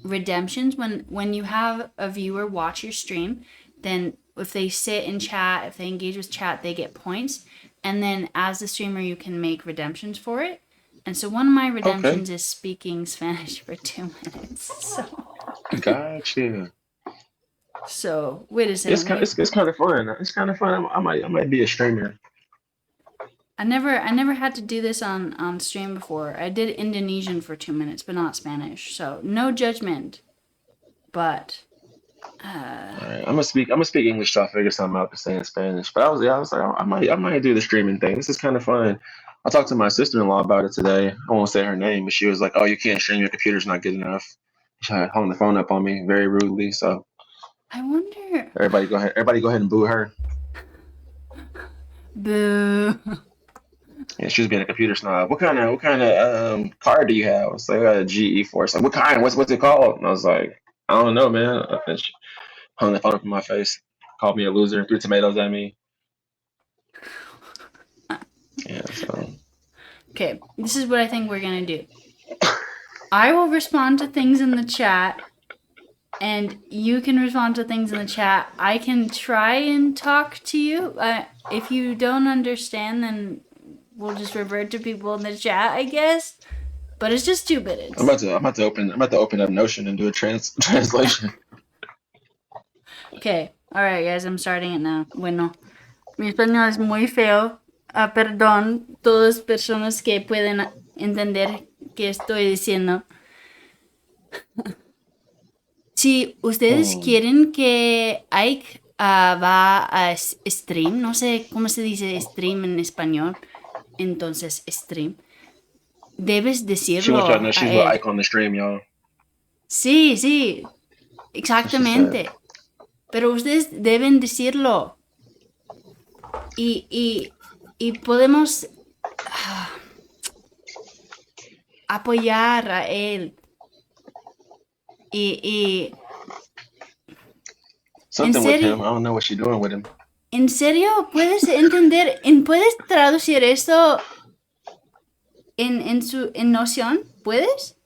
redemptions when you have a viewer watch your stream. Then if they sit in chat, if they engage with chat, they get points. And then as the streamer, you can make redemptions for it. And so one of my redemptions is speaking Spanish for 2 minutes. So. Gotcha. So wait a second. It's kind of fun. It's kind of fun. I might be a streamer. I never had to do this on stream before. I did Indonesian for 2 minutes, but not Spanish. So no judgment. But all right, I'm gonna speak English till I figure something out to say in Spanish. But I was like, I might do the streaming thing. This is kind of fun. I talked to my sister-in-law about it today. I won't say her name, but she was like, "Oh, you can't stream. Your computer's not good enough." She hung the phone up on me very rudely. So I wonder. Everybody go ahead and boo her. Boo. Yeah, she was being a computer snob. What kind of card do you have? It's like a GE Force. Like, what kind? What's it called? And I was like, I don't know, man. And she hung the phone up in my face, called me a loser, threw tomatoes at me. Yeah. So. Okay, this is what I think we're gonna do. I will respond to things in the chat, and you can respond to things in the chat. I can try and talk to you. If you don't understand, then we'll just revert to people in the chat, I guess. But it's just 2 minutes. I'm about to open up Notion and do a translation. Okay. All right, guys. I'm starting it now. Bueno, mi español es muy feo. Perdón, todas personas que pueden entender qué estoy diciendo. Si ustedes quieren que Ike va a stream, no sé cómo se dice stream en español, entonces stream, debes decirlo. She wants y'all to know she's with Ike on the stream, y'all. Sí, exactamente. Pero ustedes deben decirlo. Y podemos apoyar a él. Something with him. I don't know what she's doing with him. ¿En serio? ¿Puedes entender? ¿Puedes traducir esto en noción? ¿Puedes?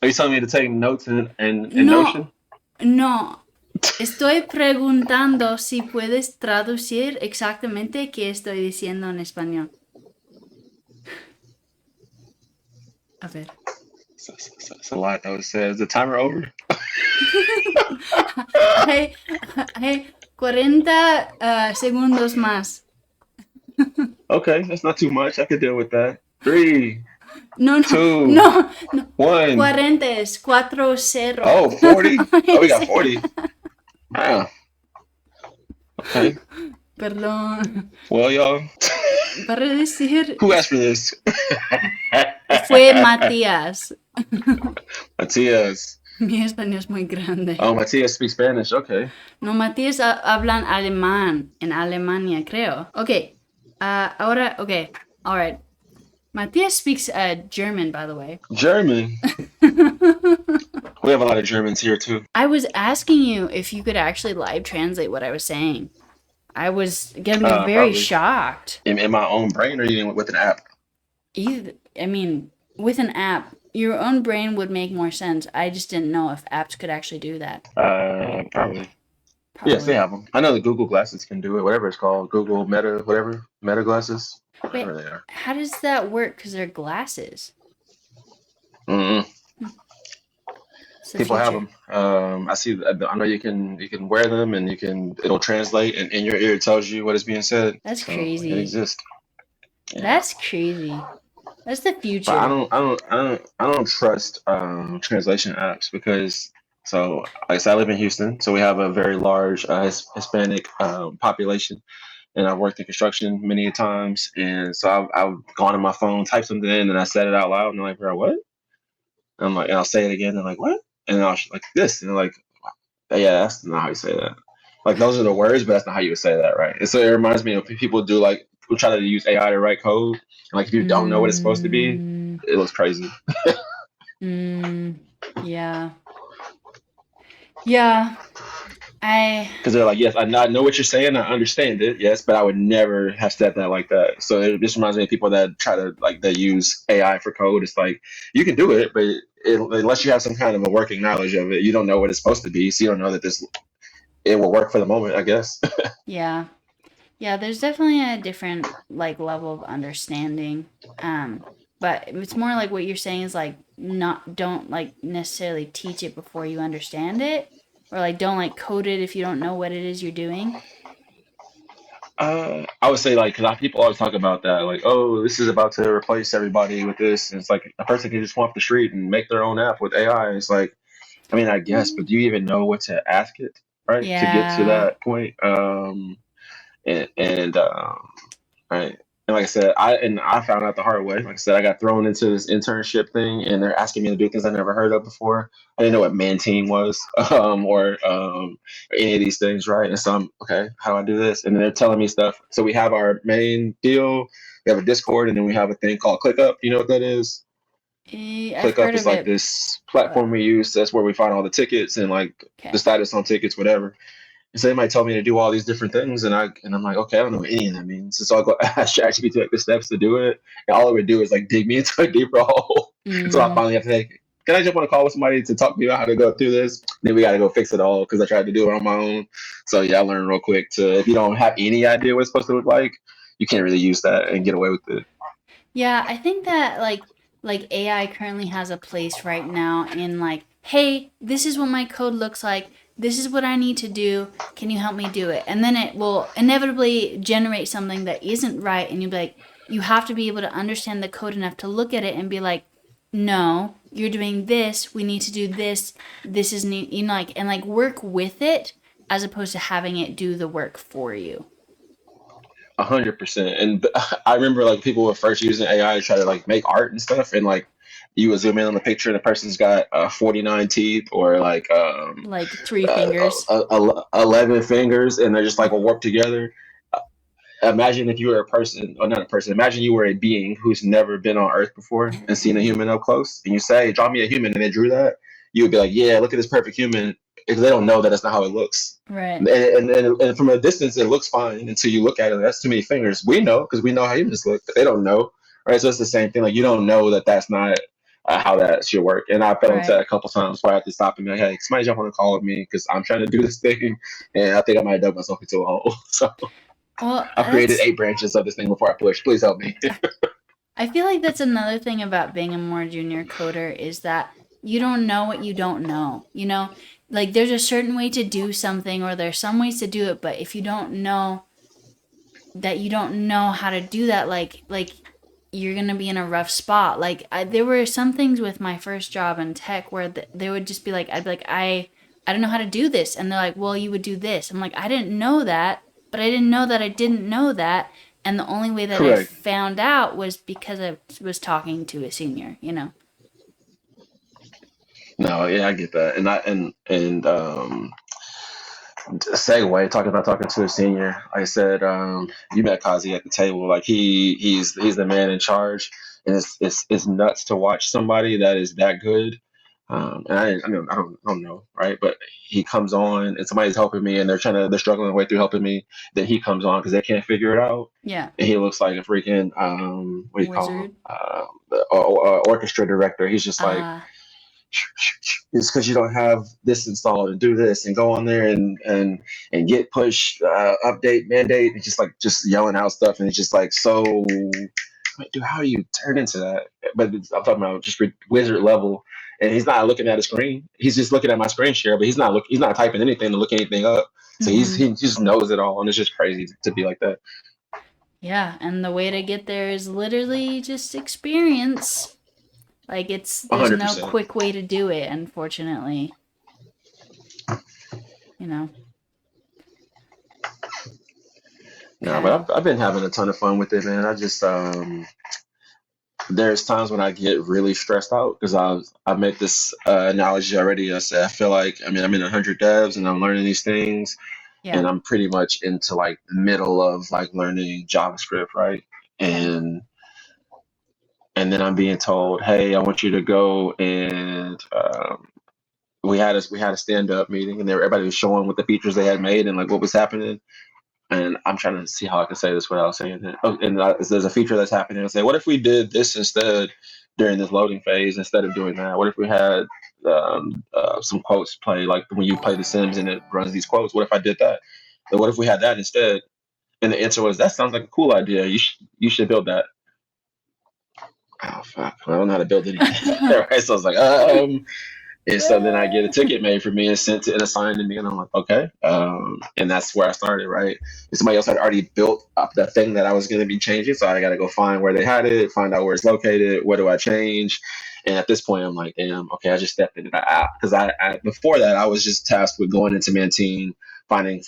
Are you telling me to take notes in Notion? No. Estoy preguntando si puedes traducir exactamente qué estoy diciendo en español. A ver. It's a lot though. It says the timer over. Hey, 40 segundos más. Okay, that's not too much. I could deal with that. 3, No, no, two, no, no. one. 40 es 40. Oh, 40. Oh, we got Sí. 40. Ah, okay. Perdón. Well, y'all, Para decir, who asked for this? fue Matías. Matias. Mi español es muy grande. Oh, Matias speaks Spanish. Okay. No, Matías hablan alemán en Alemania, creo. Ok. Ahora, ok. All right. Matías speaks German, by the way. German. We have a lot of Germans here too. I was asking you if you could actually live translate what I was saying. I was gonna be very Probably shocked. in my own brain or even with an app. I mean, with an app, your own brain would make more sense. I just didn't know if apps could actually do that. Probably. Yes, they Probably. have them. I know the Google glasses can do it. Whatever it's called, Google Meta, whatever Meta glasses, Wait, whatever they are. how does that work? Because they're glasses. Mm-mm. It's the People have future. them. I see. I know you can wear them and it'll translate and in your ear it tells you what is being said. That's So it crazy. exists. Yeah. That's crazy. That's the But I future. don't I don't I don't I don't trust translation apps because so like I said, I live in Houston, so we have a very large Hispanic population, and I've worked in construction many times, and so I've gone on my phone, typed something in, and I said it out loud, and they're like, "Bro, what?" And I'm like, and I'll say it again, and they're like, "What?" And I'll like this, and they're like, "Yeah, that's not how you say that." Like those are the words, but that's not how you would say that, right? And so it reminds me of people do like who try to use AI to write code, and like if you don't know what it's supposed to be, Mm, it looks crazy. mm, yeah. Yeah. I, Because they're like, yes, I know what you're saying, I understand it, yes, but I would never have said that like that. So it just reminds me of people that try to like that use AI for code. It's like you can do it, but unless you have some kind of a working knowledge of it, you don't know what it's supposed to be. So you don't know that this it will work for the moment, I guess. yeah. Yeah, there's definitely a different like level of understanding. Um, but it's more like what you're saying is like not don't like necessarily teach it before you understand it, or like don't like code it if you don't know what it is you're doing. I would say like because people always talk about that, like, oh, this is about to replace everybody with this. And it's like a person can just go off the street and make their own app with AI. It's like, I mean, I guess, but do you even know what to ask it, right, to get to Yeah. that point? And right. And like I said, I found out the hard way. Like I said, I got thrown into this internship thing, and they're asking me to do things I never heard of before. I didn't know what Mantine was, or any of these things, right? And so I'm okay. How do I do this? And then they're telling me stuff. So we have our main deal. We have a Discord, and then we have a thing called ClickUp. You know what that is? I've ClickUp heard is of like it, this but platform we use. That's where we find all the tickets and like the okay. status on tickets, whatever. And so they might tell me to do all these different things, and I'm like, okay, I don't know what any of that means. And so I go ask ChatGPT like the steps to do it, and all it would do is like dig me into a deeper hole. So I Mm, finally have to say, can I jump on a call with somebody to talk to me about how to go through this? Then we got to go fix it all because I tried to do it on my own. So yeah, I learned real quick to if you don't have any idea what it's supposed to look like, you can't really use that and get away with it. yeah, I think that like AI currently has a place right now in like, hey, this is what my code looks like. This is what I need to do. Can you help me do it? And then it will inevitably generate something that isn't right, and you'll be like, you have to be able to understand the code enough to look at it and be like, no, you're doing this. We need to do this. This is need, you know, like and like work with it as opposed to having it do the work for you. 100%. And I remember like people were first using AI to try to like make art and stuff, and like you would zoom in on the picture, and the person's got 49 teeth or like Like three fingers. 11 fingers, and they're just like warped together. Imagine if you were a person, or not a person. Imagine you were a being who's never been on Earth before and seen a human up close, and you say, "Draw me a human," and they drew that. You would be like, "Yeah, look at this perfect human," because they don't know that that's not how it looks. Right. And from a distance, it looks fine until you look at it. That's too many fingers. We know because we know how humans look, but they don't know, right? So it's the same thing. Like you don't know that that's not how that should work. And I fell into Right. that a couple times where I had to stop and be like, "Hey, somebody jump on a call with me because I'm trying to do this thing," and I think I might have dug myself into a hole. So. Well, I've created that's 8 branches of this thing before I push. Please help me. I feel like that's another thing about being a more junior coder is that you don't know what you don't know. You know, like there's a certain way to do something or there's some ways to do it, but if you don't know that you don't know how to do that, like you're gonna be in a rough spot. Like there were some things with my first job in tech where they would just be like, I'd be like, I don't know how to do this, and they're like, well, you would do this. I'm like, I didn't know that, but I didn't know that I didn't know that, and the only way that I Correct. found out was because I was talking to a senior. You know? No, yeah, I get that, and segue talking about talking to a senior. Like I said, you met Kazi at the table. Like he's the man in charge, and it's nuts to watch somebody that is that good. And I mean I don't know, right? But he comes on and somebody's helping me, and they're struggling their way through helping me. Then he comes on because they can't figure it out, Yeah. and he looks like a freaking what do you call him? Wizard. The orchestra director. He's just like Uh, it's because you don't have this installed and do this and go on there and get push update mandate and just yelling out stuff and it's just like so like, dude, how do you turn into that? But I'm talking about just wizard level, and he's not looking at a screen. He's just looking at my screen share, but he's not typing anything to look anything up. So mm-hmm. he just knows it all, and it's just crazy to be like that. Yeah, and the way to get there is literally just experience. Like there's no 100%. quick way to do it, unfortunately. You know. No, Okay. but I've been having a ton of fun with it, man. I just there's times when I get really stressed out because I've made this analogy already. I said I feel like I mean I'm in 100 devs and I'm learning these things, and Yeah. I'm pretty much into like the middle of like learning JavaScript, right? Yeah. And then I'm being told, hey, I want you to go and we had a stand up meeting, and everybody was showing what the features they had made and like what was happening. And I'm trying to see how I can say this without saying it. Oh, and there's a feature that's happening. I say, what if we did this instead during this loading phase instead of doing that? What if we had some quotes play, like when you play The Sims and it runs these quotes? What if I did that? And what if we had that instead? And the answer was, that sounds like a cool idea. You should build that. Oh fuck! I don't know how to build anything. Right? So I was like, and so then I get a ticket made for me and sent it and assigned to me, and I'm like, okay. And that's where I started, right? And somebody else had already built up the thing that I was going to be changing, so I got to go find where they had it, find out where it's located, what do I change. And at this point, I'm like, damn, okay, I just stepped into that app because I before that I was just tasked with going into Mantine, finding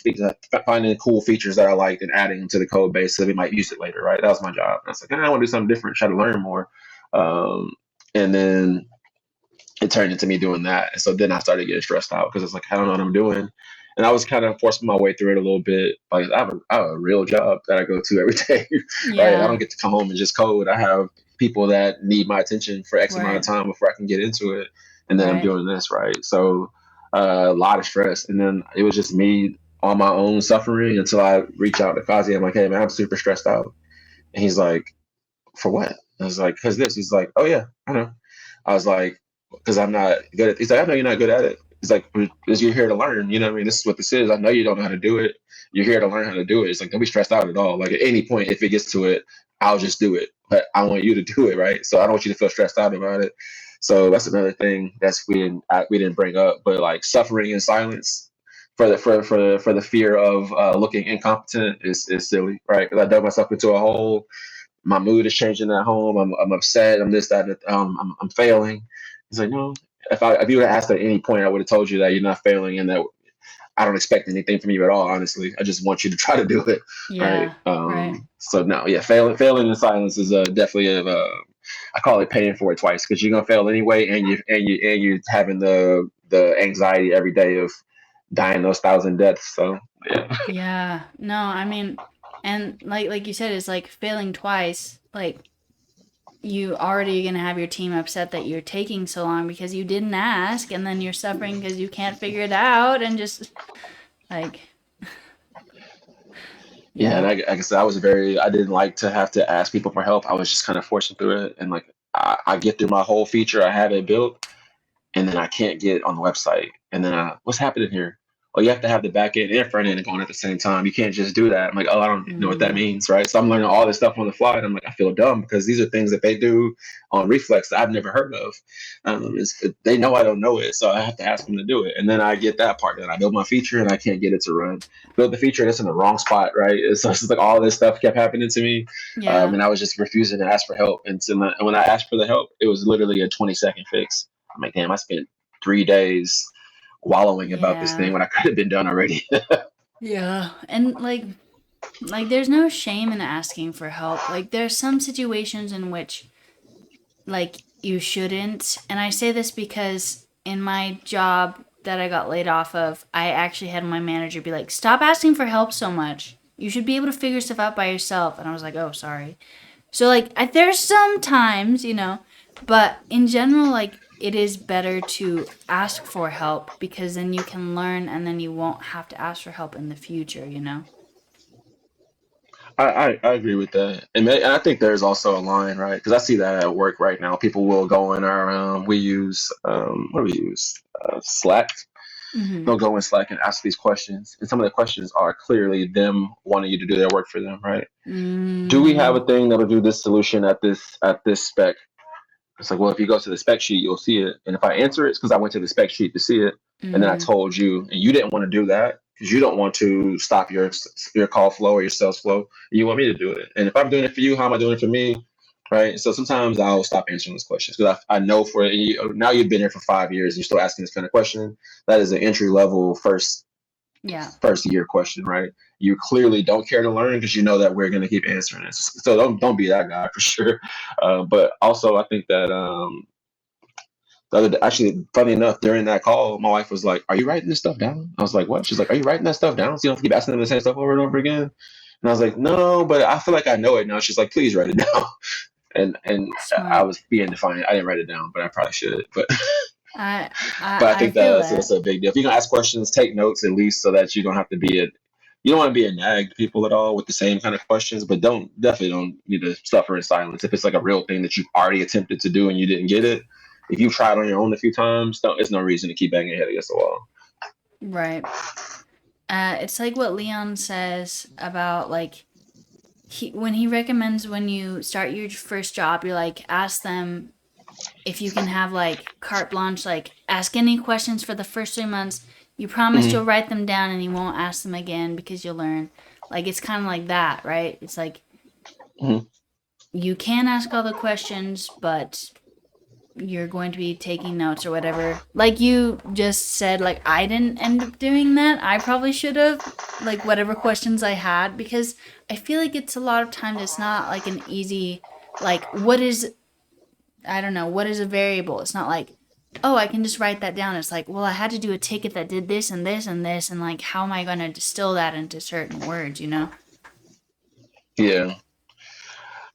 cool features that I liked and adding them to the code base so that we might use it later, right? That was my job. And I was like, I want to do something different, try to learn more. And then it turned into me doing that. And so then I started getting stressed out because it's like, I don't know what I'm doing. And I was kind of forcing my way through it a little bit. Like I have a real job that I go to every day, right? I don't Yeah. get to come home and just code. I have people that need my attention for X amount of Right. time before I can get into it. And then I'm Right. doing this, right? So a lot of stress. And then it was just me on my own suffering until I reach out to Kazi. I'm like, hey man, I'm super stressed out. And he's like, for what? I was like, because this. He's like, oh yeah, I know. I was like, because I'm not good at. He's like, I know you're not good at it. He's like, because you're here to learn. You know what I mean? This is what this is. I know you don't know how to do it. You're here to learn how to do it. It's like, don't be stressed out at all. Like at any point, if it gets to it, I'll just do it. But I want you to do it, right? So I don't want you to feel stressed out about it. So that's another thing that's we didn't bring up, but like suffering in silence for the fear of looking incompetent is silly, right? Because I dug myself into a hole. My mood is changing at home. I'm upset. I'm this, that, I'm failing. He's like, no. If you would have asked at any point, I would have told you that you're not failing and that I don't expect anything from you at all. Honestly, I just want you to try to do it, right? Yeah. Right. So no, yeah, failing in silence is definitely I call it paying for it twice because you're gonna fail anyway, and you're having the anxiety every day of dying those thousand deaths. So yeah, Yeah. No, I mean, and like you said, it's like failing twice. Like you already gonna have your team upset that you're taking so long because you didn't ask, and then you're suffering because you can't figure it out, and just like yeah, and yeah. like I said, I didn't like to have to ask people for help. I was just kind of forcing through it, and like I get through my whole feature, I have it built, and then I can't get on the website, and then what's happening here? oh, you have to have the back end and front end going at the same time. You can't just do that. I'm like, oh, I don't know what that Mm, means, right? So I'm learning all this stuff on the fly, and I'm like, I feel dumb because these are things that they do on Reflex that I've never heard of. They know I don't know it, so I have to ask them to do it, and then I get that part done. I build my feature, and I can't get it to run. Build the feature, that's in the wrong spot, right? So it's just like all this stuff kept happening to me, yeah. and I was just refusing to ask for help. And so when I asked for the help, it was literally a 20-second fix. I'm like, damn, I spent 3 days wallowing about this thing Yeah. when I could have been done already. Yeah. And like there's no shame in asking for help. Like there's some situations in which like you shouldn't. And I say this because in my job that I got laid off of, I actually had my manager be like, "Stop asking for help so much. You should be able to figure stuff out by yourself." And I was like, "Oh, sorry." So like there's some times, but in general like it is better to ask for help because then you can learn and then you won't have to ask for help in the future. I agree with that, and I think there's also a line, right? Because I see that at work right now. People will go in our we use what do we use Slack. Mhm. They'll go in Slack and ask these questions, and some of the questions are clearly them wanting you to do their work for them, right? Do we have Mm. a thing that'll do this solution at this spec? It's like, well, if you go to the spec sheet, you'll see it. And if I answer it, it's because I went to the spec sheet to see it, and then I Mhm. told you, and you didn't want to do that because you don't want to stop your call flow or your sales flow. You want me to do it, and if I'm doing it for you, how am I doing it for me? Right. So sometimes I'll stop answering those questions because I know for you, now you've been here for 5 years and you're still asking this kind of question. That is an entry level Yeah. first year question, right? You clearly don't care to learn because you know that we're going to keep answering it. So don't be that guy for sure. But also, I think that actually, funny enough, during that call, my wife was like, "Are you writing this stuff down?" I was like, "What?" She's like, "Are you writing that stuff down so you don't have to keep asking them the same stuff over and over again?" And I was like, "No, but I feel like I know it now." She's like, "Please write it down." And I Smart. was being defiant. I didn't write it down, but I probably should. But I but I I think feel that's that. a big deal. If you're gonna ask questions, take notes at least so that you don't have to be you don't want to be a nag to people at all with the same kind of questions, but definitely don't need to suffer in silence. If it's like a real thing that you've already attempted to do and you didn't get it, if you've tried on your own a few times, there's no reason to keep banging your head against the wall. Right. It's like what Leon says about like when he recommends when you start your first job, you're like ask them if you can have like carte blanche, like ask any questions for the first 3 months. You promise Hmm. you'll write them down and you won't ask them again because you'll learn. Like it's kind of like that, right? It's like Hmm. you can ask all the questions, but you're going to be taking notes or whatever. Like you just said, like I didn't end up doing that. I probably should have, like whatever questions I had, because I feel like it's a lot of times it's not like an easy, like what is, I don't know, what is a variable? It's not like, oh, I can just write that down. It's like, well, I had to do a ticket that did this and this and this, and like, how am I going to distill that into certain words? Yeah.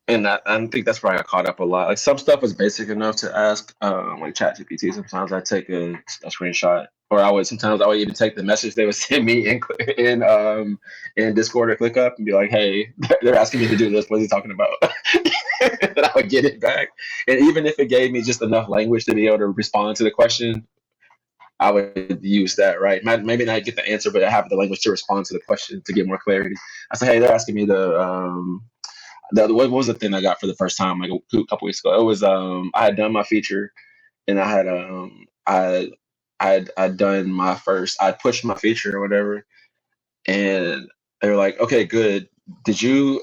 And I think that's where I got caught up a lot. Like some stuff was basic enough to ask, like ChatGPT. Sometimes I take a screenshot, or sometimes I would even take the message they would send me in Discord or ClickUp and be like, "Hey, they're asking me to do this. What are you talking about?" And I would get it back. And even if it gave me just enough language to be able to respond to the question, I would use that. Right? Maybe not get the answer, but I have the language to respond to the question to get more clarity. I say, "Hey, they're asking me to." What was the thing I got for the first time like a couple weeks ago? It was I had done my feature and I'd done my first I pushed my feature or whatever, and they were like, okay, good. Did you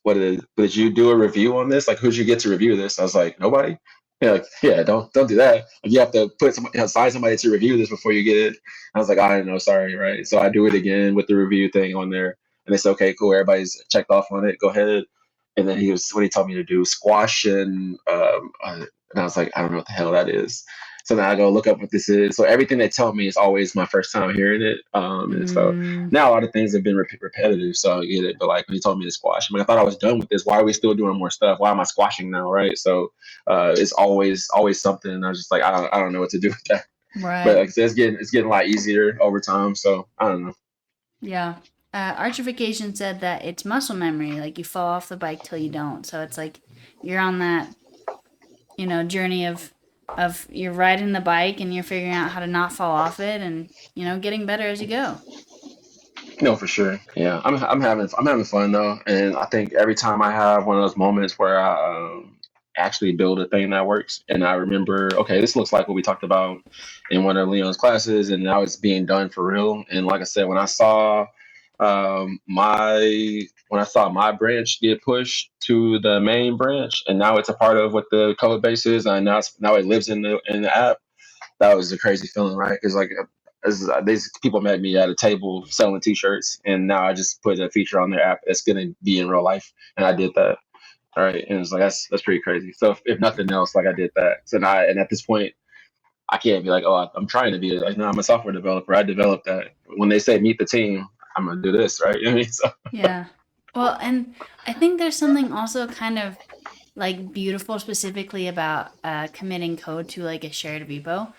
do a review on this? Like, who'd you get to review this? I was like, nobody. Yeah, like, yeah, don't do that. Like, you have to assign somebody to review this before you get it. I was like, I don't know, sorry, right? So I do it again with the review thing on there, and they said, okay, cool, everybody's checked off on it. Go ahead. And then what he told me to do, squash and I was like, I don't know what the hell that is. So then I go look up what this is. So everything they tell me is always my first time hearing it. And so Mm, now a lot of things have been repetitive, so I get it. But like when he told me to squash, I'm like, I thought I was done with this. Why are we still doing more stuff? Why am I squashing now? Right. So it's always something. And I was just like, I don't know what to do with that. But right. like I said, it's getting a lot easier over time. So I don't know. Yeah. Archification said that it's muscle memory. Like you fall off the bike till you don't. So it's like you're on that, journey of of you're riding the bike and you're figuring out how to not fall off it, and getting better as you go. No, for sure. Yeah, I'm having fun though, and I think every time I have one of those moments where I actually build a thing that works, and I remember, okay, this looks like what we talked about in one of Leon's classes, and now it's being done for real. And like I said, when I saw my branch get pushed to the main branch, and now it's a part of what the code base is, and now it lives in the app. That was a crazy feeling, right? Because like these people met me at a table selling T-shirts, and now I just put a feature on their app that's gonna be in real life, and I did that. All right, and it's like that's pretty crazy. So if nothing else, like I did that. So now, and at this point, I can't be like, oh, I'm trying to be like, no, I'm a software developer. I developed that. When they say meet the team, I'm gonna do this, right? You know what I mean? So Yeah. Well, and I think there's something also kind of like beautiful specifically about committing code to like a shared repo.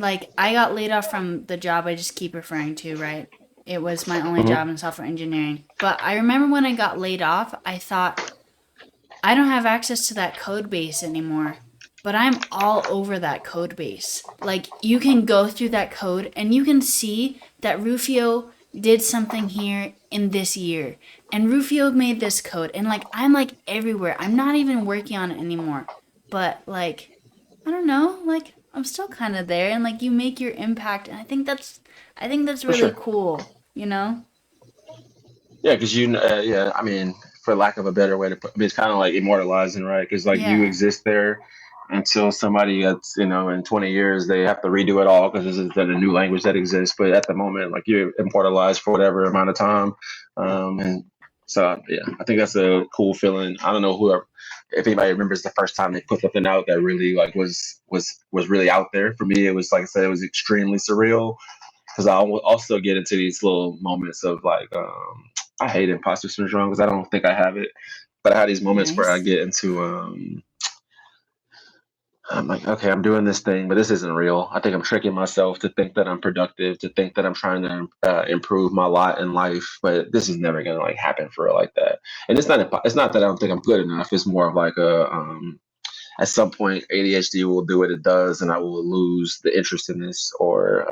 Like I got laid off from the job I just keep referring to, right? It was my only mhm, job in software engineering. But I remember when I got laid off, I thought, I don't have access to that code base anymore, but I'm all over that code base. Like you can go through that code and you can see that Rufio did something here in this year. And Rufio made this code, and like I'm like everywhere. I'm not even working on it anymore. But like I don't know, like I'm still kind of there, and like you make your impact, and I think that's for really sure. cool, you know? Yeah, because yeah, I mean, for lack of a better way to put, I mean, it's kind of like immortalizing, right? Because like you Yeah. exist there until somebody gets, in 20 years they have to redo it all because this is then a new language that exists. But at the moment, like you're immortalized for whatever amount of time, and so yeah, I think that's a cool feeling. I don't know if anybody remembers the first time they put something out that really like was really out there. For me, it was like I said, it was extremely surreal because I will also get into these little moments of like I hate imposter syndrome because I don't think I have it, but I had these moments where I Nice. get into I'm like, okay, I'm doing this thing, but this isn't real. I think I'm tricking myself to think that I'm productive, to think that I'm trying to improve my lot in life, but this is never gonna like happen for real like that. And it's not that I don't think I'm good enough. It's more of like a at some point ADHD will do what it does and I will lose the interest in this or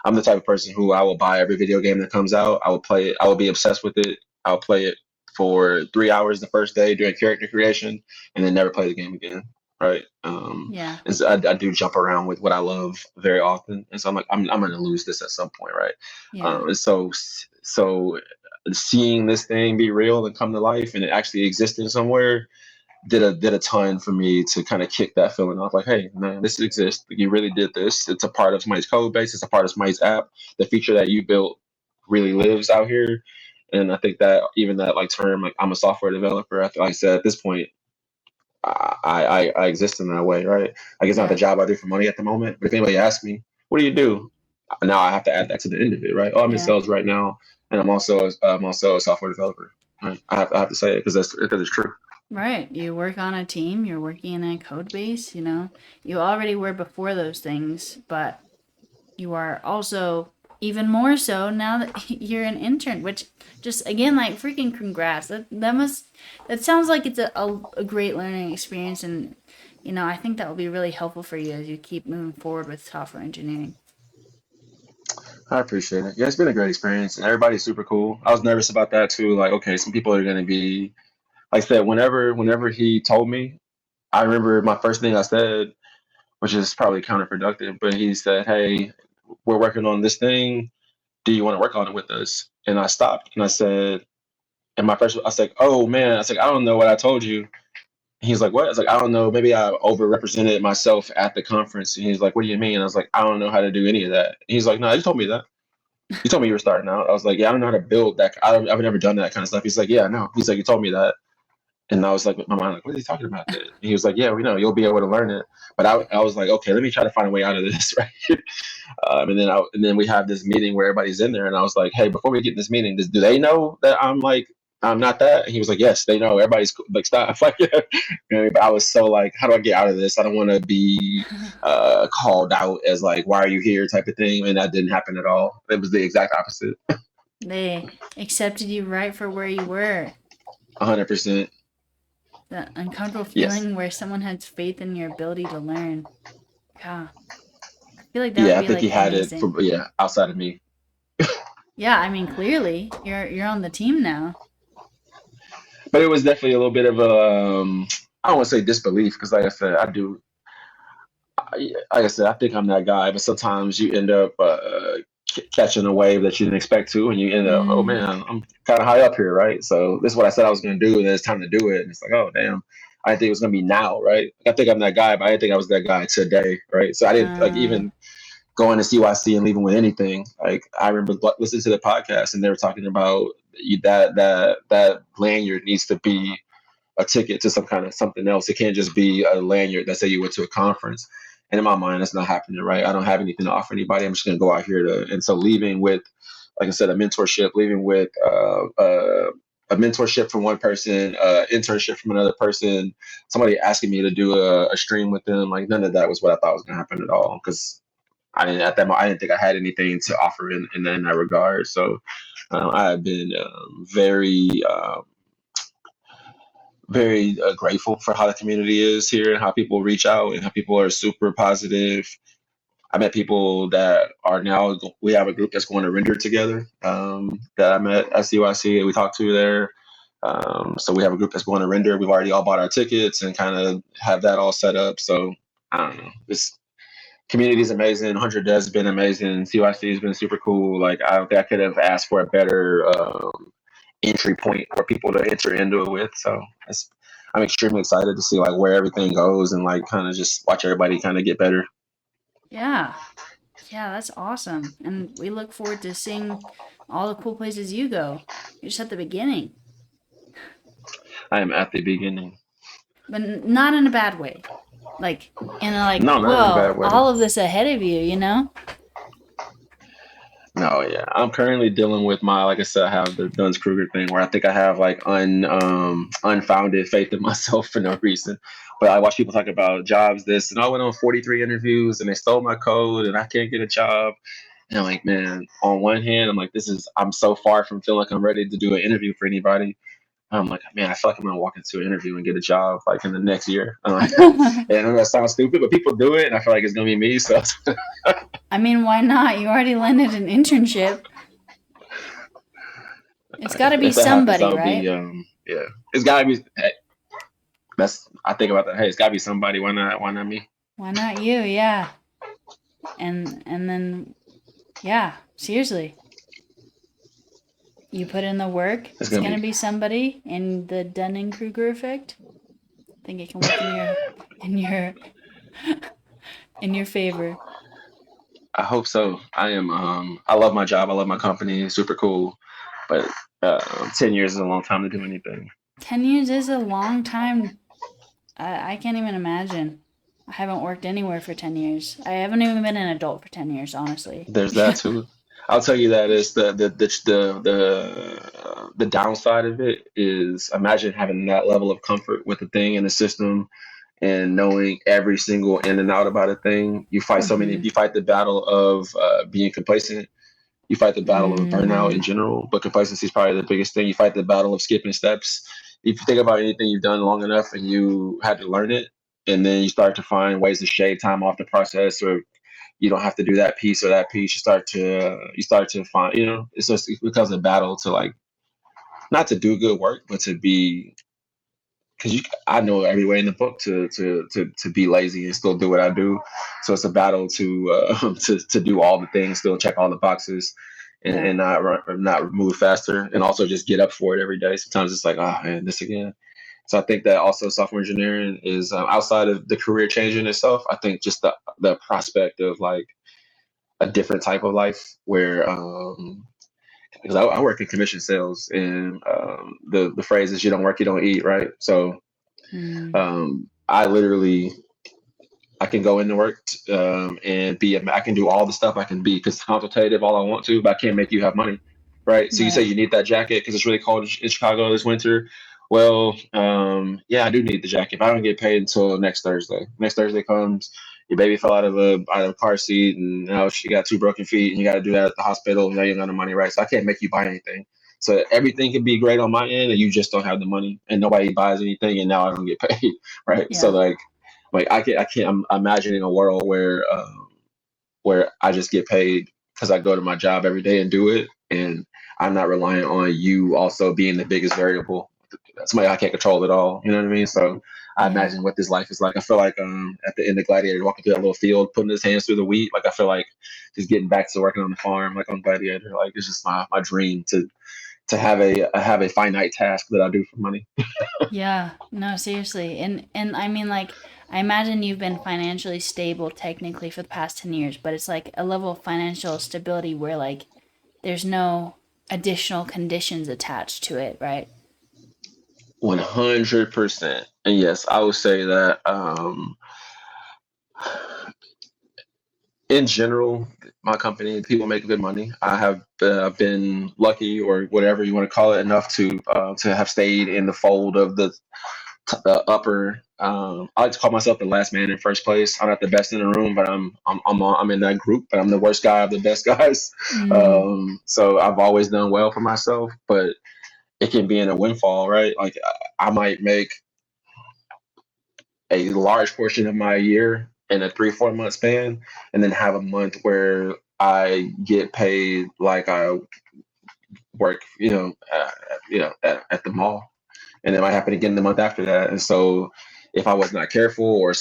I'm the type of person who I will buy every video game that comes out. I will play it. I will be obsessed with it. I'll play it for 3 hours the first day doing character creation and then never play the game again. Right. Yeah. And so I do jump around with what I love very often. And so I'm like, I'm going to lose this at some point. Right. Yeah. And so seeing this thing be real and come to life and it actually existing somewhere did a ton for me to kind of kick that feeling off. Like, hey, man, this exists. You really did this. It's a part of somebody's code base. It's a part of somebody's app. The feature that you built really lives out here. And I think that even that like term, like I'm a software developer. Like I said, at this point, I exist in that way, right? Like it's not the Yeah. job I do for money at the moment. But if anybody asks me, what do you do? Now I have to add that to the end of it, right? Oh, I'm in Yeah. sales right now, and I'm also a software developer. Right? I have to say it because it's true. Right. You work on a team, you're working in a code base, You already were before those things, but you are also even more so now that you're an intern, which just again like freaking congrats. That sounds like it's a great learning experience, and I think that will be really helpful for you as you keep moving forward with software engineering. I appreciate it. Yeah, it's been a great experience, and everybody's super cool. I was nervous about that too. Like, okay, some people are going to be, like I said, whenever he told me, I remember my first thing I said, which is probably counterproductive, but he said, "Hey, we're working on this thing. Do you want to work on it with us?" And I stopped and I said, and I was like, "Oh man," I was like, "I don't know what I told you." He's like, "What?" I was like, "I don't know. Maybe I overrepresented myself at the conference." And he's like, "What do you mean?" And I was like, "I don't know how to do any of that." He's like, "No, you told me that." You told me you were starting out. I was like, yeah, I don't know how to build that. I've never done that kind of stuff. He's like, yeah, no. He's like, you told me that. And I was like, with my mind, like, what is he talking about? Then? And he was like, yeah, we know you'll be able to learn it. But I was like, okay, let me try to find a way out of this, right? And then we have this meeting where everybody's in there, and I was like, hey, before we get in this meeting, do they know that I'm not that? And he was like, yes, they know. Everybody's like, stop. Like, but I was so like, how do I get out of this? I don't want to be called out as like, why are you here type of thing. And that didn't happen at all. It was the exact opposite. They accepted you right for where you were. 100%. That uncomfortable Yes. feeling where someone has faith in your ability to learn. Yeah. I feel like that would Yeah, I be think he like had it amazing. for outside of me. Yeah, I mean clearly you're on the team now. But it was definitely a little bit of a I don't want to say disbelief because, like I said, like I said, I think I'm that guy. But sometimes you end up catching a wave that you didn't expect to, and you end up, oh Mm, man, I'm kind of high up here, right? So this is what I said I was going to do, and then it's time to do it. And it's like, oh damn, I didn't think it was going to be now, right? I think I'm that guy, but I didn't think I was that guy today, right? So I didn't like uh, even going to CYC and leaving with anything. Like I remember listening to the podcast, and they were talking about that lanyard needs to be a ticket to some kind of something else. It can't just be a lanyard that say you went to a conference. And in my mind, that's not happening, right? I don't have anything to offer anybody. I'm just going to go out here to, and so leaving with, like I said, a mentorship, leaving with a mentorship from one person, internship from another person, somebody asking me to do a stream with them. Like none of that was what I thought was going to happen at all. Because I didn't at that moment, I didn't think I had anything to offer in that regard. So I have been very grateful for how the community is here and how people reach out and how people are super positive. I met people that are now, we have a group that's going to render together that I met at CYC and we talked to there. So we have a group that's going to render. We've already all bought our tickets and kind of have that all set up. So I don't know. This community is amazing. 100 Devs has been amazing. CYC has been super cool. Like I don't think I could have asked for a better entry point for people to enter into it with. So I'm extremely excited to see like where everything goes and like kind of just watch everybody kind of get better. yeah. Yeah, that's awesome. And we look forward to seeing all the cool places you go. You're just at the beginning, I am at the beginning. but not in a bad way. Like, in a like, No, not in a whoa, bad way. all of this ahead of you, you know? No, yeah. I'm currently dealing with my, like I said, I have the Duns Kruger thing where I think I have like unfounded faith in myself for no reason. But I watch people talk about jobs, this, and I went on 43 interviews and they stole my code and I can't get a job. And I'm like, man, on one hand, I'm like, I'm so far from feeling like I'm ready to do an interview for anybody. I'm like, man, I feel like I'm gonna walk into an interview and get a job like in the next year. And I know that sounds stupid, but people do it, and I feel like it's gonna be me. So I mean, why not? You already landed an internship. It's got to be if that happens, somebody, that'll be right? yeah. It's gotta be. Hey, that's I think about that. Hey, it's gotta be somebody. Why not? Why not me? Why not you? Yeah. And then yeah, seriously. You put in the work, It's it's gonna going to be. be somebody in the Dunning-Kruger effect. I think it can work in your in your favor. I hope so. I am. I love my job. I love my company. It's super cool. But 10 years is a long time to do anything. 10 years is a long time. I can't even imagine. I haven't worked anywhere for 10 years. I haven't even been an adult for 10 years, honestly. There's that too. I'll tell you that is the downside of it is imagine having that level of comfort with the thing in the system and knowing every single in and out about a thing. You fight so many. Mm-hmm. You fight the battle of being complacent. You fight the battle of burnout in Mm, general, but complacency is probably the biggest thing. You fight the battle of skipping steps. If you think about anything you've done long enough and you had to learn it, and then you start to find ways to shave time off the process, or you don't have to do that piece or that piece. You start to find, it becomes a battle to like not to do good work, but to be because I know every way in the book to be lazy and still do what I do. So it's a battle to to do all the things, still check all the boxes, yeah. and not move faster, and also just get up for it every day. Sometimes it's like, oh man, this again. So I think that also software engineering is outside of the career changing itself. I think just the prospect of like a different type of life where because I work in commission sales and the phrase is you don't work you don't eat, right? So Mm, I literally I can go into work and I can do all the stuff I can be consultative all I want to, but I can't make you have money, right? So you say right. you need that jacket because it's really cold in Chicago this winter. Well, yeah, I do need the jacket. If I don't get paid until next Thursday. Next Thursday comes, your baby fell out of a car seat, and now she got two broken feet, and you got to do that at the hospital. And now you don't have the money, right? So I can't make you buy anything. So everything can be great on my end, and you just don't have the money, and nobody buys anything, and now I don't get paid, right? So Yeah. like I can't I'm imagining a world where I just get paid because I go to my job every day and do it, and I'm not relying on you also being the biggest variable. Somebody I can't control at all. You know what I mean? So I Yeah. imagine what this life is like. I feel like at the end of Gladiator, walking through that little field, putting his hands through the wheat. Like I feel like just getting back to working on the farm, like on Gladiator. Like it's just my dream to have a finite task that I do for money. Yeah. No, seriously. And I mean like I imagine you've been financially stable technically for the past 10 years, but it's like a level of financial stability where like there's no additional conditions attached to it, right? 100%. And yes, I would say that in general, my company, people make good money. I have been lucky, or whatever you want to call it, enough to have stayed in the fold of the upper. I like to call myself the last man in first place. I'm not the best in the room, but I'm in that group. But I'm the worst guy of the best guys. Mm, So I've always done well for myself, but it can be in a windfall, right? Like I might make a large portion of my year in a 3 4 month span, and then have a month where I get paid like I work, at the mall, and it might happen again the month after that. And so, if I was not careful or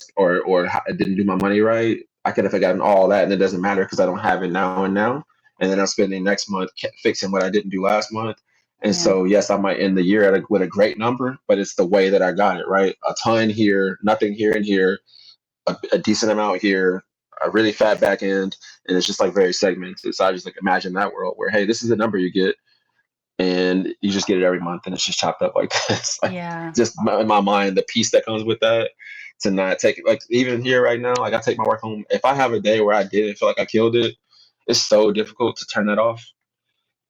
I didn't do my money right, I could have forgotten all that, and it doesn't matter because I don't have it now and now. And then I'm spending next month fixing what I didn't do last month. And yeah. so, yes, I might end the year with a great number, but it's the way that I got it, right? A ton here, nothing here and here, a decent amount here, a really fat back end, and it's just like very segmented. So I just like imagine that world where, hey, this is the number you get, and you just get it every month, and it's just chopped up like this. Like Yeah. just in my mind, the peace that comes with that, to not take it. Like even here right now, like I take my work home. If I have a day where I didn't feel like I killed it, it's so difficult to turn that off.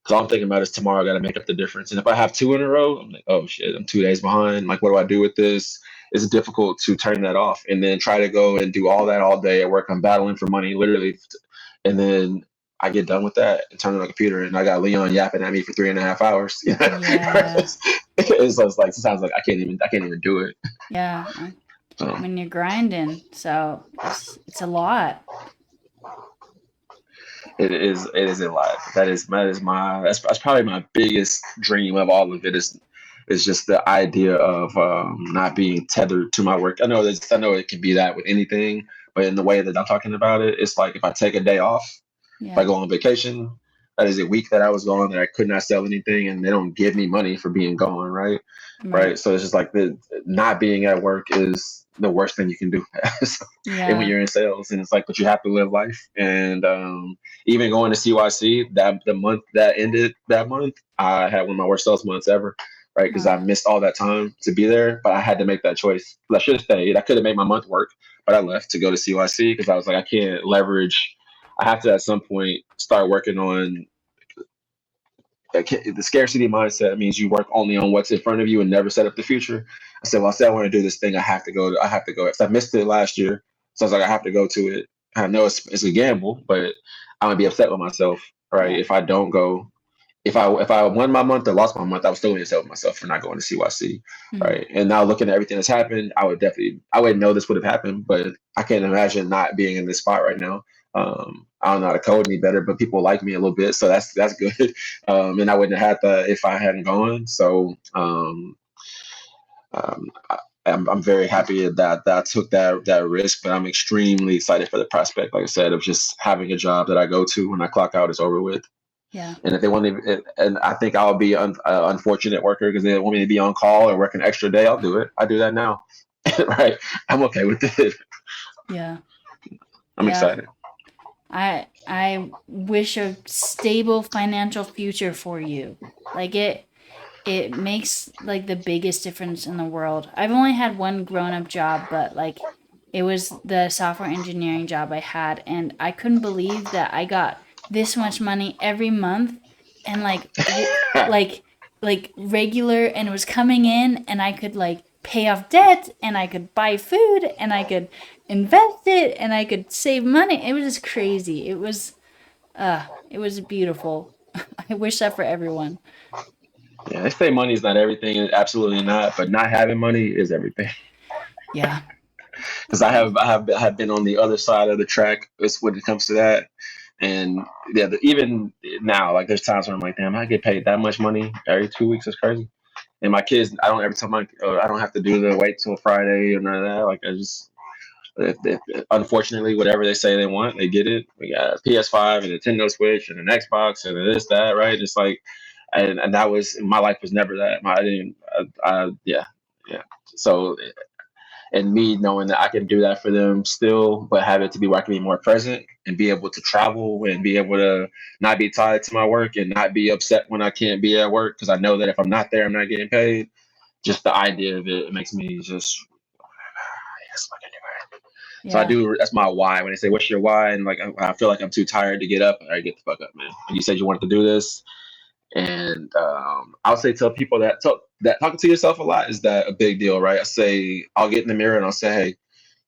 Because all I'm thinking about is tomorrow I got to make up the difference. And if I have two in a row, I'm like, oh shit, I'm 2 days behind. Like, what do I do with this? It's difficult to turn that off and then try to go and do all that all day at work. I'm battling for money, literally. And then I get done with that and turn on the computer, and I got Leon yapping at me for 3.5 hours. Yeah. It's like sometimes like I can't even do it. Yeah. So When you're grinding, so it's a lot. it is a lot. That's probably my biggest dream of all of it is just the idea of not being tethered to my work. I know it can be that with anything, but in the way that I'm talking about it, it's like if I take a day off, if I Yeah. go on vacation, that is a week that I was gone that I could not sell anything, and they don't give me money for being gone, right? Right. Right. So it's just like the not being at work is the worst thing you can do. So, and when Yeah. you're in sales, and it's like, but you have to live life. And even going to CYC, that the month that ended that month, I had one of my worst sales months ever. Right, because I Uh, missed all that time to be there, but I had to make that choice. I should have stayed. I could have made my month work, but I left to go to CYC because I was like, I can't leverage. I have to at some point start working on the scarcity mindset. Means you work only on what's in front of you and never set up the future. I said, well, I said I want to do this thing. I have to go. I have to go. So I missed it last year, so I was like, I have to go to it. I know it's a gamble, but I'm gonna be upset with myself, right? yeah. If I don't go, if I won my month or lost my month, I was still gonna upset with myself for not going to CYC, Mm, right? And now looking at everything that's happened, I wouldn't know this would have happened, but I can't imagine not being in this spot right now. I don't know how to code any better, but people like me a little bit, so that's good. And I wouldn't have had that if I hadn't gone. So I'm very happy that I took that risk, but I'm extremely excited for the prospect, like I said, of just having a job that I go to when I clock out is over with. yeah. And if they want to, and I think I'll be an unfortunate worker because they want me to be on call or work an extra day, I'll do it. I do that now, right? I'm okay with it. Yeah. I'm Yeah. excited. I wish a stable financial future for you. Like it makes like the biggest difference in the world. I've only had one grown-up job, but like it was the software engineering job I had, and I couldn't believe that I got this much money every month and like like regular, and it was coming in, and I could like pay off debt, and I could buy food, and I could invest it, and I could save money. It was just crazy. It was beautiful. I wish that for everyone. Yeah, they say money is not everything. Absolutely not. But not having money is everything. Yeah. Because I have been on the other side of the track. It's when it comes to that. And yeah, even now, like there's times when I'm like, damn, I get paid that much money every 2 weeks. It's crazy. And my kids, I don't ever tell my, I don't have to do the wait till Friday or none of that. Like I just, unfortunately, whatever they say they want, they get it. We got a PS5 and a Nintendo Switch and an Xbox and this, that, right? It's like, and that was, my life was never that. I didn't, yeah, yeah. So, and me knowing that I can do that for them still, but have it to be where I can be more present and be able to travel and be able to not be tied to my work and not be upset when I can't be at work because I know that if I'm not there, I'm not getting paid. Just the idea of it makes me just, yes, I can do it. So I Yeah. do. That's my why. When they say, "What's your why?" and like I feel like I'm too tired to get up, I get the fuck up, man. And you said you wanted to do this, and I'll say tell people that talking to yourself a lot is that a big deal, right? I say I'll get in the mirror and I'll say, "Hey,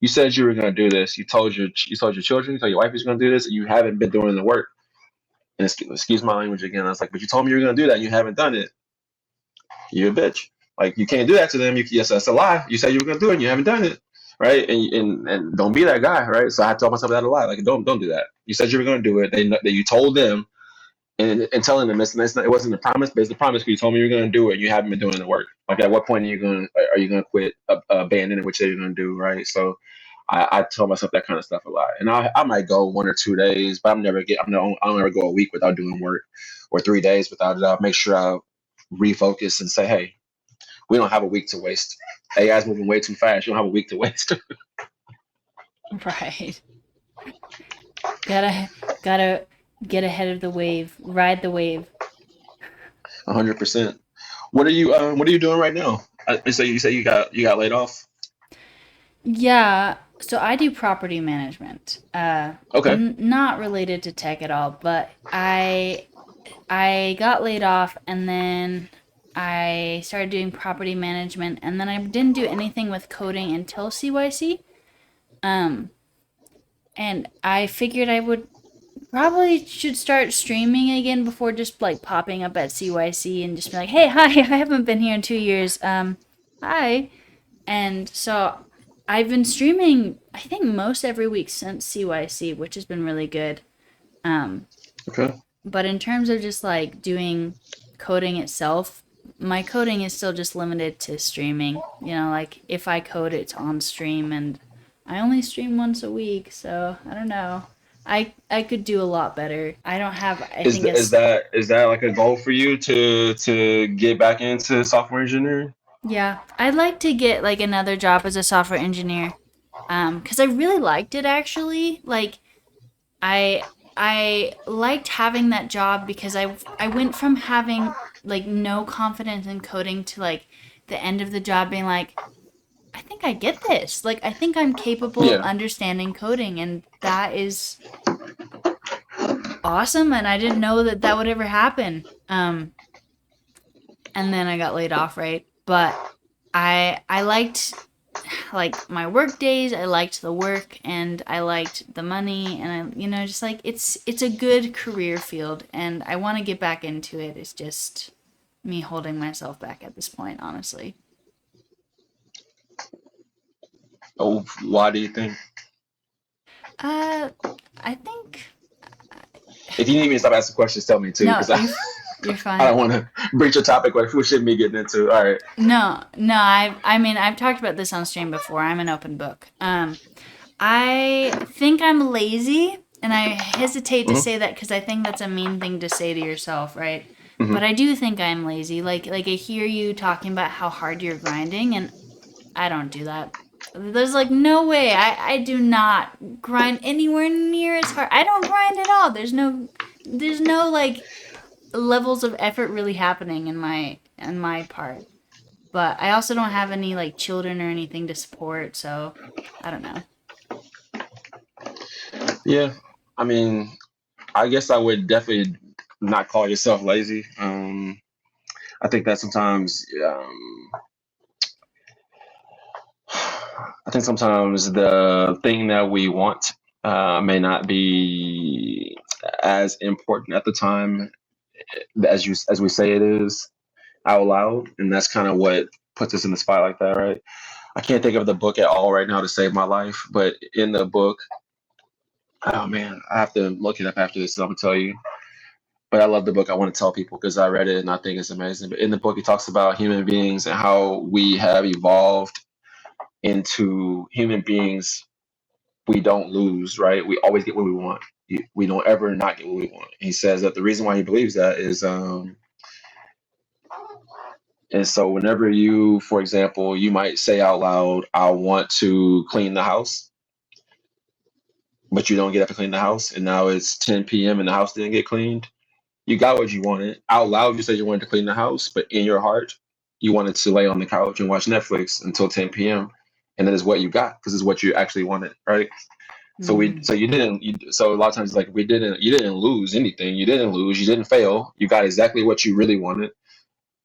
you said you were going to do this. You told your children, you told your wife you're going to do this, and you haven't been doing the work." And excuse my language again. I was like, "But you told me you were going to do that, and you haven't done it. You're a bitch. Like you can't do that to them. Yes, that's a lie. You said you were going to do it, and you haven't done it." Right, and don't be that guy, right? So I tell myself that a lot. Like, don't do that. You said you were going to do it. They that you told them, and telling them it's not, it wasn't a promise, but it's the promise because you told me you're going to do it. You haven't been doing the work. Like, at what point are you going to quit abandoning what you're going to do, right? So, I tell myself that kind of stuff a lot, and I might go 1 or 2 days, but I don't ever go a week without doing work, or 3 days without it. I'll make sure I refocus and say, hey, we don't have a week to waste. AI's moving way too fast. You don't have a week to waste. Right. Gotta get ahead of the wave. Ride the wave. 100%. What are you doing right now? So you say you got laid off. Yeah. So I do property management. Okay. Not related to tech at all, but I got laid off and then I started doing property management and then I didn't do anything with coding until CYC. Um, and I figured I would probably should start streaming again before just like popping up at CYC and just be like, "Hey, hi, I haven't been here in 2 years. Hi." And so I've been streaming, I think most every week since CYC, which has been really good. Um, Okay. but in terms of just like doing coding itself, my coding is still just limited to streaming. You know, like if I code, it's on stream, and I only stream once a week, so I don't know. I could do a lot better. I don't have. I Is think th- is it's that is that like a goal for you to get back into software engineering? yeah. I'd like to get like another job as a software engineer. Because I really liked it actually. Like I liked having that job because I went from having like no confidence in coding to like the end of the job being like, I think I get this. Like I think I'm capable of Yeah. understanding coding, and that is awesome. And I didn't know that that would ever happen. And then I got laid off, right? But I liked like my work days, I liked the work and I liked the money and I just like it's a good career field and I want to get back into it. It's just me holding myself back at this point, honestly. Oh, why do you think? Uh I think If you need me to stop asking questions, tell me too, no, because I you're I fine. don't want to breach a topic what we shouldn't be getting into. All right. No, I mean I've talked about this on stream before. I'm an open book. I think I'm lazy, and I hesitate to Mm-hmm. say that because I think that's a mean thing to say to yourself, right? But Mm-hmm. I do think I'm lazy. Like I hear you talking about how hard you're grinding, and I don't do that. There's like no way. I do not grind anywhere near as hard. I don't grind at all. There's no like levels of effort really happening in my part. But I also don't have any like children or anything to support, so I don't know. Yeah. I mean, I guess I would definitely not call yourself lazy. I think that sometimes, I think sometimes the thing that we want may not be as important at the time as we say it is. out loud, and that's kind of what puts us in the spot like that, right? I can't think of the book at all right now to save my life, but in the book, oh man, I have to look it up after this, so I'm gonna tell you. But I love the book. I want to tell people because I read it and I think it's amazing. But in the book, he talks about human beings and how we have evolved into human beings. We don't lose, right? We always get what we want. We don't ever not get what we want. He says that the reason why he believes that is, and so whenever you, for example, you might say out loud, "I want to clean the house," but you don't get up to clean the house, and now it's 10 p.m. and the house didn't get cleaned. You got what you wanted. Out loud, you said you wanted to clean the house, but in your heart, you wanted to lay on the couch and watch Netflix until 10 p.m. And that is what you got because it's what you actually wanted, right? So you didn't. So a lot of times, like you didn't lose anything. You didn't lose. You didn't fail. You got exactly what you really wanted.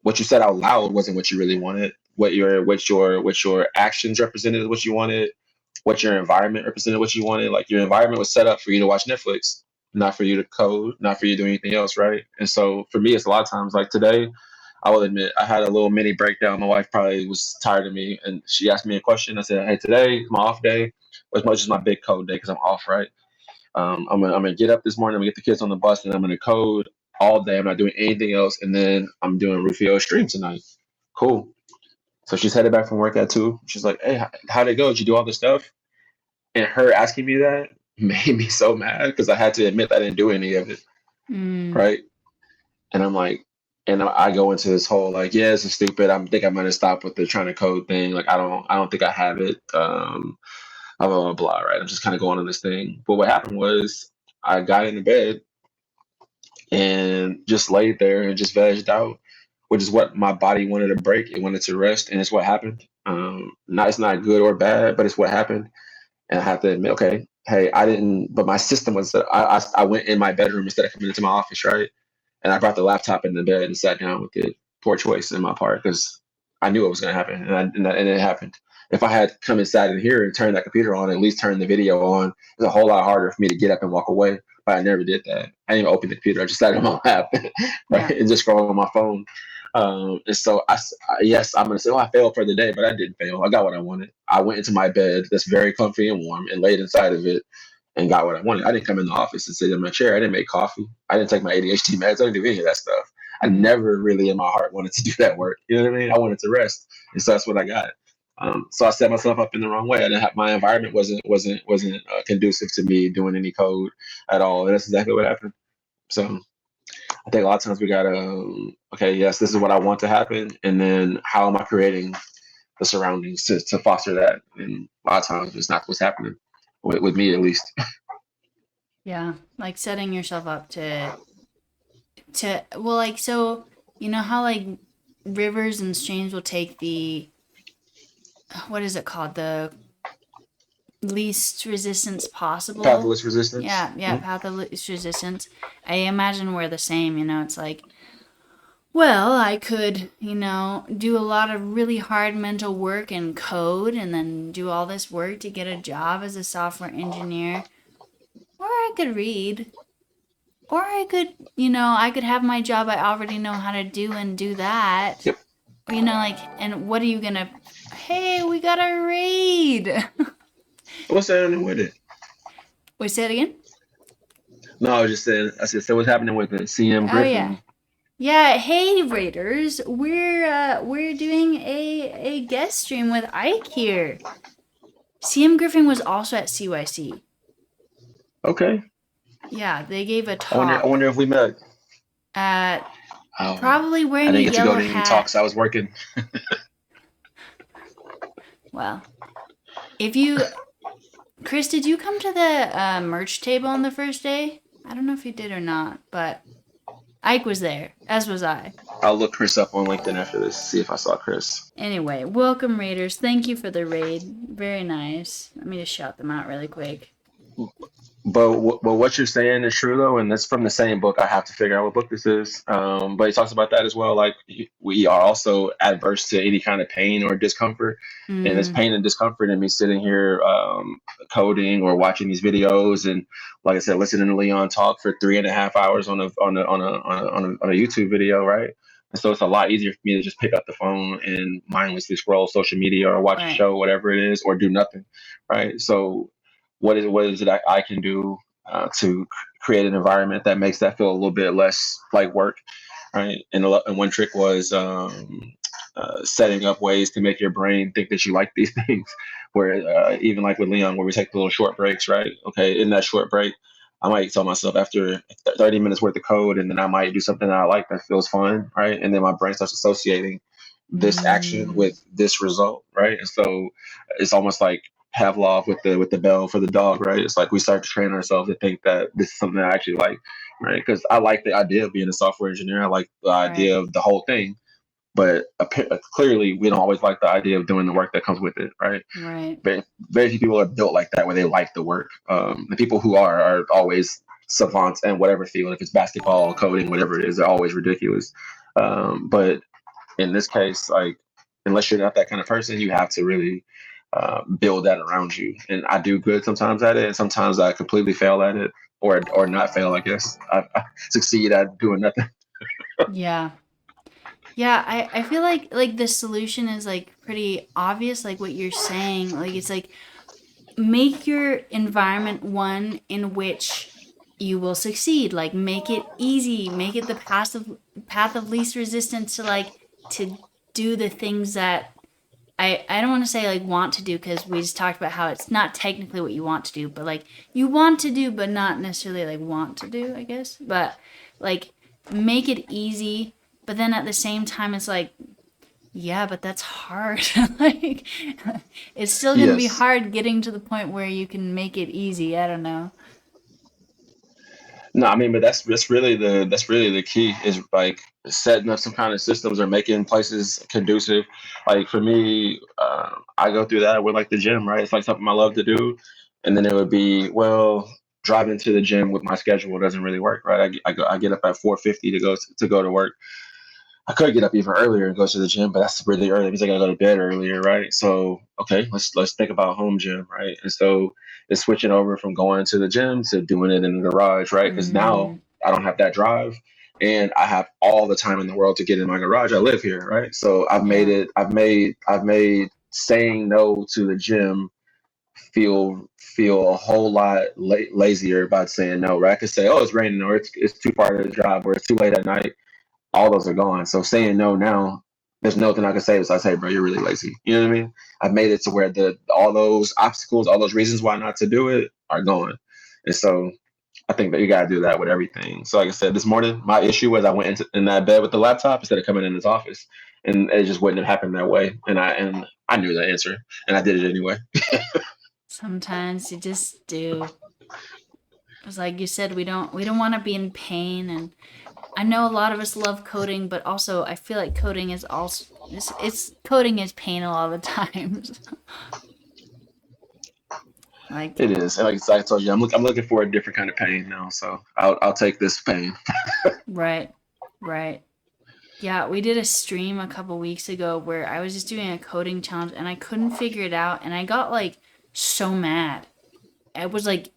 What you said out loud wasn't what you really wanted. What your actions represented what you wanted. What your environment represented what you wanted. Like your environment was set up for you to watch Netflix, not for you to code, not for you to do anything else, right? And so for me, it's a lot of times like today, I will admit I had a little mini breakdown. My wife probably was tired of me, and she asked me a question. I said, "Hey, today is my off day, as much as my big code day because I'm off, right? I'm gonna get up this morning. I'm gonna get the kids on the bus, and I'm gonna code all day. I'm not doing anything else, and then I'm doing Rufio stream tonight. Cool. So she's headed back from work at 2. She's like, "Hey, how'd it go? Did you do all this stuff?" And her asking me that made me so mad because I had to admit I didn't do any of it, right? And I'm like, and I go into this whole like, yeah, this is stupid. Think I'm gonna stop with the trying to code thing. Like, I don't think I have it. Blah blah blah, blah, right? I'm just kind of going on this thing. But what happened was I got into bed and just laid there and just vegged out, which is what my body wanted to break. It wanted to rest, and it's what happened. Not it's not good or bad, but it's what happened. And I have to admit, okay, hey, I didn't, but my system was that I went in my bedroom instead of coming into my office, right? And I brought the laptop in the bed and sat down with it. Poor choice in my part because I knew it was going to happen, and it happened. If I had come and sat in here and turned that computer on, at least turn the video on, it's a whole lot harder for me to get up and walk away. But I never did that. I didn't even open the computer. I just sat on my lap, right, and just scroll on my phone. And so yes, I'm gonna say, oh, I failed for the day, but I didn't fail. I got what I wanted. I went into my bed that's very comfy and warm and laid inside of it and got what I wanted. I didn't come in the office and sit in my chair. I didn't make coffee. I didn't take my ADHD meds. I didn't do any of that stuff. I never really in my heart wanted to do that work. You know what I mean? I wanted to rest, and so that's what I got. So I set myself up in the wrong way. I didn't have my environment wasn't conducive to me doing any code at all, and that's exactly what happened. So I think a lot of times we gotta, okay, yes, this is what I want to happen, and then how am I creating the surroundings to foster that? And a lot of times it's not what's happening with me, at least. Yeah, like setting yourself up to well, like, so you know how like rivers and streams will take the, what is it called, the least resistance Path of possible. least resistance. Yeah, path of least resistance. I imagine we're the same. It's like, well, I could, do a lot of really hard mental work and code and then do all this work to get a job as a software engineer. Or I could read. Or I could have my job I already know how to do and do that. Yep. Like, and what are you gonna, hey, we gotta read. What's happening with it? Wait, say it again? No, I was just saying. I said, so what's happening with it? CM Oh, yeah. Griffin. Yeah, hey Raiders, we're doing a guest stream with Ike here. CM Griffin was also at CYC. Okay. Yeah, they gave a I talk. wonder if we met. Probably I wearing a didn't get to yellow go to any hat. talks. I was working. Well, if you, Chris, did you come to the merch table on the first day? I don't know if you did or not, but Ike was there, as was I. I'll look Chris up on LinkedIn after this, see if I saw Chris. Anyway, welcome Raiders. Thank you for the raid. Very nice. Let me just shout them out really quick. But what you're saying is true though, and that's from the same book. I have to figure out what book this is. But he talks about that as well. Like we are also adverse to any kind of pain or discomfort, and it's pain and discomfort in me sitting here coding or watching these videos, and like I said, listening to Leon talk for 3.5 hours on a YouTube video, right? And so it's a lot easier for me to just pick up the phone and mindlessly scroll social media or watch a Right. show, whatever it is, or do nothing, right? So what is it I can do to create an environment that makes that feel a little bit less like work, right? And one trick was setting up ways to make your brain think that you like these things. Where even like with Leon, where we take the little short breaks, right? Okay, in that short break, I might tell myself after 30 minutes worth of code, and then I might do something that I like that feels fun, right? And then my brain starts associating this action Mm, with this result, right? And so it's almost like Pavlov with the bell for the dog, right? It's like we start to train ourselves to think that this is something I actually like, right? Because I like the idea of being a software engineer. I like the right. idea of the whole thing, but clearly we don't always like the idea of doing the work that comes with it, right? Right. Very few people are built like that where they like the work. The people who are always savants in whatever field. If it's basketball, coding, whatever it is, they're always ridiculous. But in this case, like unless you're not that kind of person, you have to really build that around you. And I do good sometimes at it, and sometimes I completely fail at it, or not fail. I guess I succeed at doing nothing. Yeah. Yeah, I feel like the solution is like pretty obvious, like what you're saying. Like it's like make your environment one in which you will succeed. Like make it easy, make it the path of least resistance to to do the things that I don't want to say like want to do because we just talked about how it's not technically what you want to do, but like you want to do, but not necessarily like want to do, I guess. But like make it easy, but then at the same time, it's like, yeah, but that's hard. Like it's still gonna be Yes. hard getting to the point where you can make it easy. I don't know. No, I mean, but that's really the key is like setting up some kind of systems or making places conducive. Like for me, I go through that with like the gym, right? It's like something I love to do, and then it would be well, driving to the gym with my schedule doesn't really work, right? I get up at 4:50 to go to work. I could get up even earlier and go to the gym, but that's really early. It means I gotta go to bed earlier, right? So okay, let's think about home gym, right? And so it's switching over from going to the gym to doing it in the garage, right? Because now Mm, I don't have that drive, and I have all the time in the world to get in my garage. I live here, right? So I've made yeah, it. I've made saying no to the gym feel a whole lot lazier by saying no, right? I could say, oh, it's raining, or it's too far to drive, or it's too late at night. All those are gone. So saying no now, there's nothing I can say besides, hey, bro, you're really lazy. You know what I mean? I've made it to where the all those obstacles, all those reasons why not to do it are gone. And so I think that you gotta do that with everything. So like I said, this morning, my issue was I went in that bed with the laptop instead of coming in his office. And it just wouldn't have happened that way. And I knew the answer and I did it anyway. sometimes you just do. It's like you said, we don't want to be in pain, and I know a lot of us love coding, but also I feel like coding is also it's coding is pain a lot of the times. Like It is. And like I told you, I'm looking for a different kind of pain now. So I'll take this pain. right, right. Yeah, we did a stream a couple weeks ago where I was just doing a coding challenge and I couldn't figure it out and I got like so mad. I was like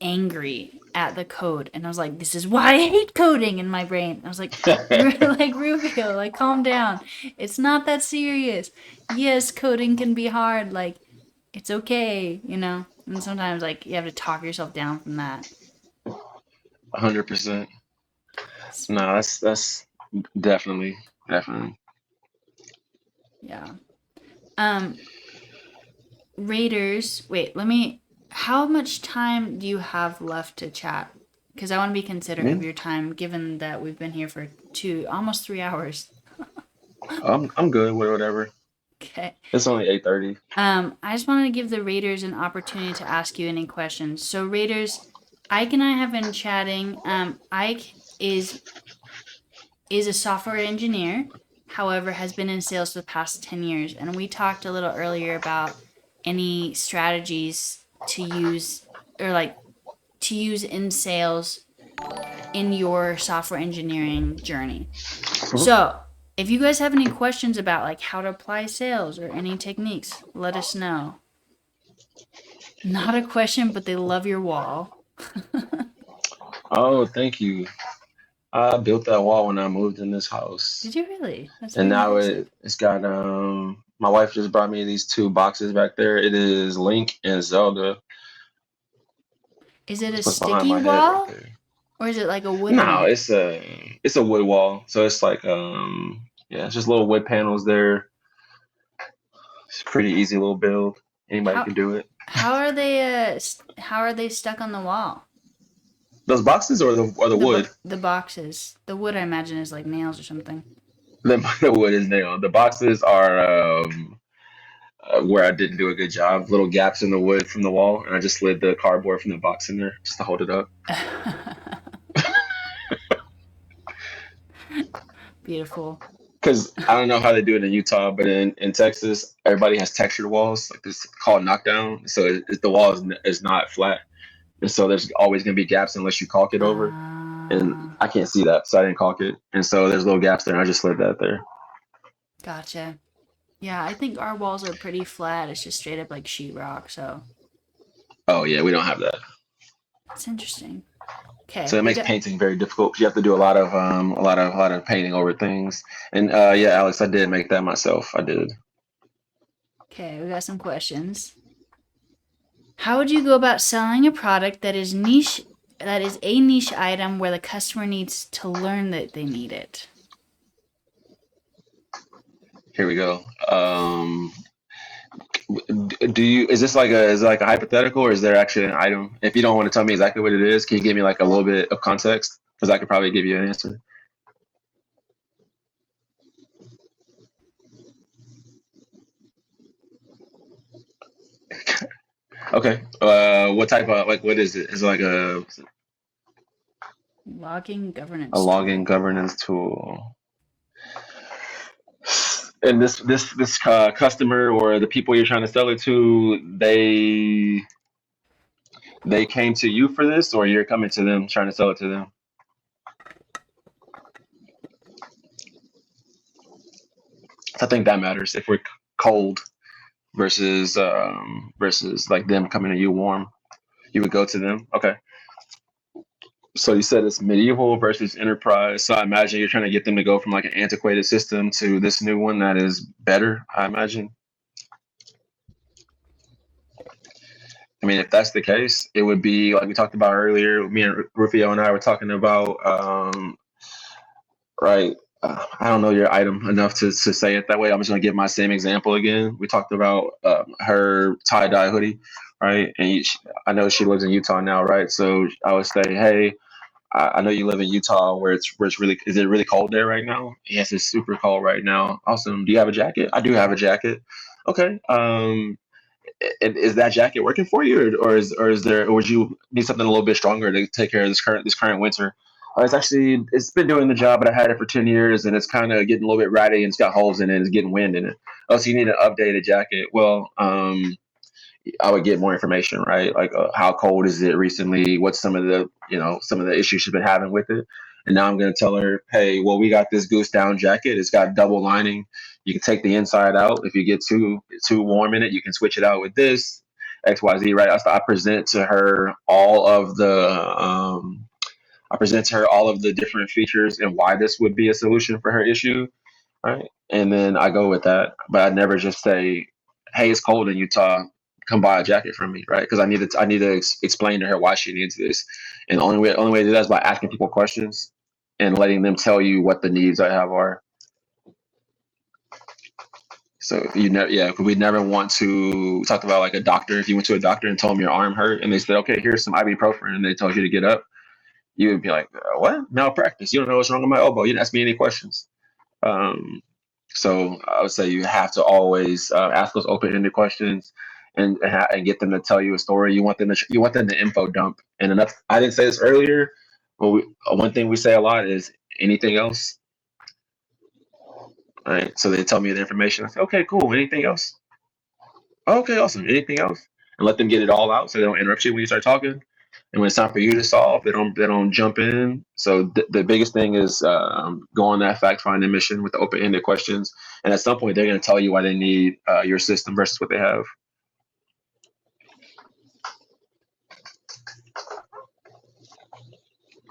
angry at the code and I was like, this is why I hate coding in my brain. I was like, like Rufio, like calm down. It's not that serious. Yes, coding can be hard. Like it's okay, you know. And sometimes like you have to talk yourself down from that. 100%. No, that's definitely. Yeah. Um, Raiders, wait, let me. How much time do you have left to chat? Because I want to be considerate of Me? your time, given that we've been here for almost 3 hours. I'm good with whatever. Okay. It's only 8:30. I just wanted to give the Raiders an opportunity to ask you any questions. So, Raiders, Ike and I have been chatting. Ike is a software engineer, however, has been in sales for the past 10 years. And we talked a little earlier about any strategies to use or like to use in sales in your software engineering journey. Mhm. So, if you guys have any questions about like how to apply sales or any techniques, let us know. Not a question, but they love your wall. Oh, thank you. I built that wall when I moved in this house, Did you really? That's and very now impressive. it's got My wife just brought me these two boxes back there. It is Link and Zelda. Is it a It's what's behind sticky my head right wall there. or is it like a No, wooden? it's a wood wall, so it's like yeah, it's just little wood panels there. It's a pretty easy little build. Anybody How can do it. how are they how are they stuck on the wall? Those boxes or the wood. The boxes. The wood I imagine is like nails or something. The wood is nailed. The boxes are where I didn't do a good job. Little gaps in the wood from the wall, and I just slid the cardboard from the box in there just to hold it up. Beautiful. Because I don't know how they do it in Utah, but in Texas, everybody has textured walls, like this called knockdown. So the wall is not flat, and so there's always going to be gaps unless you caulk it over. And Uh, I can't see that, so I didn't caulk it. And so there's little gaps there, and I just slid that there. gotcha. Yeah, I think our walls are pretty flat. It's just straight up like sheetrock, so Oh yeah, we don't have that. that's interesting. Okay, So it we makes got painting very difficult. 'Cause you have to do a lot of painting over things. And yeah, Alex, I did make that myself. I did. okay, we got some questions. How would you go about selling a product that is a niche item where the customer needs to learn that they need it? Here we go. Do you is this like a hypothetical or is there actually an item? If you don't want to tell me exactly what it is, can you give me like a little bit of context? Because I could probably give you an answer. Okay. What type of like what is it? Is it like Logging a governance login tool. governance tool? And this customer or the people you're trying to sell it to, they came to you for this, or you're coming to them trying to sell it to them. I think that matters if we're cold versus like them coming to you warm. You would go to them. Okay. So you said it's medieval versus enterprise. So I imagine you're trying to get them to go from like an antiquated system to this new one that is better, I imagine. I mean, if that's the case, it would be like we talked about earlier. Me and Rufio and I were talking about, right? I don't know your item enough to say it that way. I'm just going to give my same example again. We talked about her tie dye hoodie, right? And I know she lives in Utah now, right? So I would say, hey, I know you live in Utah, where it's really is it really cold there right now? Yes, it's super cold right now. Awesome. Do you have a jacket? I do have a jacket. Okay. Is that jacket working for you, or would you need something a little bit stronger to take care of this current winter? It's been doing the job, but I had it for 10 years, and it's kind of getting a little bit ratty, and it's got holes in it, and it's getting wind in it. Oh, so you need an updated jacket? Well, I would get more information, right? Like how cold is it recently? What's some of the issues she's been having with it? And now I'm going to tell her, hey, well, we got this goose down jacket. It's got double lining. You can take the inside out. If you get too warm in it, you can switch it out with this X Y Z, right? I present to her I present to her all of the different features and why this would be a solution for her issue, right? And then I go with that, but I never just say, "Hey, it's cold in Utah. Come buy a jacket from me," right? Because I need to explain to her why she needs this, and the only way to do that is by asking people questions and letting them tell you what the needs I have are. So you never, yeah, 'cause we never want to talk about like a doctor. If you went to a doctor and told them your arm hurt, and they said, "Okay, here's some ibuprofen," and they told you to get up, you would be like, "What? Malpractice? You don't know what's wrong with my elbow. You didn't ask me any questions." Um, So I would say you have to always ask those open-ended questions and get them to tell you a story. You want them to info dump. And enough. I didn't say this earlier, but one thing we say a lot is anything else. All right. So they tell me the information. I say, okay, cool. Anything else? Okay, awesome. Anything else? And let them get it all out so they don't interrupt you when you start talking. And when it's time for you to solve, they don't jump in. So the biggest thing is go on that fact finding mission with the open ended questions, and at some point they're going to tell you why they need your system versus what they have.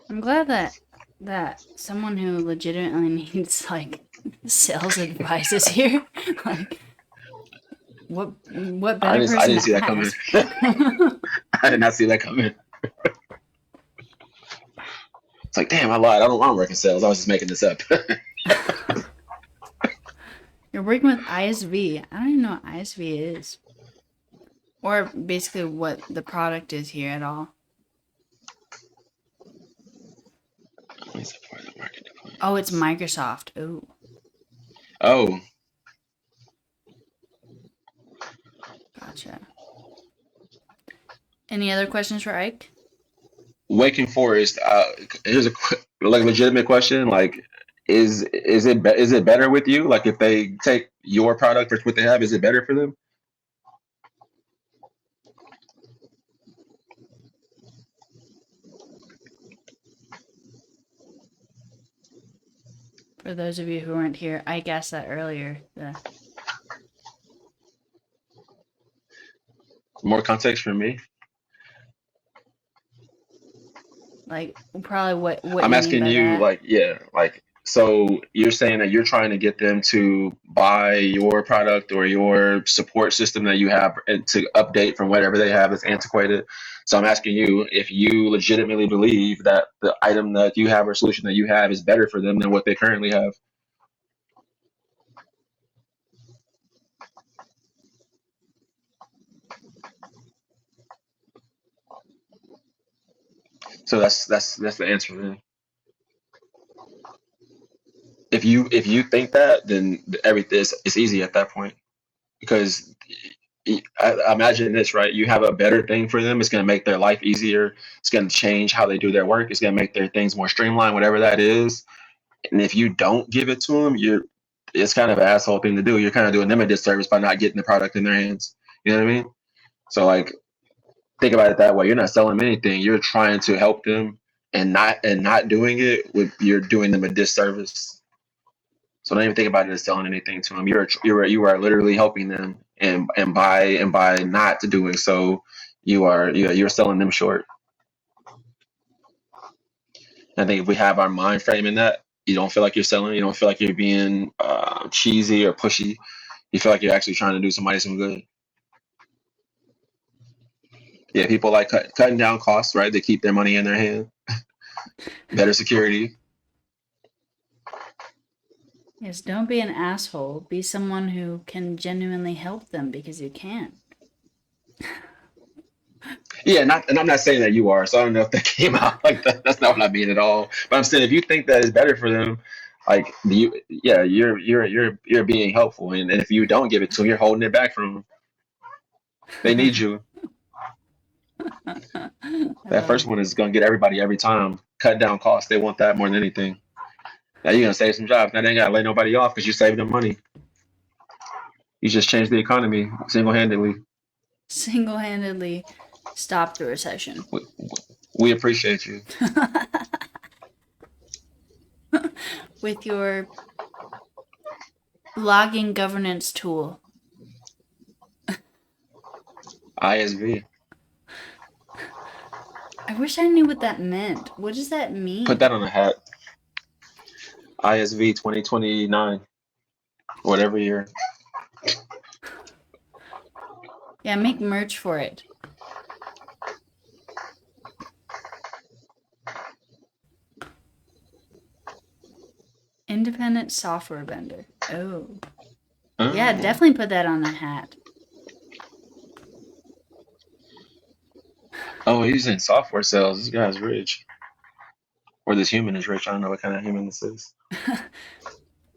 I'm glad that that someone who legitimately needs like sales advice is here. Like, what better I person didn't to see that coming. ask? I did not see that coming. It's like, damn, I lied. I don't work in sales. I was just making this up. You're working with ISV. I don't even know what ISV is. Or basically what the product is here at all. Oh, it's Microsoft. Oh, Oh, gotcha. Any other questions for Ike? Waking Forest. Here's a like legitimate question. Like, is it better with you? Like, if they take your product or what they have, is it better for them? For those of you who weren't here, Ike asked that earlier. More context from me. Like probably what I'm you mean asking by you, that. like, yeah, like, so you're saying that you're trying to get them to buy your product or your support system that you have and to update from whatever they have that's antiquated. So I'm asking you if you legitimately believe that the item that you have or solution that you have is better for them than what they currently have. So that's the answer then. If you think that, then everything is it's easy at that point because I imagine this, right? You have a better thing for them. It's going to make their life easier. It's going to change how they do their work. It's going to make their things more streamlined, whatever that is. And if you don't give it to them, it's kind of an asshole thing to do. You're kind of doing them a disservice by not getting the product in their hands. You know what I mean? So like, think about it that way. You're not selling them anything. You're trying to help them, and not doing it, you're doing them a disservice. So don't even think about it as selling anything to them. You are literally helping them, and by not doing so, you're selling them short. I think if we have our mind frame in that, you don't feel like you're selling. You don't feel like you're being cheesy or pushy. You feel like you're actually trying to do somebody some good. Yeah, people like cutting down costs, right? They keep their money in their hand. Better security. Yes, don't be an asshole. Be someone who can genuinely help them because you can. Yeah, not, and I'm not saying that you are. So I don't know if that came out like that. That's not what I mean at all. But I'm saying if you think that is better for them, like yeah, you're being helpful, and if you don't give it to them, you're holding it back from them. They need you. That first one is gonna get everybody every time. Cut down costs. They want that more than anything. Now you're gonna save some jobs. Now they ain't gotta lay nobody off because you saved them money. You just changed the economy single handedly. Single-handedly stop the recession. We appreciate you. With your logging governance tool. ISV. I wish I knew what that meant. What does that Put mean? that on a hat. ISV 2029, whatever year. Yeah, make merch for it. Independent software vendor. Oh. Yeah, Oh, definitely put that on a hat. oh, he's in software sales. This guy's rich. Or this human is rich. I don't know what kind of human this is.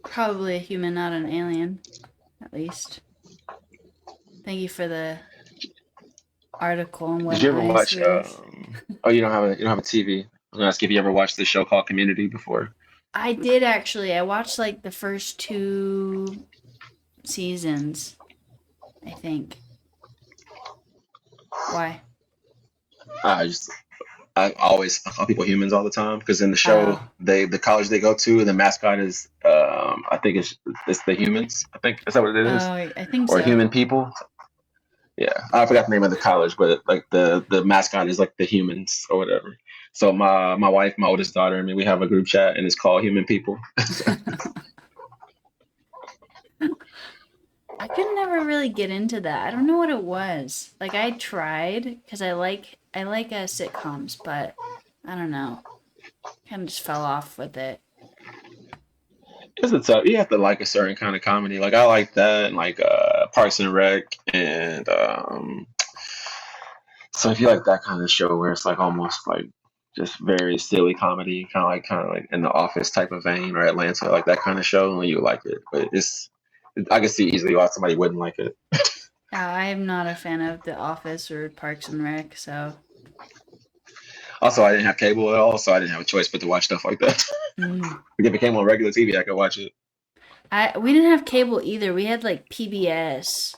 Probably a human, not an alien. At least. Thank you for the article on what Did an you ever watch? ISV is. Oh, you don't have a TV. I was gonna ask if you ever watched the show called Community before. I did actually. I watched like the first 2 seasons, I think. Why? I just I always call people humans all the time because in the show Oh. the college they go to, the mascot is I think it's the humans. I think is that what it is, Oh, I think or so. human people. Yeah, I forgot the name of the college, but like the mascot is like the humans or whatever. So my wife, my oldest daughter, and me, we have a group chat, and it's called Human People. I could never really get into that. I don't know what it was. Like I tried because I like sitcoms, but I don't know. Kind of just fell off with it. It's a tough. You have to like a certain kind of comedy. Like I like that, and like Parks and Rec, and so if you like that kind of show where it's like almost like just very silly comedy, kind of like in the Office type of vein, or Atlanta, like that kind of show, and you like it. But I can see easily why somebody wouldn't like it. I am not a fan of The Office or Parks and Rec, so Also, I didn't have cable at all, so I didn't have a choice but to watch stuff like that. mm. If it came on regular TV, I could watch it. We didn't have cable either. We had like PBS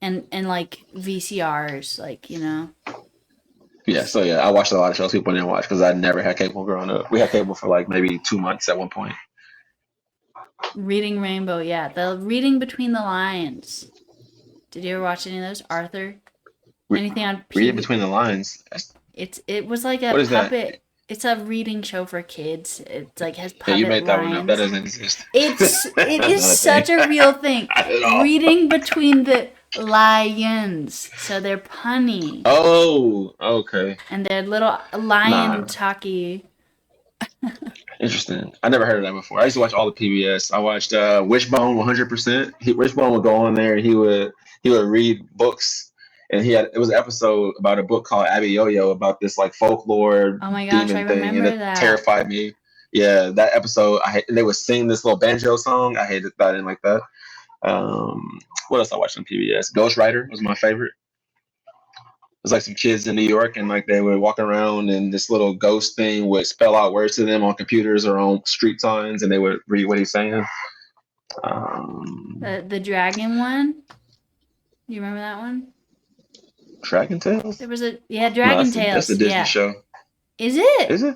and like VCRs, like Yeah, so yeah, I watched a lot of shows people didn't watch because I never had cable growing up. We had cable for like maybe 2 months at one point. Reading Rainbow. Yeah, the Reading Between the Lines. Did you ever watch any of those, Arthur? Re- Anything on Read it PB? between the lines. It was like a What is that? puppet. It's a reading show for kids. It's like has Yeah, you puppet made that one up. That lines. doesn't exist. It That's is not a thing. such a real thing. Not at all. Reading between the lions. So they're punny. Oh, okay. And they're little lion Nah, talkie. interesting. I never heard of that before. I used to watch all the PBS. I watched Wishbone 100%. Wishbone would go on there and he would read books. And it was an episode about a book called Abby Yo-Yo about this like folklore Oh my gosh, I demon thing, and remember it that. terrified me. Yeah, that episode, they would sing this little banjo song. I hated that. I didn't like that. What else I watched on PBS? Ghost Rider was my favorite. It was like some kids in New York, and like they would walk around, and this little ghost thing would spell out words to them on computers or on street signs, and they would read what he's saying. Um, The dragon one. You remember that one? Dragon Tales? There was a No, Dragon that's a Tales. Disney Yeah. show. Is it? Is it?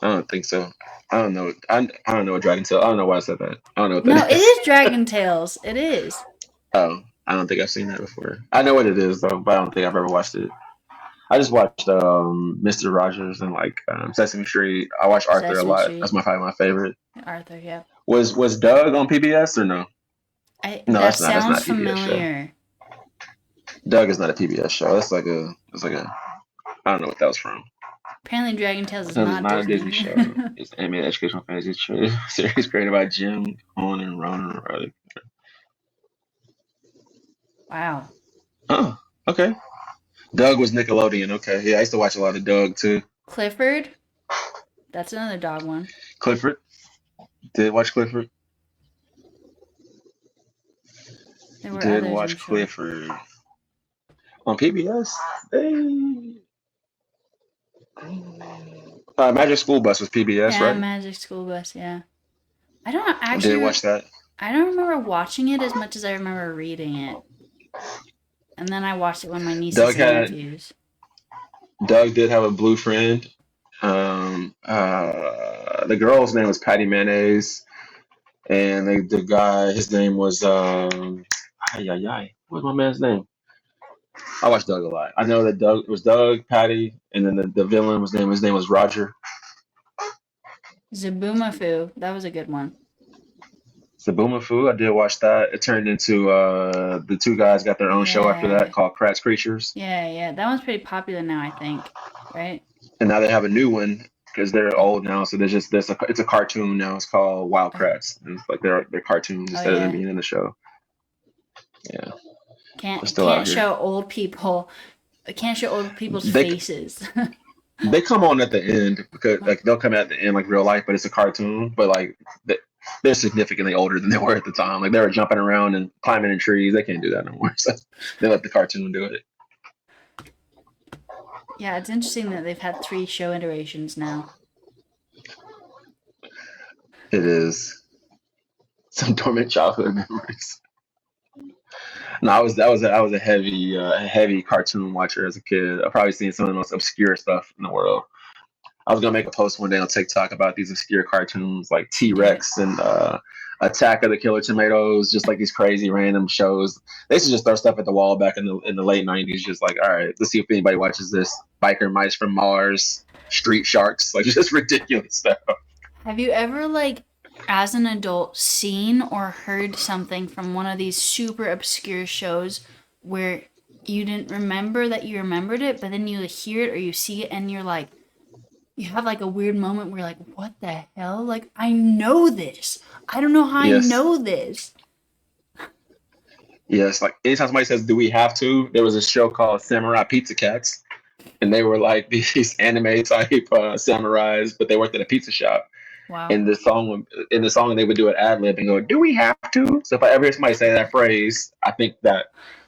I don't think so. I don't know. I don't know what Dragon Tales. I don't know why I said that. I don't know what No, that it is. is Dragon Tales. It is. Oh, I don't think I've seen that before. I know what it is though, but I don't think I've ever watched it. I just watched Mr. Rogers and like Sesame Street. I watched Arthur a Sesame lot. That's Street. probably my favorite. Arthur, yeah. Was Doug on PBS or no? No, That that's not sounds a PBS show. familiar. Doug is not a PBS show. That's like a I don't know what that was from. Apparently Dragon Tales is That is not not a Disney. Disney show. It's an animated educational fantasy series created by Jim Cohen and Ronan Ruddick. Wow. Oh, okay. Doug was Nickelodeon. Okay, yeah, I used to watch a lot of Doug too. Clifford. That's another dog one. Clifford. Did watch Clifford. There were Did others, I'm watch sure. Clifford on PBS. Magic School Bus was PBS, Yeah, right? Magic School Bus, yeah. I don't I did actually watch that. I don't remember watching it as much as I remember reading it. And then I watched it with my nieces Doug and had nephews. Doug did have a blue friend. The girl's name was Patty Mayonnaise, and the guy, his name was what's my man's name? I watched Doug a lot. I know that Doug it was Doug, Patty, and then the villain his name was Roger. Zaboomafoo. That was a good one. Sabumafu, I did watch that. It turned into the two guys got their own show after Yeah. that called Kratz Creatures, Yeah. That one's pretty popular now, I think. Right? and now they have a new one because they're old now. So it's a cartoon now. It's called Wild Kratts. And it's like they're cartoons instead of them being in the show. Yeah, they're still out Can't here. show old people. Can't show old people's faces. They come on at the end because like they'll come at the end like real life, but it's a cartoon. But like they're significantly older than they were at the time. Like they were jumping around and climbing in trees. They can't do that no more. So they let the cartoon do it. Yeah, it's interesting that they've had 3 show iterations now. It is some dormant childhood memories. No, I was a heavy cartoon watcher as a kid. I've probably seen some of the most obscure stuff in the world. I was gonna make a post one day on TikTok about these obscure cartoons like T-Rex and Attack of the Killer Tomatoes, just like these crazy random shows. They used to just throw stuff at the wall back in the late '90s. Just like, all right, let's see if anybody watches this. Biker Mice from Mars, Street Sharks, like just ridiculous stuff. Have you ever, like, as an adult, seen or heard something from one of these super obscure shows where you didn't remember that you remembered it, but then you hear it or you see it and you're like, you have like a weird moment where you're like, what the hell? Like, I know this. I don't know how I Yes, know this. yes. Like anytime somebody says, "Do we have to?" There was a show called Samurai Pizza Cats, and they were like these anime type samurais, but they worked at a pizza shop. Wow. In the song they would do an ad lib and go, "Do we have to?" So if I ever hear somebody say that phrase, I think that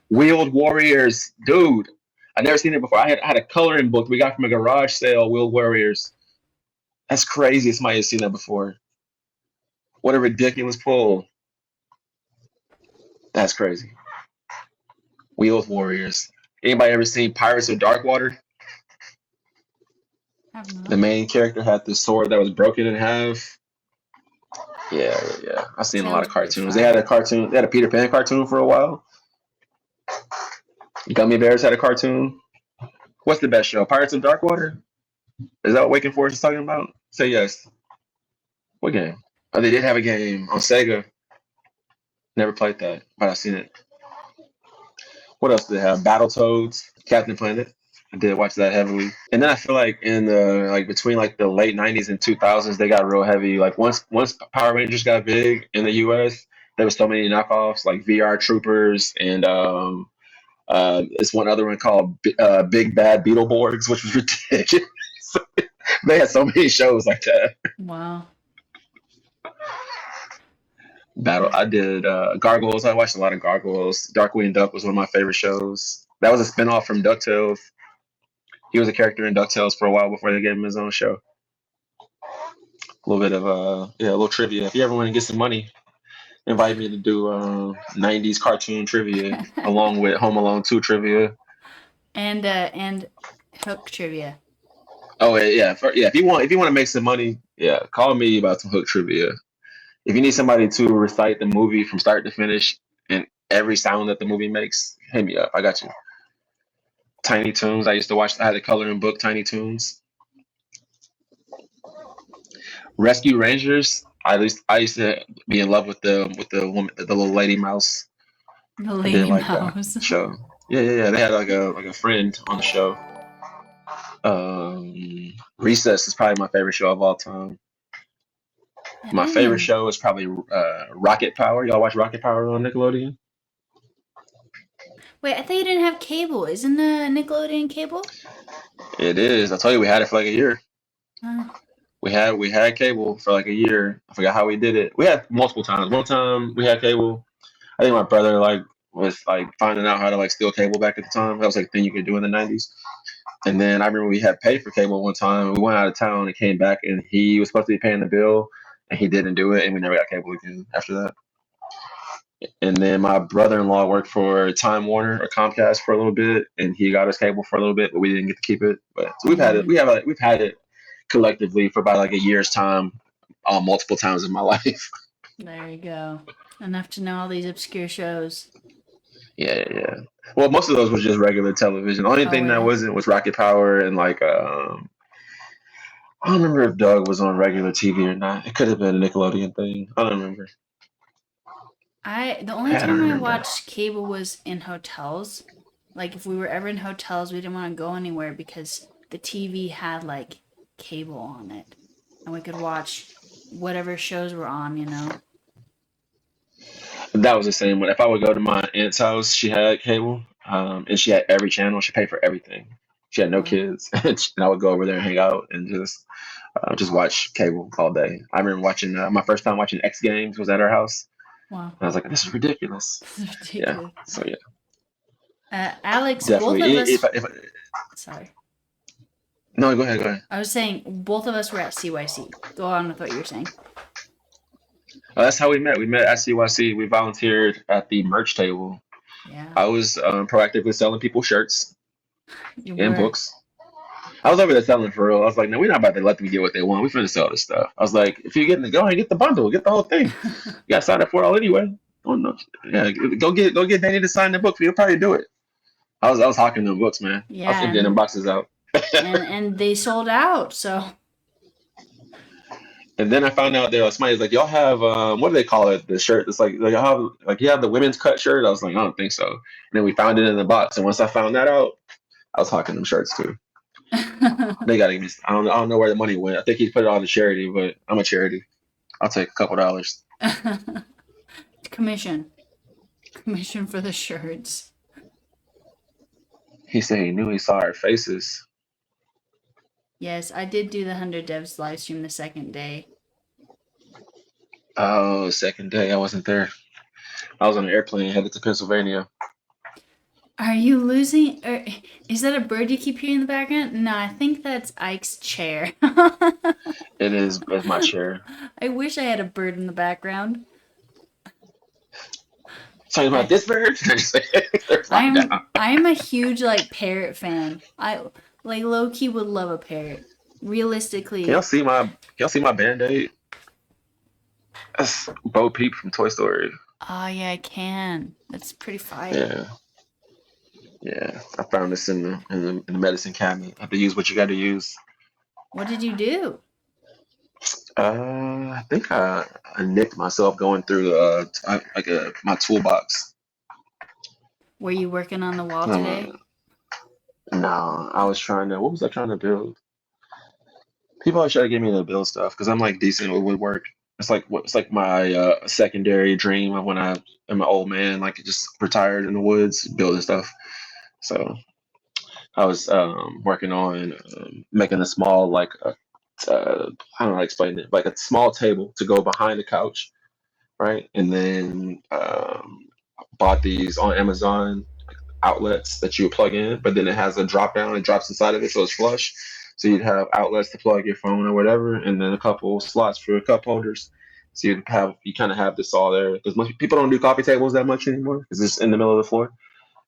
Wheeled Warriors, dude. I never seen it before. I had a coloring book we got from a garage sale. Wheeled Warriors. That's crazy. Somebody has seen that before. What a ridiculous pull. That's crazy. Wheeled Warriors. Anybody ever seen Pirates of Darkwater? Have The not. main character had this sword that was broken in half. Yeah, yeah, yeah. I've seen a lot Sounds of pretty cartoons. They had a fire. cartoon. They had a Peter Pan cartoon for a while. Gummy Bears had a cartoon. What's the best show? Pirates of Darkwater? Is that what Waking Forest is talking about? Say yes. What game? Oh, they did have a game on Sega. Never played that, but I've seen it. What else did they have? Battletoads, Captain Planet. I did watch that heavily. And then I feel like in the like between like the late '90s and 2000s, they got real heavy. Like once Power Rangers got big in the U.S., there was so many knockoffs like VR Troopers and it's one other one called Big Bad Beetleborgs, which was ridiculous. They had so many shows like that. Wow. Battle. I did Gargoyles. I watched a lot of Gargoyles. Darkwing Duck was one of my favorite shows. That was a spinoff from DuckTales. He was a character in DuckTales for a while before they gave him his own show. A little bit of yeah, a little trivia. If you ever want to get some money, invite me to do '90s cartoon trivia along with Home Alone 2 trivia. And Hook trivia. Oh yeah, yeah. If you want to make some money, yeah, call me about some Hook trivia. If you need somebody to recite the movie from start to finish and every sound that the movie makes, hit me up. I got you. Tiny Toons. I used to watch. I had a coloring book, Tiny Toons. Rescue Rangers. At least I used to be in love with the woman, the little lady mouse. The I did Lady like that Mouse. show. Yeah, yeah, yeah. They had like a friend on the show. Recess is probably my favorite show of all time. I My didn't favorite even. show is probably Rocket Power. Y'all watch Rocket Power on Nickelodeon? Wait, I thought you didn't have cable. Isn't the Nickelodeon cable? It is. I told you we had it for like a year. Uh, We had cable for like a year. I forgot how we did it. We had multiple times. One time we had cable. I think my brother like was like finding out how to like steal cable back at the time. That was like a thing you could do in the '90s. And then I remember we had paid for cable one time. We went out of town and came back, and he was supposed to be paying the bill, and he didn't do it, and we never got cable again after that. And then my brother-in-law worked for Time Warner or Comcast for a little bit, and he got us cable for a little bit, but we didn't get to keep it. But so we've had it. mm, We've had it collectively for about like a year's time, multiple times in my life. there you go. Enough to know all these obscure shows. Yeah, yeah, yeah. Well, most of those was just regular television. The only Oh thing that yeah. wasn't was Rocket Power and like I don't remember if Doug was on regular TV or not. It could have been a Nickelodeon thing. I don't remember. The only I don't time I remember. watched cable was in hotels. Like if we were ever in hotels, we didn't want to go anywhere because the TV had like cable on it, and we could watch whatever shows were on. You know. That was the same one. If I would go to my aunt's house, she had cable, and she had every channel. She paid for everything. She had no Wow. kids, and I would go over there and hang out and just watch cable all day. I remember watching my first time watching X Games was at her house, Wow. and I was like, "This is ridiculous." This is Yeah. ridiculous. So yeah, Alex, both definitely. of If, us. if Sorry. no, go ahead, go ahead. I was saying both of us were at CYC. Go on with what you were saying. That's how we met. We met at CYC. We volunteered at the merch table. Yeah, I was proactively selling people shirts you and were. books. I was over there selling for real. I was like, no, we're not about to let them get what they want. We finna sell this stuff. I was like, if you're getting go ahead, get the bundle, get the whole thing. You got to sign up for it all anyway. Oh no, yeah, go get Danny to sign the book. He'll probably do it. I was hawking them books, man. I was Yeah, emptying them boxes out. and they sold out. So And then I found out there somebody's like, y'all have what do they call it? The shirt that's like y'all have like you have the women's cut shirt. I was like, I don't think so. And then we found it in the box. And once I found that out, I was hawking them shirts too. They got to give me. I don't know where the money went. I think he put it on to charity, but I'm a charity. I'll take a couple dollars. commission for the shirts. He said he knew he saw our faces. Yes, I did do the 100 devs live stream the second day. Oh, second day. I wasn't there. I was on an airplane headed to Pennsylvania. Are you losing? Or is that a bird you keep hearing in the background? No, I think that's Ike's chair. It is. It's my chair. I wish I had a bird in the background. Talking about this bird? I'm a huge like parrot fan. I like low key would love a parrot. Realistically, Can y'all see my Band-Aid? That's Bo Peep from Toy Story. oh yeah, I can. That's pretty fire. Yeah. Yeah. I found this in the medicine cabinet. I have to use what you got to use. What did you do? I think I nicked myself going through my toolbox. Were you working on the wall today? No, I was trying to. What was I trying to build? People always try to get me to build stuff because I'm like decent with woodwork. It's like my secondary dream of when I am an old man, like just retired in the woods building stuff. So I was working on making a small I don't know how to explain it, like a small table to go behind the couch, right? And then bought these on Amazon outlets that you would plug in, but then it has a drop down, it drops inside of it, so it's flush. So you'd have outlets to plug your phone or whatever, and then a couple slots for cup holders. So you kind of have this all there because most people don't do coffee tables that much anymore because it's in the middle of the floor.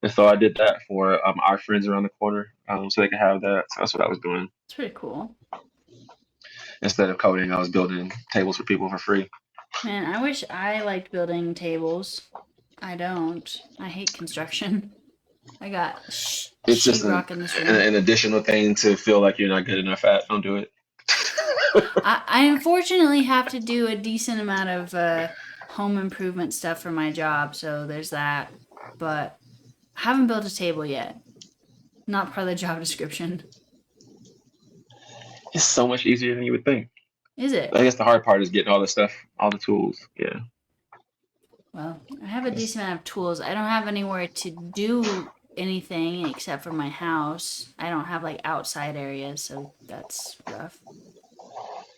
And so I did that for our friends around the corner, so they could have that. So that's what I was doing. It's pretty cool. Instead of coding, I was building tables for people for free. Man, I wish I liked building tables. I don't. I hate construction. I got It's just sheetrock in this room. an additional thing to feel like you're not good enough at. Don't do it. I unfortunately have to do a decent amount of home improvement stuff for my job, so there's that. But I haven't built a table yet. Not part of the job description. It's so much easier than you would think. Is it? I guess the hard part is getting all the stuff, all the tools. Yeah. Well, I have a decent amount of tools. I don't have anywhere to do anything except for my house. I don't have like outside areas, so that's rough.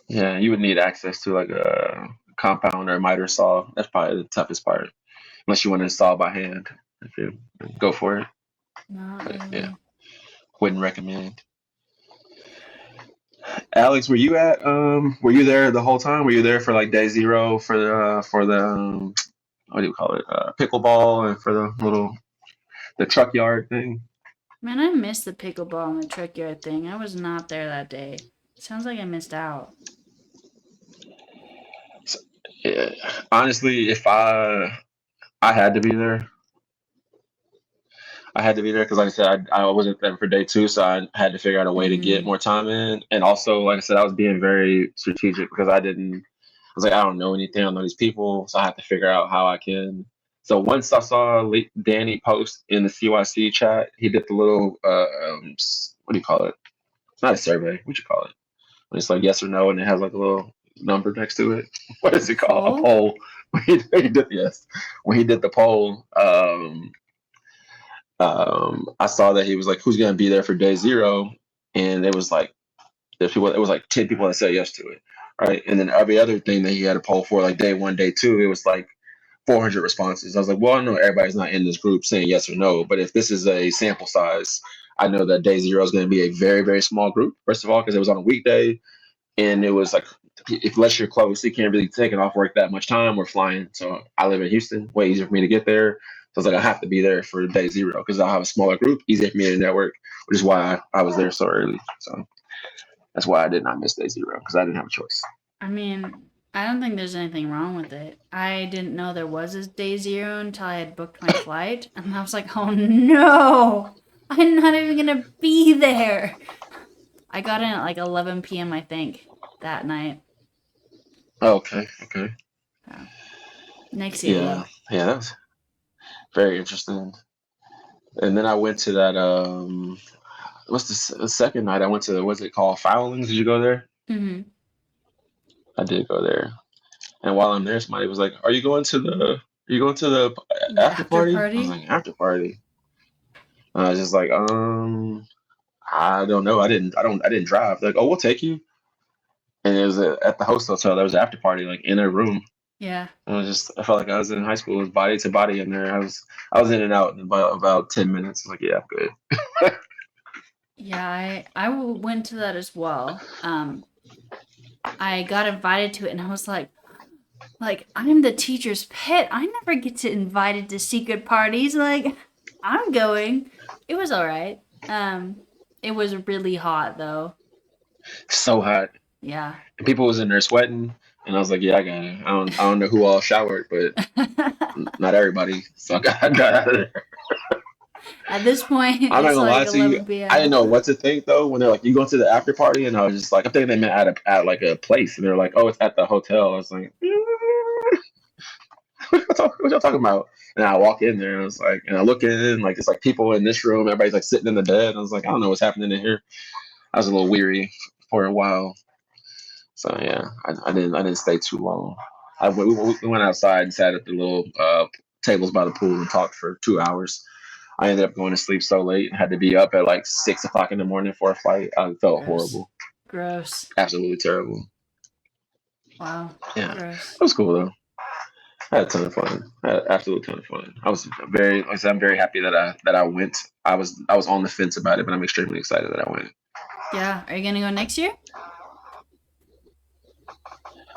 Yeah, you would need access to like a compound or a miter saw. That's probably the toughest part, unless you want to install by hand. If you go for it, Not but really. yeah, wouldn't recommend. Alex, were you there the whole time? Were you there for like day zero for the what do you call it, pickleball, and for the truck yard thing? Man, I missed the pickleball and the truck yard thing. I was not there that day. Sounds like I missed out. Yeah, honestly, if I had to be there. I had to be there because, like I said, I wasn't there for day two, so I had to figure out a way to get more time in. And also, like I said, I was being very strategic because I was like, I don't know anything, I don't know these people, so I have to figure out how I can. So once I saw Danny post in the CYC chat, he did the little, what do you call it? It's not a survey. What you call it? When it's like yes or no, and it has like a little number next to it. What is it called? A poll. He did yes. When he did the poll, I saw that he was like, "Who's gonna be there for day zero?" And it was like there's people. It was like 10 people that said yes to it, right? And then every other thing that he had a poll for, like day one, day two, it was like 400 responses. I was like, well, I know everybody's not in this group saying yes or no, but if this is a sample size, I know that day zero is going to be a very, very small group. First of all, because it was on a weekday, and it was like, unless you're close, you can't really take it off work that much time. We're flying, so I live in Houston. Way easier for me to get there. So it's like I have to be there for day zero because I'll have a smaller group, easier for me to network, which is why I was there so early. So that's why I did not miss day zero because I didn't have a choice. I mean, I don't think there's anything wrong with it. I didn't know there was a day zero until I had booked my flight, and I was like, oh no, I'm not even gonna be there. I got in at like 11 p.m. I think that night. Okay. Next year Yeah. though. Yeah, that was very interesting. And then I went to that what's the second night I went to, what's it called? Foulings? Did you go there? Mm-hmm. I did go there. And while I'm there, somebody was like, are you going to the The after after party? I was party? like, after party. And I was just like, I don't know. I didn't drive. They're like, oh, we'll take you. And it was at the host hotel. There was an after party, like in a room. Yeah. I felt like I was in high school. It was body to body in there. I was in and out in about 10 minutes. I was like, yeah, I'm good. Yeah, I went to that as well. I got invited to it, and I was like I'm the teacher's pet. I never get to invited to secret parties. Like I'm going. It was all right. It was really hot though. So hot. Yeah. And people was in there sweating. And I was like, yeah, I got it. I don't know who all showered, but not everybody. So I got out of there. At this point, I'm not it's gonna like lie to you. 11 I didn't p.m. know what to think though when they're like, "You going to the after party?" And I was just like, I'm thinking they meant at like a place, and they're like, "Oh, it's at the hotel." I was like, what y'all talking about? And I walk in there, and I was like, and I look in, like it's like people in this room, everybody's like sitting in the bed. I was like, I don't know what's happening in here. I was a little weary for a while, so yeah, I didn't stay too long. We went outside and sat at the little tables by the pool and talked for 2 hours. I ended up going to sleep so late and had to be up at like 6 o'clock in the morning for a flight. I felt Gross. horrible, Gross. absolutely terrible. Wow. Yeah, Gross. it was cool though. I had a ton of fun. I had an absolute ton of fun. I was very, like I said, I'm very happy that I went. I was on the fence about it, but I'm extremely excited that I went. Yeah. Are you gonna go next year?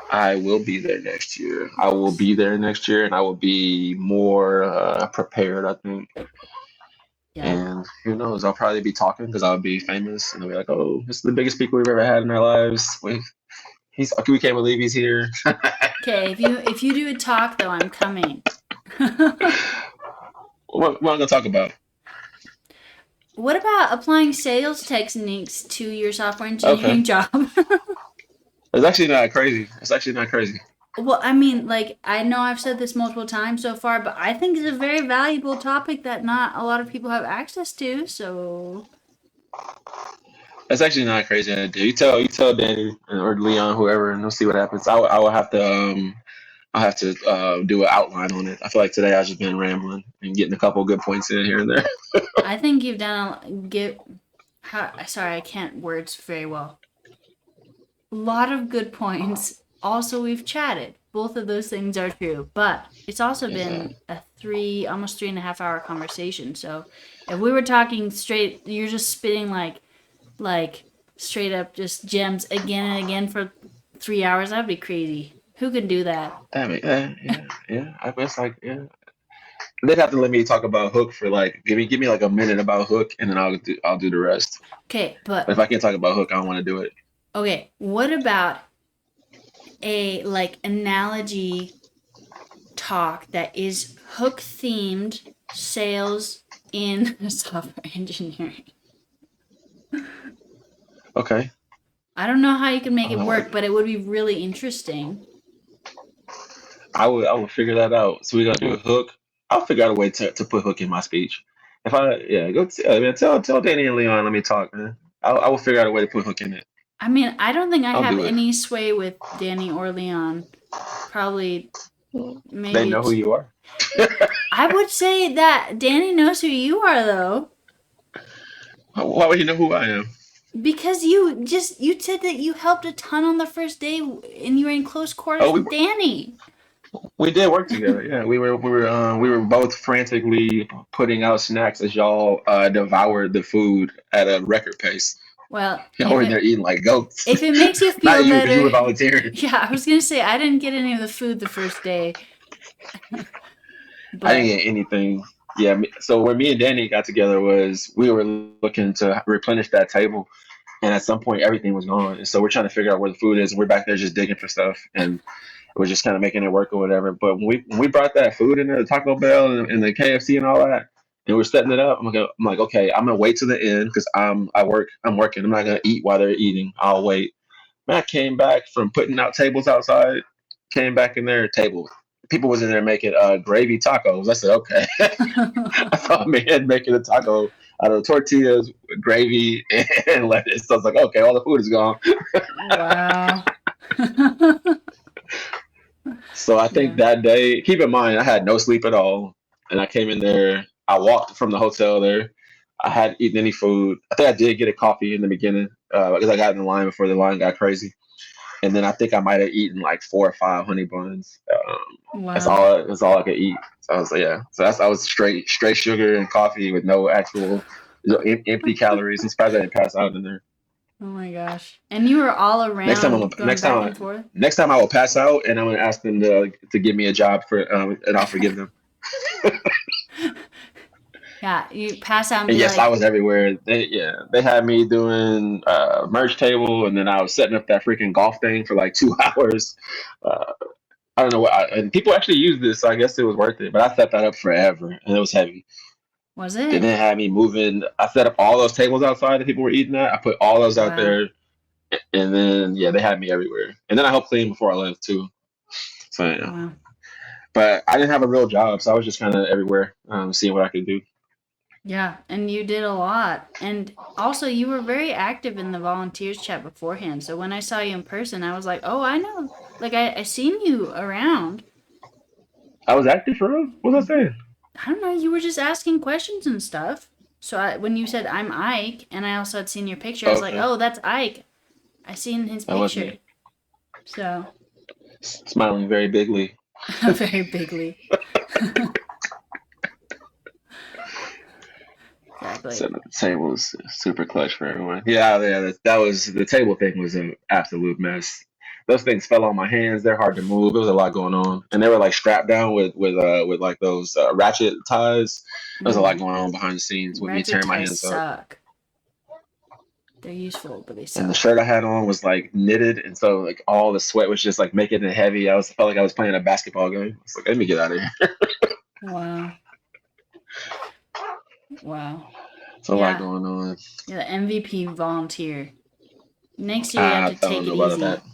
I will be there next year. I will Nice. be there next year, and I will be more prepared, I think. Yeah. And who knows? I'll probably be talking because I'll be famous, and they'll be like, "Oh, this is the biggest speaker we've ever had in our lives. We can't believe he's here." Okay. If you do a talk though, I'm coming. What am I gonna talk about? What about applying sales techniques to your software Okay, engineering job? it's actually not crazy. It's actually not crazy. Well, I mean, like, I know I've said this multiple times so far, but I think it's a very valuable topic that not a lot of people have access to. So, That's actually not a crazy idea. You tell Danny or Leon, whoever, and we'll see what happens. I will have to I'll have to do an outline on it. I feel like today I've just been rambling and getting a couple good points in here and there. I think you've done sorry, I can't words very well. A lot of good points. Also, we've chatted. Both of those things are true, but it's also Yeah. been a almost 3.5 hour conversation. So, if we were talking straight, you're just spitting like straight up just gems again and again for 3 hours. That'd be crazy. Who can do that? Damn it. Yeah. I guess like yeah. They'd have to let me talk about Hook for like give me like a minute about Hook and then I'll do the rest. Okay, But but if I can't talk about Hook, I don't want to do it. okay, what about a like analogy talk that is hook themed sales in software engineering? Okay. I don't know how you can make it Like work, but it would be really interesting. I would figure that out. So we gotta do a Hook. I'll figure out a way to put Hook in my speech. If I yeah, man, tell Danny and Leon, let me talk, man. I will figure out a way to put Hook in it. I mean, I don't think I I'll have do it. any sway with Danny or Leon. Probably, They maybe know who it's. you are. I would say that Danny knows who you are, though. Why would he know who I am? Because you said that you helped a ton on the first day and you were in close quarters Oh, with Danny. we did work together. Yeah, we were both frantically putting out snacks as y'all devoured the food at a record pace. Well, Y'all were in there eating like goats. if it makes you Not feel you, because you were better, volunteering. yeah, I was gonna say I didn't get any of the food the first day, I didn't but get anything. So where me and Danny got together was we were looking to replenish that table, and at some point everything was gone, and so we're trying to figure out where the food is, and we're back there just digging for stuff, and we're just kind of making it work or whatever. But when we brought that food in there, the Taco Bell and the KFC and all that, and we're setting it up, I'm like, okay, I'm gonna wait to the end because I'm working. I'm not gonna eat while they're eating. I'll wait. Man, I came back from putting out tables outside. Came back in there, table. People was in there making gravy tacos. I said, okay. I saw a man making a taco out of tortillas, gravy, and lettuce. So I was like, okay, all the food is gone. Wow. So I think Yeah. that day, keep in mind, I had no sleep at all. And I came in there, I walked from the hotel there. I hadn't eaten any food. I think I did get a coffee in the beginning because I got in the line before the line got crazy. And then I think I might have eaten like 4 or 5 honey buns. Wow. That's all I could eat. So I was like, yeah. So I was straight sugar and coffee with no actual empty calories. I'm surprised I didn't pass out in there. Oh my gosh. And you were all around going back and forth? Next time I will pass out and I'm gonna ask them to give me a job for and I'll forgive them. Yeah, you pass out and And be yes, I like, was everywhere. They had me doing merch table, and then I was setting up that freaking golf thing for like 2 hours. Uh, I don't know and people actually use this, so I guess it was worth it. But I set that up forever, and it was heavy. was They it? didn't have me moving. I set up all those tables outside that people were eating at. I put all those out Wow. there, and then yeah, they had me everywhere. And then I helped clean before I left too. So yeah, Wow. but I didn't have a real job, so I was just kind of everywhere, seeing what I could do. Yeah, and you did a lot. And also, you were very active in the volunteers chat beforehand. So when I saw you in person, I was like, oh, I know. Like, I seen you around. I was active for real. What was I saying? I don't know. You were just asking questions and stuff. So when you said, I'm Ike, and I also had seen your picture, I was like, Okay, oh, that's Ike. I seen his that was picture. me, So, smiling very bigly. very bigly. Exactly. Setting up the table was super clutch for everyone. Yeah. That was the table thing was an absolute mess. Those things fell on my hands. They're hard to move. There was a lot going on, and they were like strapped down with like those ratchet ties. There was a lot Mm. going on behind the scenes with me Ratchet tearing my ties hands up. suck. They're useful, but they And the suck. shirt I had on was like knitted, and so like all the sweat was just like making it heavy. Felt like I was playing a basketball game. It's like, let me get out of here. Wow. Wow. It's a lot Yeah. going on. You're the MVP volunteer. Next year you have I to don't take know it about that. easy.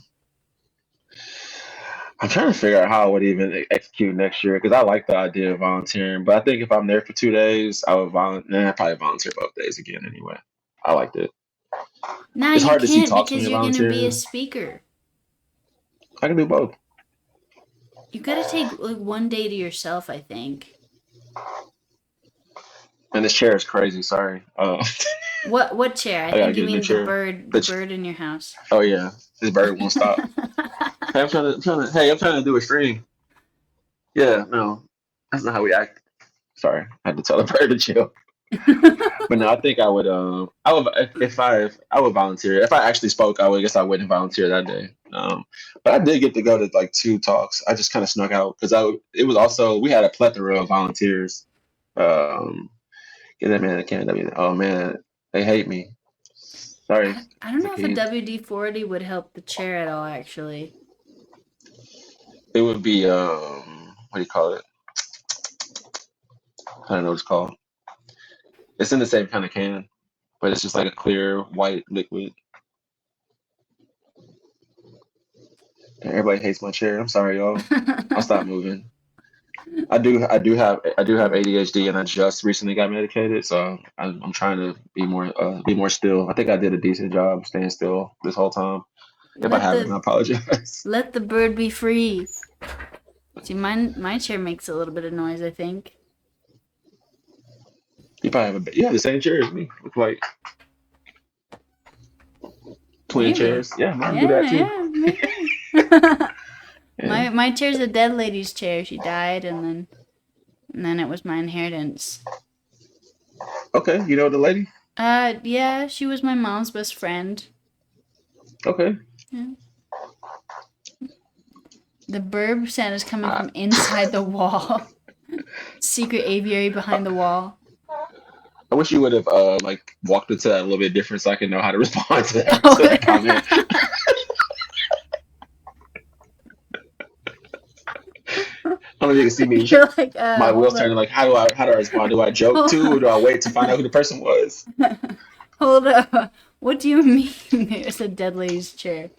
I'm trying to figure out how I would even execute next year because I like the idea of volunteering. But I think if I'm there for 2 days, I would volunteer. Nah, I probably volunteer both days again anyway. I liked it. Nah, It's you hard to see can't talks when because you're you're gonna be a volunteering. speaker. I can do both. You gotta take like one day to yourself, I think. And this chair is crazy. Sorry. What chair? I I gotta think you get a new mean chair. the bird in your house. Oh yeah, this bird won't stop. Hey, I'm trying to do a stream. Yeah, no, that's not how we act. Sorry, I had to tell the bird to chill. But no, I think I would if I would volunteer. If I actually spoke, I would I guess I wouldn't volunteer that day. But I did get to go to like 2 talks. I just kind of snuck out because it was also we had a plethora of volunteers. Um, get that man a can. Oh man, they hate me. Sorry, I don't know if a Zakid. WD-40 would help the chair at all, actually. It would be what do you call it? I don't know what it's called. It's in the same kind of can, but it's just like a clear white liquid. Everybody hates my chair. I'm sorry, y'all. I'll stop moving. I do have ADHD, and I just recently got medicated, so I'm trying to be more still. I think I did a decent job staying still this whole time. If I let haven't, the I apologize. let the bird be free. See, my chair makes a little bit of noise, I think. You have the same chair as me. Look like twin Maybe. chairs. Yeah, mine do that Yeah, too. yeah, maybe. Yeah. My chair's a dead lady's chair. She died, and then it was my inheritance. Okay, you know the lady. Yeah, she was my mom's best friend. Okay. Yeah. The burb sound is coming Uh, from inside the wall. Secret aviary behind the wall. I wish you would have like walked into that a little bit different so I can know how to respond to that comment. Oh. I don't know if you can see me. You're like, My wheels hold turning. up. Like, how do I respond? Do I joke too, or do I wait to find out who the person was? Hold up. What do you mean there's a dead lady's chair?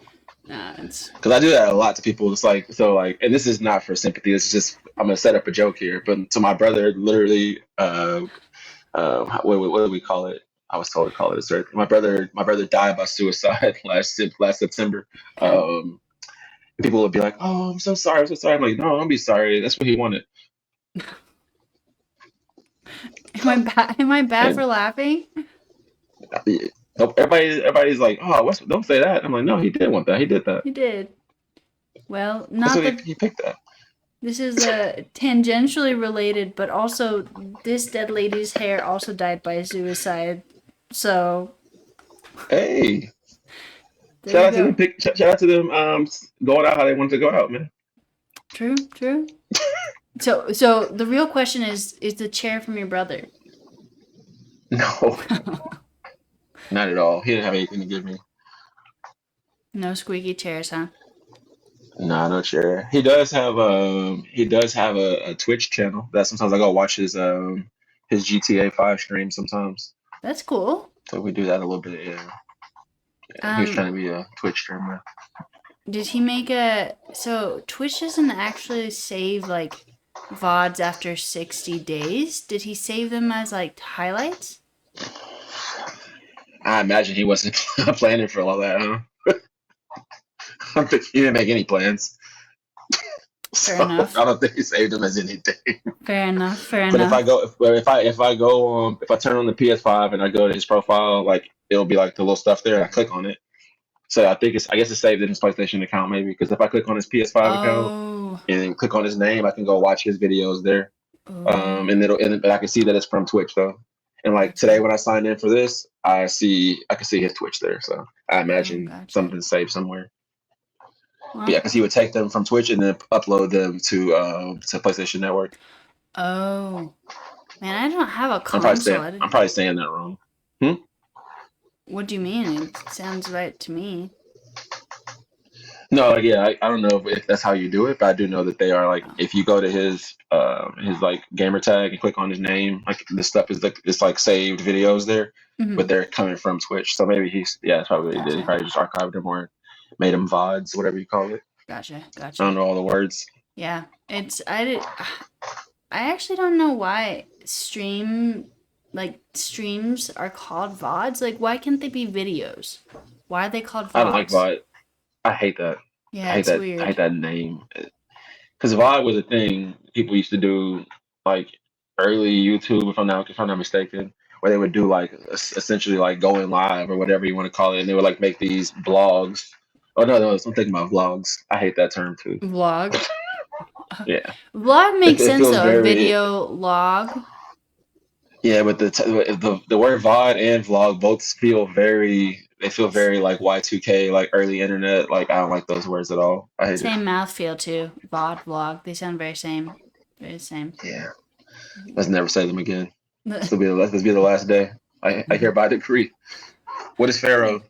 Nah, it's Because I do that a lot to people. It's like so, like, and this is not for sympathy. This is just I'm gonna set up a joke here. But to my brother, literally, what do we call it? I was told to call it this. Right? My brother died by suicide last September. okay. Um, People would be like, "Oh, I'm so sorry. I'm so sorry." I'm like, "No, don't be sorry. That's what he wanted." Am I bad? Am I bad And for laughing? everybody's like, "Oh, don't say that." I'm like, "No, he did want that. He did that. You did. Well, That's not what that he picked that." this is tangentially related, but also this dead lady's hair also died by suicide. So Hey, there you go. Shout out to them. Going out how they wanted to go out, man. True, true. So the real question is the chair from your brother? No, not at all. He didn't have anything to give me. No squeaky chairs, huh? Nah, no chair. He does have a Twitch channel that sometimes I go watch his GTA 5 stream sometimes. That's cool. So we do that a little bit. Yeah. He was Um, trying to be a Twitch streamer. did he make a so Twitch doesn't actually save like VODs after 60 days? Did he save them as like highlights? I imagine he wasn't planning for all that, huh? I don't think he didn't make any plans. Fair So enough. I don't think he saved them as anything. Fair enough. Fair But if I enough. go, if I turn on the PS5 and I go to his profile, like it'll be like the little stuff there, and I click on it. So I guess it's saved in his PlayStation account maybe because if I click on his PS5 account Oh. and then click on his name, I can go watch his videos there. Oh. But I can see that it's from Twitch though. And like today Gotcha. when I signed in for this, I can see his Twitch there. So I Oh, imagine gotcha. something's saved somewhere. But yeah, Well, because he would take them from Twitch and then upload them to PlayStation Network. oh. Man, I don't have a console. I I'm didn't. probably saying that wrong. Hmm? What do you mean? It sounds right to me. No, like, yeah, I don't know if that's how you do it, but I do know that they are like Oh. if you go to his like gamer tag and click on his name, like this stuff is like it's like saved videos there, but Hmm. they're coming from Twitch. So maybe that's probably what he did. He Gotcha. probably just archived them or made them VODs, whatever you call it. Gotcha. I don't Gotcha. know all the words. Yeah. It's I did. I actually don't know why streams are called VODs. Like, why can't they be videos? Why are they called I don't like VODs? VOD. I hate that. I Yeah, hate it's that. I hate weird. that name. Because VOD was a thing people used to do like early YouTube, if I'm not mistaken, where they would do like essentially like going live or whatever you want to call it, and they would like make these blogs. Oh no, I'm thinking about vlogs. I hate that term too. Vlog. Yeah, Vlog it, makes it sense feels though. A very video log. yeah, but the word VOD and vlog both feel very. They feel very like Y2K, like early internet. Like I don't like those words at all. I hate it. Same mouthfeel too. VOD, vlog. They sound very same. Very same. Yeah, let's never say them again. This be the last day. I hereby decree. What is Pharaoh?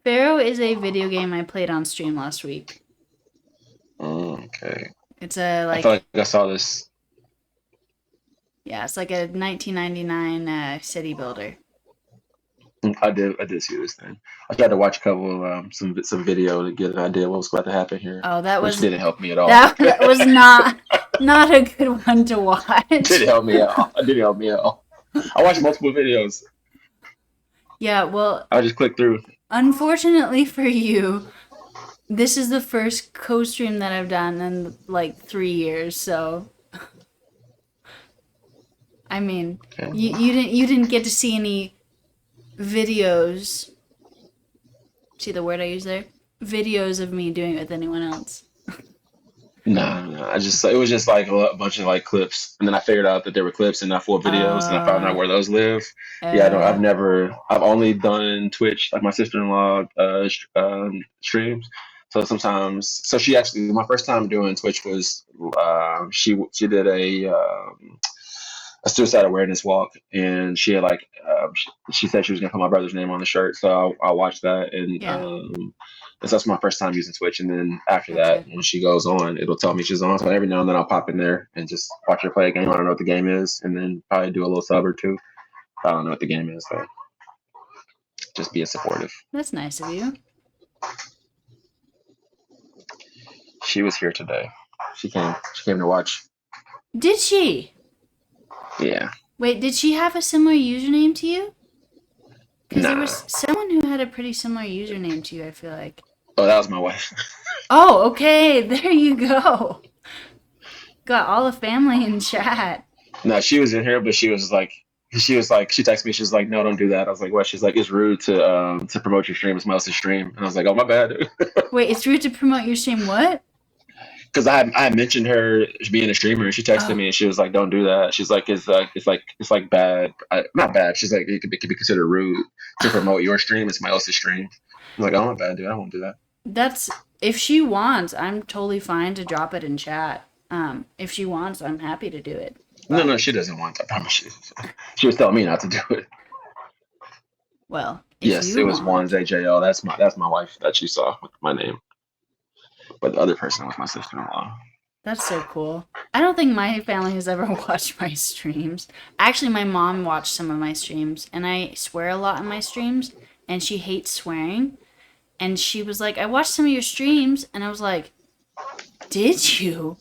Pharaoh is a video game I played on stream last week. Okay. It's a I feel like like I saw this. yeah, it's like a 1999 city builder. I did see this thing. I tried to watch a couple some video to get an idea what was about to happen here, Oh, which didn't help me at all. that was not a good one to watch. Didn't help me at all. It didn't help me at all. I watched multiple videos. Yeah, well, I just clicked through. unfortunately for you, this is the first co-stream that I've done in like 3 years. So, I mean, Okay. you didn't get to see any videos. See the word I use there? Videos of me doing it with anyone else. No. It was just like a bunch of like clips, and then I figured out that there were clips and not full videos, and I found out Uh, where those live. Yeah, no, uh, I've only done Twitch, like my sister-in-law streams, So sometimes, so she actually, my first time doing Twitch was, she did a suicide awareness walk, and she had like, she said she was gonna put my brother's name on the shirt, so I watched that, Yeah. and so that's my first time using Twitch. And then after that, Gotcha. when she goes on, it'll tell me she's on. So every now and then I'll pop in there and just watch her play a game. I don't know what the game is, and then probably do a little sub or two. I don't know what the game is, so just being supportive. That's nice of you. She was here today. She came. She came to watch. Did she? Yeah. Wait, did she have a similar username to you? Because there Nah. was someone who had a pretty similar username to you, I feel like. Oh, that was my wife. Oh, okay. There you go. Got all the family in chat. No, she was in here, but she like, she texted me. She's like, no, don't do that. I was like, what? She's like, it's rude to promote your stream. It's my else's stream. And I was like, oh, my bad. Wait, it's rude to promote your stream. What? Because I had mentioned her being a streamer, and she texted Oh, me, and she was like, "Don't do that." She's like, it's like bad, not bad." She's like, it could be considered rude to promote your stream. It's my else's stream. I'm like, "Oh, my bad, dude. I won't do that." that's if she wants, I'm totally fine to drop it in chat. If she wants, I'm happy to do it. No, But no, she doesn't want. I promise you. She was telling me not to do it. well, if Yes, it you was want, Nwanze JL. That's my wife that you saw with my name, but the other person was my sister-in-law. that's so cool. I don't think my family has ever watched my streams. Actually, my mom watched some of my streams, and I swear a lot in my streams, and she hates swearing. And she was like, I watched some of your streams, and I was like, did you?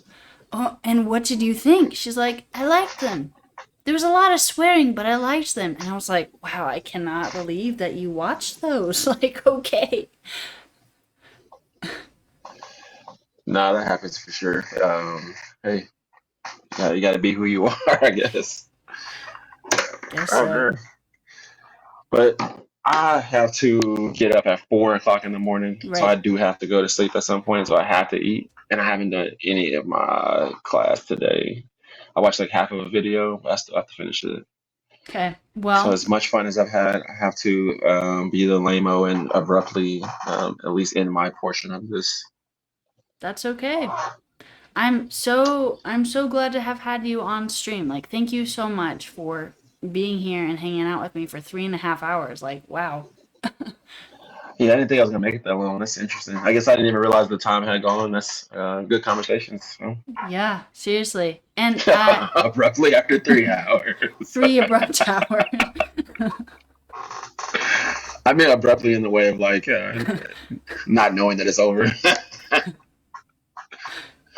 Oh, and what did you think? She's like, I liked them. There was a lot of swearing, but I liked them. And I was like, wow, I cannot believe that you watched those. Like, okay. Nah, that happens for sure. Hey, you gotta be who you are, I guess. Guess so. Okay. But I have to get up at 4 o'clock in the morning, so I Right. do have to go to sleep at some point. So I have to eat, and I haven't done any of my class today. I watched like half of a video. But I still have to finish it. Okay. So Well, as much fun as I've had, I have to be the lame-o and abruptly at least end my portion of this. that's okay. I'm so glad to have had you on stream. Like, thank you so much for being here and hanging out with me for 3.5 hours. Like, wow. Yeah, I didn't think I was gonna make it that long. That's interesting. I guess I didn't even realize the time had gone. That's good conversations. So. Yeah, seriously. And Abruptly after 3 hours. 3 abrupt hours. I mean abruptly in the way of like not knowing that it's over.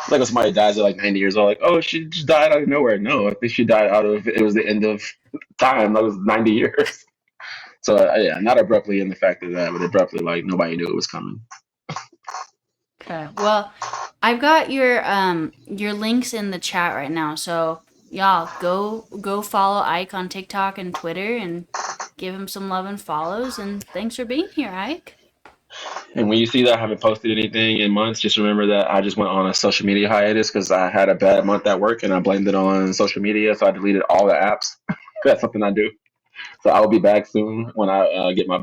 Like when somebody dies at like 90 years old, like, oh, she just died out of nowhere. No, I think she died out of, it was the end of time. That was 90 years. So yeah, not abruptly in the fact of that, but abruptly like nobody knew it was coming. Okay. Well, I've got your links in the chat right now. So y'all go follow Ike on TikTok and Twitter and give him some love and follows. And thanks for being here, Ike. And when you see that I haven't posted anything in months, just remember that I just went on a social media hiatus because I had a bad month at work and I blamed it on social media. So I deleted all the apps. That's something I do. So I will be back soon when I get my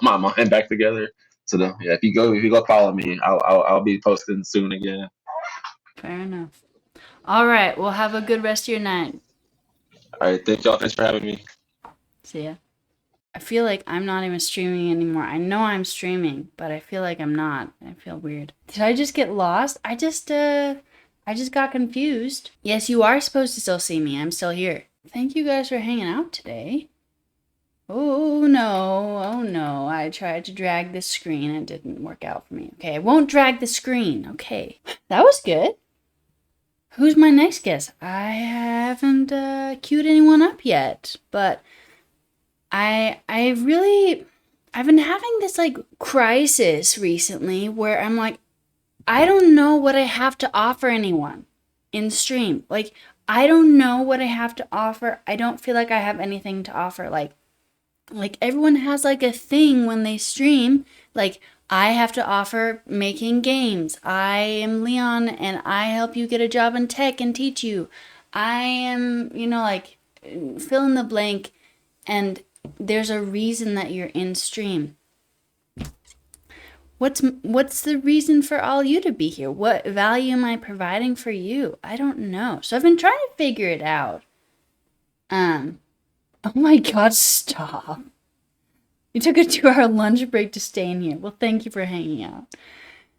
my mind back together. So yeah, if you go follow me, I'll be posting soon again. Fair enough. All right. Well, have a good rest of your night. All right, thank y'all. Thanks for having me. See ya. I feel like I'm not even streaming anymore. I know I'm streaming, but I feel like I'm not. I feel weird. Did I just get lost? I just got confused. Yes, you are supposed to still see me. I'm still here. Thank you guys for hanging out today. Oh no, oh no. I tried to drag this screen. It didn't work out for me. Okay, I won't drag the screen. Okay. That was good. Who's my next guest? I haven't queued anyone up yet, but I've been having this like crisis recently where I'm like, I don't know what I have to offer anyone in stream. Like, I don't know what I have to offer. I don't feel like I have anything to offer. Like everyone has like a thing when they stream. Like, I have to offer making games. I am Leon and I help you get a job in tech and teach you. I am, like fill in the blank, and there's a reason that you're in stream. What's the reason for all you to be here? What value am I providing for you? I don't know. So I've been trying to figure it out. Oh my God, stop. You took a 2-hour lunch break to stay in here. Well, thank you for hanging out.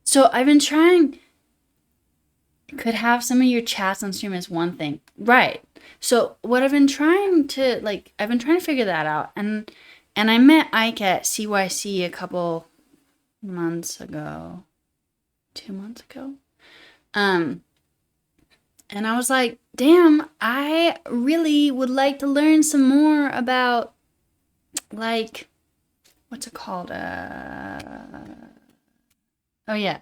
So I've been trying, could have some of your chats on stream as one thing. Right. So what I've been trying to, I've been trying to figure that out. And I met Ike at CYC a couple months ago. 2 months ago. And I was like, damn, I really would like to learn some more about, what's it called?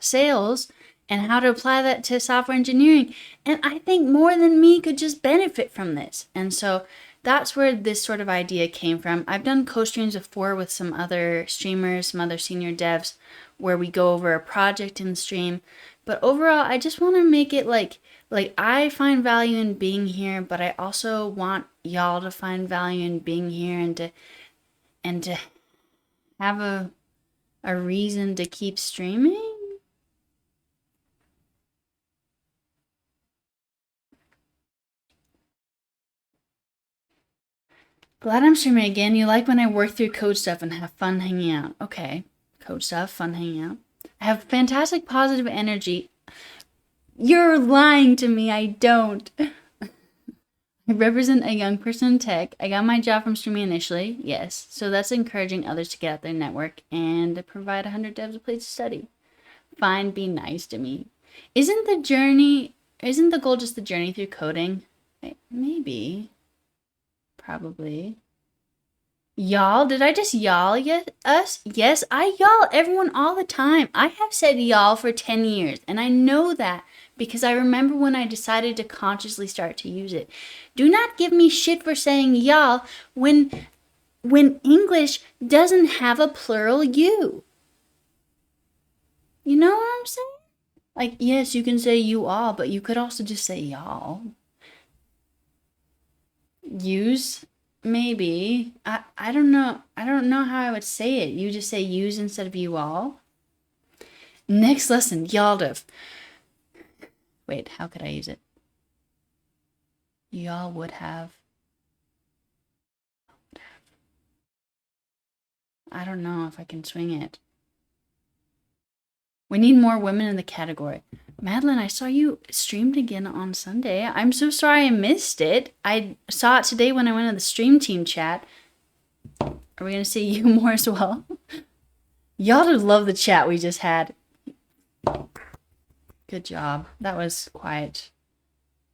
Sales and how to apply that to software engineering. And I think more than me could just benefit from this. And so that's where this sort of idea came from. I've done co-streams before with some other streamers, some other senior devs, where we go over a project in the stream. But overall, I just want to make it like I find value in being here, but I also want y'all to find value in being here and to have a reason to keep streaming. Glad I'm streaming again. You like when I work through code stuff and have fun hanging out. Okay. Code stuff, fun hanging out. I have fantastic positive energy. You're lying to me. I don't. I represent a young person in tech. I got my job from streaming initially. Yes. So that's encouraging others to get out their network and to provide 100 devs a place to study. Fine, be nice to me. Isn't the goal just the journey through coding? Maybe. Probably. Y'all? Did I just y'all us? Yes, I y'all everyone all the time. I have said y'all for 10 years, and I know that because I remember when I decided to consciously start to use it. Do not give me shit for saying y'all when English doesn't have a plural you. You know what I'm saying? Yes, you can say you all, but you could also just say y'all. Use, maybe. I don't know. I don't know how I would say it. You just say use instead of you all. Next lesson, y'all. Wait, how could I use it? Y'all would have. I don't know if I can swing it. We need more women in the category. Madeline, I saw you streamed again on Sunday. I'm so sorry I missed it. I saw it today when I went to the stream team chat. Are we going to see you more as well? Y'all would love the chat we just had. Good job. That was quiet.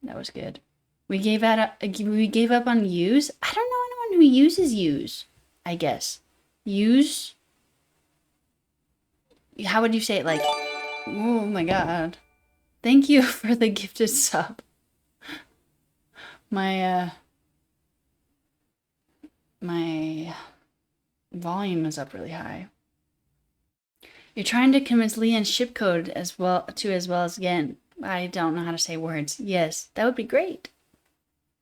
That was good. We gave up on use. I don't know anyone who uses use, I guess. Use. How would you say it? Oh my God. Thank you for the gifted sub. My volume is up really high. You're trying to convince Leanne shipcode as well as again. I don't know how to say words. Yes, that would be great.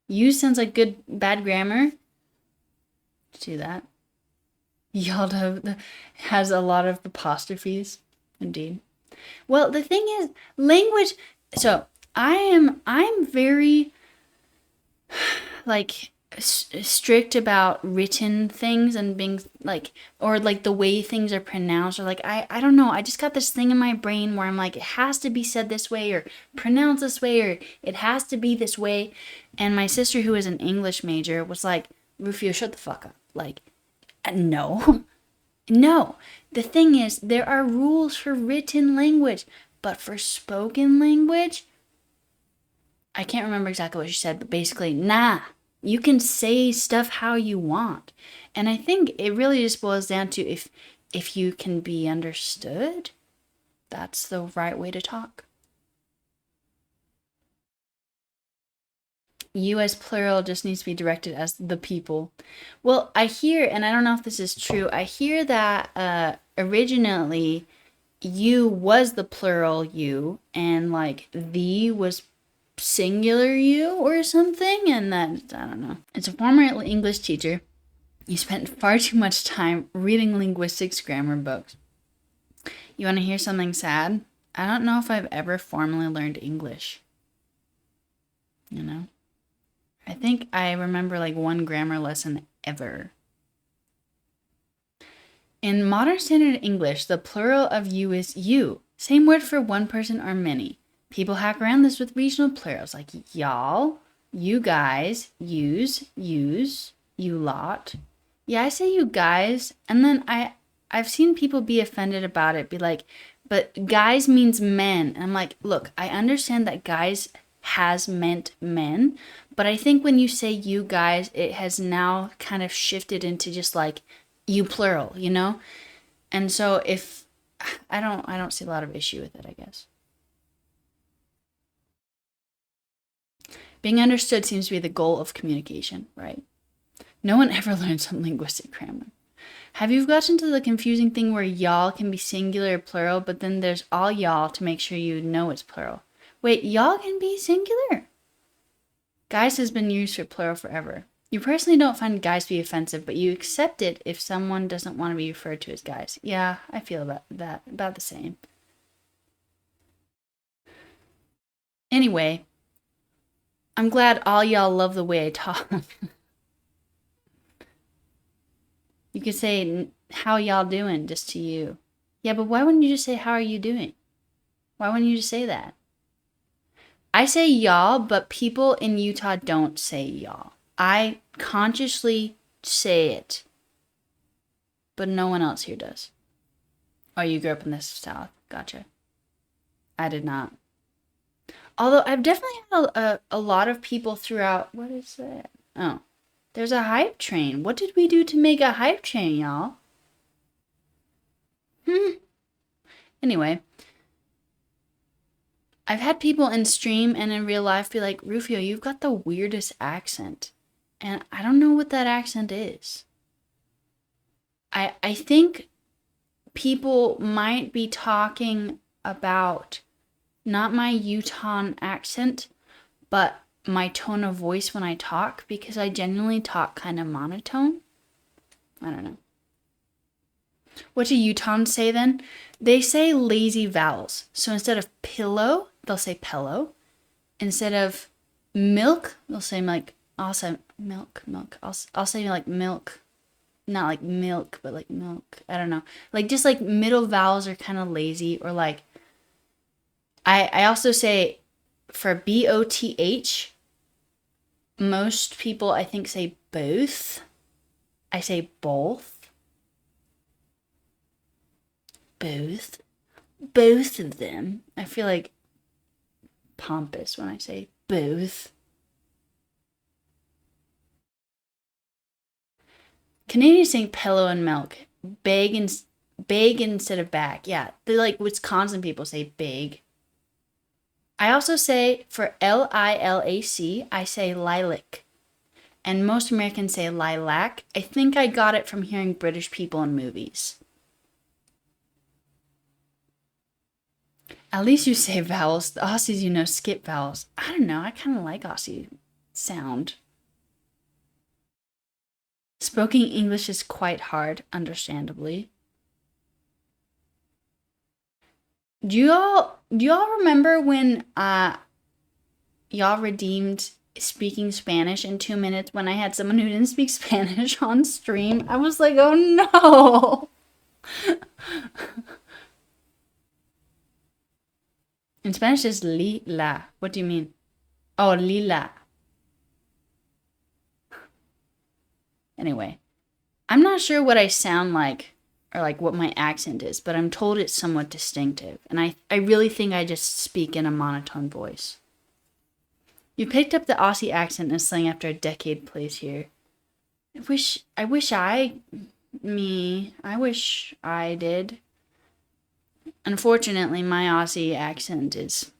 Use sounds like bad grammar. Do that. Yalda has a lot of apostrophes. Indeed. Well, the thing is, language. So I'm very strict about written things and being or the way things are pronounced, or I don't know. I just got this thing in my brain where I'm like, it has to be said this way or pronounced this way or it has to be this way. And my sister, who is an English major, was like, Rufio, shut the fuck up. No. No. The thing is, there are rules for written language, but for spoken language, I can't remember exactly what she said, but basically, nah. You can say stuff how you want. And I think it really just boils down to if you can be understood, that's the right way to talk. You as plural just needs to be directed as the people. Well, I hear, and I don't know if this is true, I hear that originally you was the plural you, and the was singular you or something, and that, I don't know. As a former English teacher, you spent far too much time reading linguistics grammar books. You want to hear something sad? I don't know if I've ever formally learned English. You know? I think I remember like one grammar lesson ever. In modern standard English, the plural of you is you. Same word for one person or many. People hack around this with regional plurals like y'all, you guys, use, you lot. Yeah, I say you guys, and then I've seen people be offended about it, be like, but guys means men. And I'm like, look, I understand that guys has meant men, but I think when you say you guys, it has now kind of shifted into just like you plural, you know? And so if I don't see a lot of issue with it, I guess. Being understood seems to be the goal of communication, right? No one ever learns some linguistic grammar. Have you gotten to the confusing thing where y'all can be singular or plural, but then there's all y'all to make sure you know it's plural? Wait, y'all can be singular? Guys has been used for plural forever. You personally don't find guys to be offensive, but you accept it if someone doesn't want to be referred to as guys. Yeah, I feel about the same. Anyway, I'm glad all y'all love the way I talk. You could say, how y'all doing, just to you. Yeah, but why wouldn't you just say, how are you doing? Why wouldn't you just say that? I say y'all, but people in Utah don't say y'all. I consciously say it, but no one else here does. Oh, you grew up in the South. Gotcha. I did not. Although I've definitely had a lot of people throughout. What is that? Oh, there's a hype train. What did we do to make a hype train, y'all? Anyway, I've had people in stream and in real life be like, Rufio, you've got the weirdest accent. And I don't know what that accent is. I think people might be talking about not my Utah accent, but my tone of voice when I talk, because I genuinely talk kind of monotone. I don't know. What do Utahns say then? They say lazy vowels. So instead of pillow, they'll say pillow. Instead of milk, they'll say like, I'll say milk. I'll say like milk. Not like milk, but like milk. I don't know. Like just like middle vowels are kind of lazy, or like I also say for BOTH, most people I think say both. I say both. Both. Both of them. I feel like pompous when I say both. Canadians say pillow and milk. Big instead of bag. Yeah, they like Wisconsin people say big. I also say for LILAC, I say lilac. And most Americans say lilac. I think I got it from hearing British people in movies. At least you say vowels. The Aussies, you know, skip vowels. I don't know. I kind of like Aussie sound. Spoken English is quite hard, understandably. Do y'all remember when y'all redeemed speaking Spanish in 2 minutes when I had someone who didn't speak Spanish on stream? I was like, oh no. In Spanish it's lila. What do you mean? Oh, lila. Anyway, I'm not sure what I sound like or like what my accent is, but I'm told it's somewhat distinctive. And I really think I just speak in a monotone voice. You picked up the Aussie accent and slang after a decade plays here. I wish I did. Unfortunately, my Aussie accent is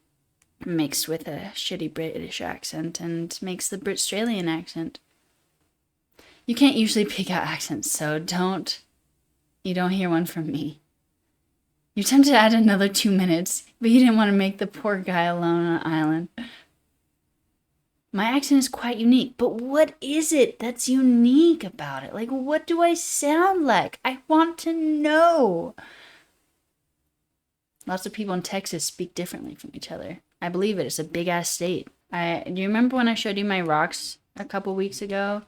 mixed with a shitty British accent and makes the Brit-Australian accent. You can't usually pick out accents, so you don't hear one from me. You attempted to add another 2 minutes, but you didn't want to make the poor guy alone on an island. My accent is quite unique, but what is it that's unique about it? Like, what do I sound like? I want to know. Lots of people in Texas speak differently from each other. I believe it. It's a big-ass state. Do you remember when I showed you my rocks a couple weeks ago?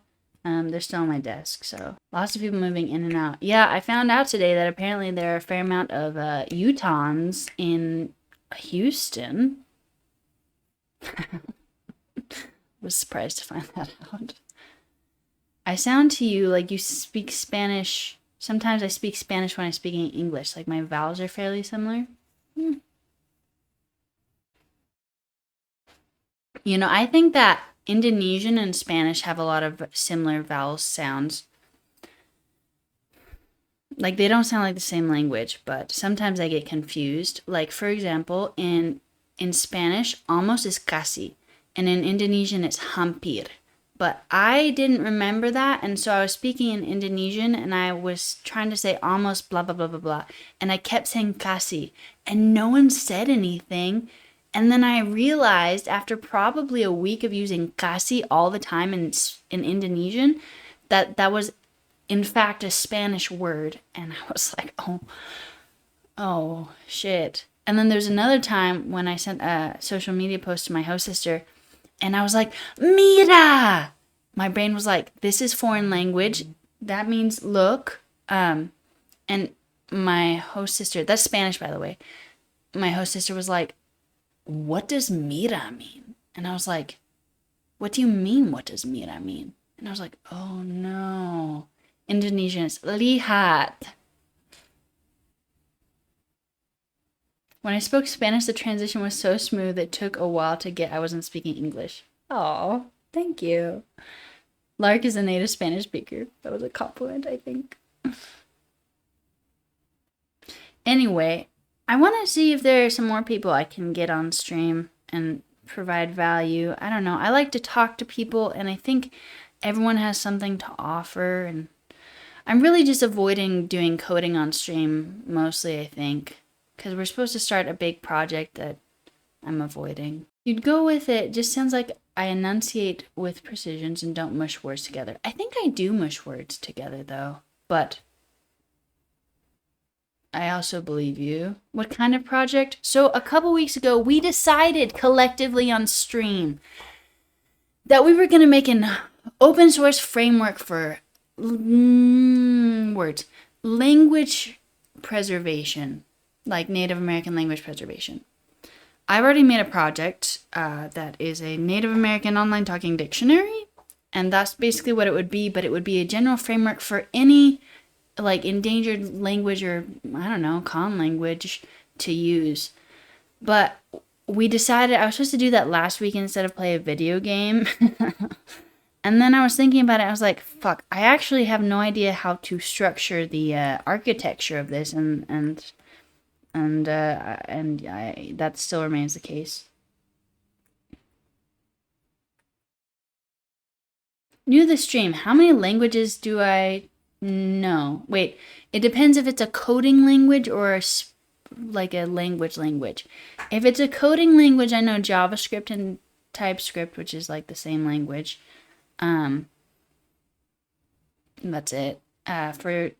They're still on my desk, so lots of people moving in and out. Yeah, I found out today that apparently there are a fair amount of Utahns in Houston. Was surprised to find that out. I sound to you like you speak Spanish. Sometimes I speak Spanish when I speak English. Like my vowels are fairly similar. You know, I think that Indonesian and Spanish have a lot of similar vowel sounds. Like they don't sound like the same language, but sometimes I get confused. Like for example, in Spanish, almost is casi, and in Indonesian it's hampir. But I didn't remember that, and so I was speaking in Indonesian, and I was trying to say almost blah blah blah blah blah, and I kept saying kasi, and no one said anything. And then I realized after probably a week of using kasi all the time in Indonesian that that was in fact a Spanish word. And I was like, oh shit. And then there's another time when I sent a social media post to my host sister and I was like, mira. My brain was like, this is foreign language. That means look. And my host sister, that's Spanish by the way. My host sister was like, what does mira mean? And I was like, what do you mean, what does mira mean? And I was like, oh no. Indonesian is lihat. When I spoke Spanish, the transition was so smooth it took a while to get I wasn't speaking English. Oh, thank you. Lark is a native Spanish speaker. That was a compliment, I think. Anyway, I want to see if there are some more people I can get on stream and provide value. I don't know. I like to talk to people, and I think everyone has something to offer. And I'm really just avoiding doing coding on stream mostly, I think, because we're supposed to start a big project that I'm avoiding. You'd go with it. Just sounds like I enunciate with precisions and don't mush words together. I think I do mush words together, though, but I also believe you. What kind of project? So a couple weeks ago, we decided collectively on stream that we were going to make an open source framework for words, language preservation, like Native American language preservation. I've already made a project that is a Native American online talking dictionary, and that's basically what it would be, but it would be a general framework for any like endangered language or I don't know, con language to use. But we decided I was supposed to do that last week instead of play a video game. And then I was thinking about it. I was like, fuck, I actually have no idea how to structure the architecture of this, and that still remains the case. New to the stream. How many languages do I know? Wait, it depends if it's a coding language or like a language. If it's a coding language, I know JavaScript and TypeScript, which is like the same language. That's it. For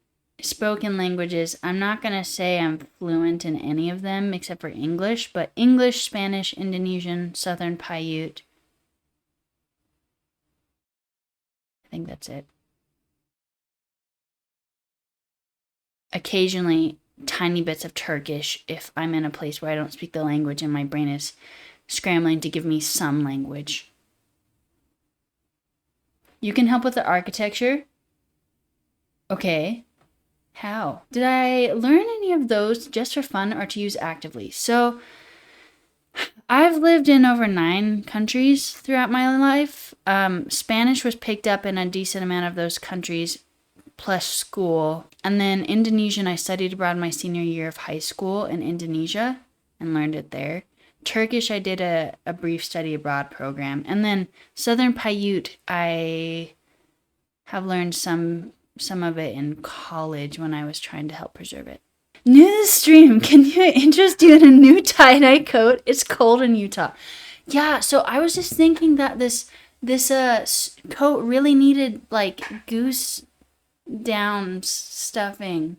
spoken languages, I'm not gonna say I'm fluent in any of them except for English, but English, Spanish, Indonesian, Southern Paiute. I think that's it. Occasionally, tiny bits of Turkish if I'm in a place where I don't speak the language and my brain is scrambling to give me some language. You can help with the architecture? Okay. How? Did I learn any of those just for fun or to use actively? So, I've lived in over 9 countries throughout my life. Spanish was picked up in a decent amount of those countries, plus school. And then Indonesian, I studied abroad my senior year of high school in Indonesia and learned it there. Turkish, I did a brief study abroad program. And then Southern Paiute, I have learned some of it in college when I was trying to help preserve it. New to the stream, can you interest you in a new tie-dye coat? It's cold in Utah. Yeah, so I was just thinking that this coat really needed like goose down stuffing.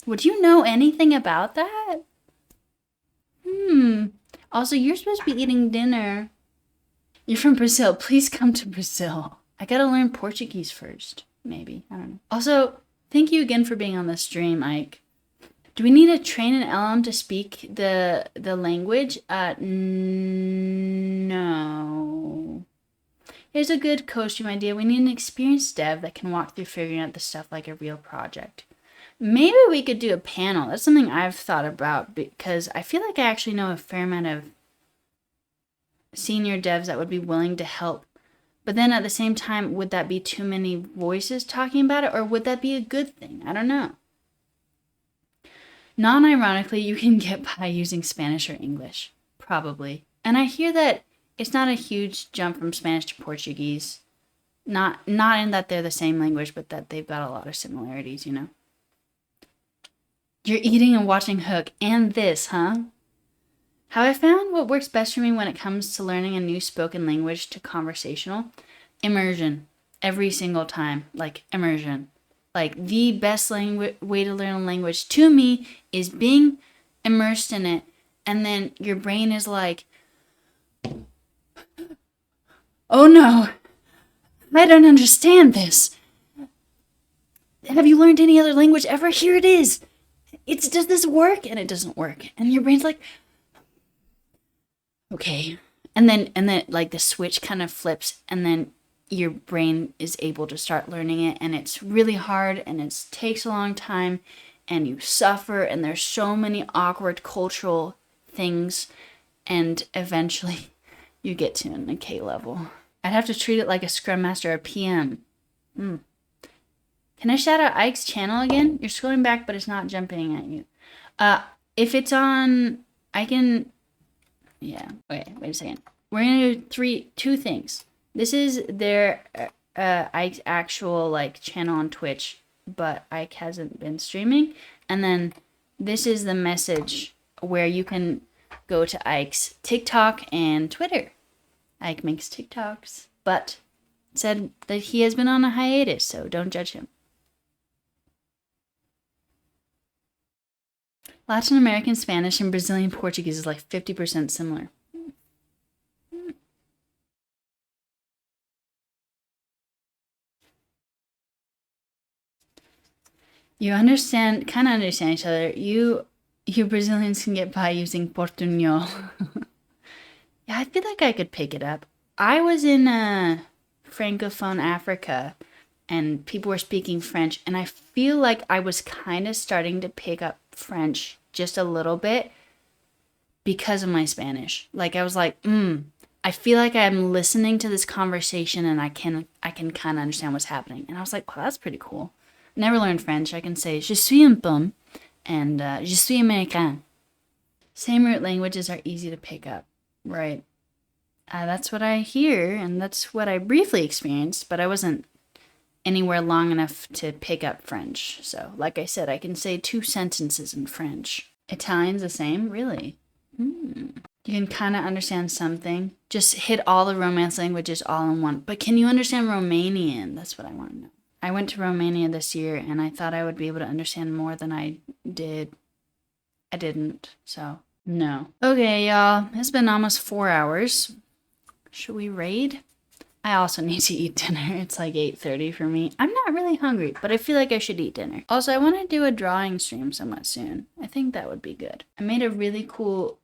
Would you know anything about that? Also, you're supposed to be eating dinner. You're from Brazil. Please come to Brazil. I gotta learn Portuguese first. Maybe. I don't know. Also, thank you again for being on the stream, Ike. Do we need to train an LM to speak the language? No. Here's a good costume idea. We need an experienced dev that can walk through figuring out the stuff like a real project. Maybe we could do a panel. That's something I've thought about because I feel like I actually know a fair amount of senior devs that would be willing to help. But then at the same time, would that be too many voices talking about it, or would that be a good thing? I don't know. Non-ironically, you can get by using Spanish or English. Probably. And I hear that it's not a huge jump from Spanish to Portuguese. Not in that they're the same language, but that they've got a lot of similarities, you know? You're eating and watching Hook and this, huh? Have I found what works best for me when it comes to learning a new spoken language to conversational? Immersion. Every single time. Like, immersion. Like, the best way to learn a language to me is being immersed in it. And then your brain is like, oh no, I don't understand this. Have you learned any other language ever? Here it is. Does this work? And it doesn't work. And your brain's like, okay. And then like the switch kind of flips, and then your brain is able to start learning it, and it's really hard, and it takes a long time, and you suffer, and there's so many awkward cultural things, and eventually you get to an K level. I'd have to treat it like a Scrum Master or a PM. Can I shout out Ike's channel again? You're scrolling back, but it's not jumping at you. If it's on, I can, yeah. Okay, wait a second. We're gonna do two things. This is their Ike's actual like channel on Twitch, but Ike hasn't been streaming. And then this is the message where you can go to Ike's TikTok and Twitter. Ike makes TikToks, but said that he has been on a hiatus, so don't judge him. Latin American Spanish and Brazilian Portuguese is like 50% similar. You kind of understand each other. You Brazilians can get by using portunhol. Yeah, I feel like I could pick it up. I was in Francophone Africa, and people were speaking French, and I feel like I was kind of starting to pick up French just a little bit because of my Spanish. Like, I was like, I feel like I'm listening to this conversation, and I can kind of understand what's happening. And I was like, wow, that's pretty cool. Never learned French. I can say je suis un pomme and je suis américain. Same root languages are easy to pick up, right? That's what I hear, and that's what I briefly experienced, but I wasn't anywhere long enough to pick up French. So, like I said, I can say 2 sentences in French. Italian's the same? Really? You can kind of understand something. Just hit all the Romance languages all in one. But can you understand Romanian? That's what I want to know. I went to Romania this year, and I thought I would be able to understand more than I did. I didn't, so no. Okay, y'all. It's been almost 4 hours. Should we raid? I also need to eat dinner. It's like 8:30 for me. I'm not really hungry, but I feel like I should eat dinner. Also, I want to do a drawing stream somewhat soon. I think that would be good. I made a really cool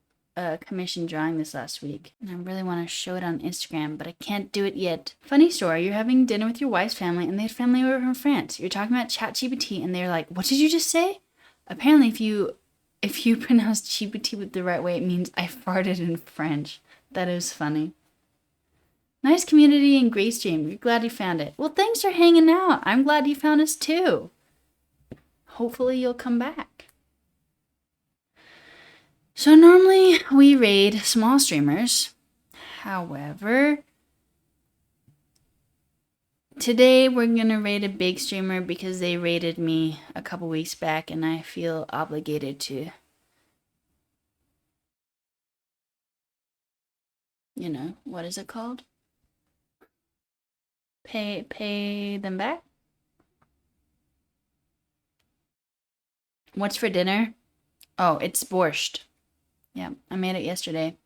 commission drawing this last week, and I really want to show it on Instagram, but I can't do it yet. Funny story, you're having dinner with your wife's family, and they had family over from France. You're talking about ChatGPT, and they're like, what did you just say? Apparently, if you pronounce GPT the right way, it means I farted in French. That is funny. Nice community and great stream. You're glad you found it. Well, thanks for hanging out. I'm glad you found us too. Hopefully you'll come back. So normally we raid small streamers. However, today we're gonna raid a big streamer because they raided me a couple weeks back, and I feel obligated to, you know, what is it called? Pay them back? What's for dinner? Oh, it's borscht. Yeah, I made it yesterday.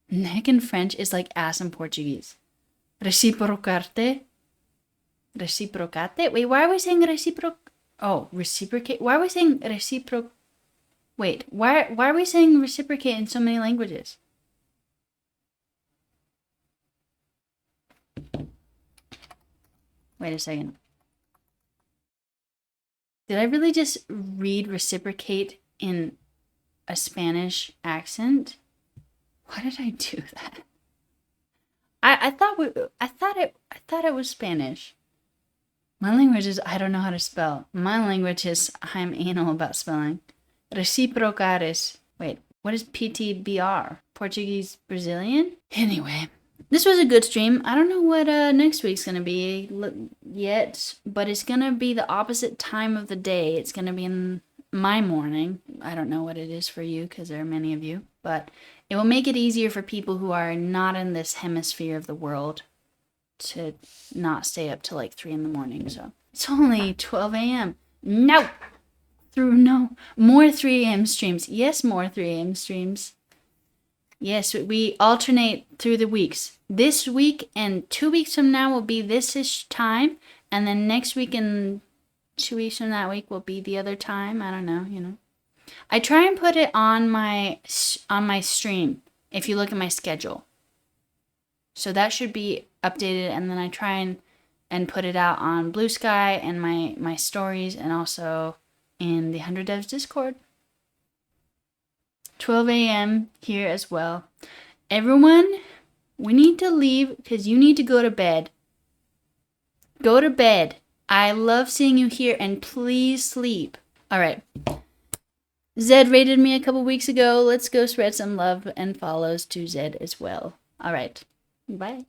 Neck in French is like ass in Portuguese. Reciprocarte. Reciprocate? Wait, why are we saying reciprocate? Why are we saying Wait, why are we saying reciprocate in so many languages? Wait a second. Did I really just read reciprocate in a Spanish accent? Why did I do that? I thought it was Spanish. My language is I don't know how to spell. My language is I'm anal about spelling. Reciprocar is wait, what is PTBR? Portuguese Brazilian? Anyway, this was a good stream. I don't know what next week's gonna be yet, but it's gonna be the opposite time of the day. It's gonna be in my morning. I don't know what it is for you because there are many of you, but it will make it easier for people who are not in this hemisphere of the world to not stay up till like 3 in the morning. So it's only 12 a.m. No! More 3 a.m. streams. Yes, more 3 a.m. streams. Yes, we alternate through the weeks. This week and 2 weeks from now will be this-ish time, and then next week and 2 weeks from that week will be the other time. I don't know, you know. I try and put it on my stream if you look at my schedule. So that should be updated, and then I try and put it out on Blue Sky and my stories, and also in the 100 Devs Discord. 12 a.m. here as well. Everyone, we need to leave because you need to go to bed. Go to bed. I love seeing you here, and please sleep. All right. Zed rated me a couple weeks ago. Let's go spread some love and follows to Zed as well. All right. Bye.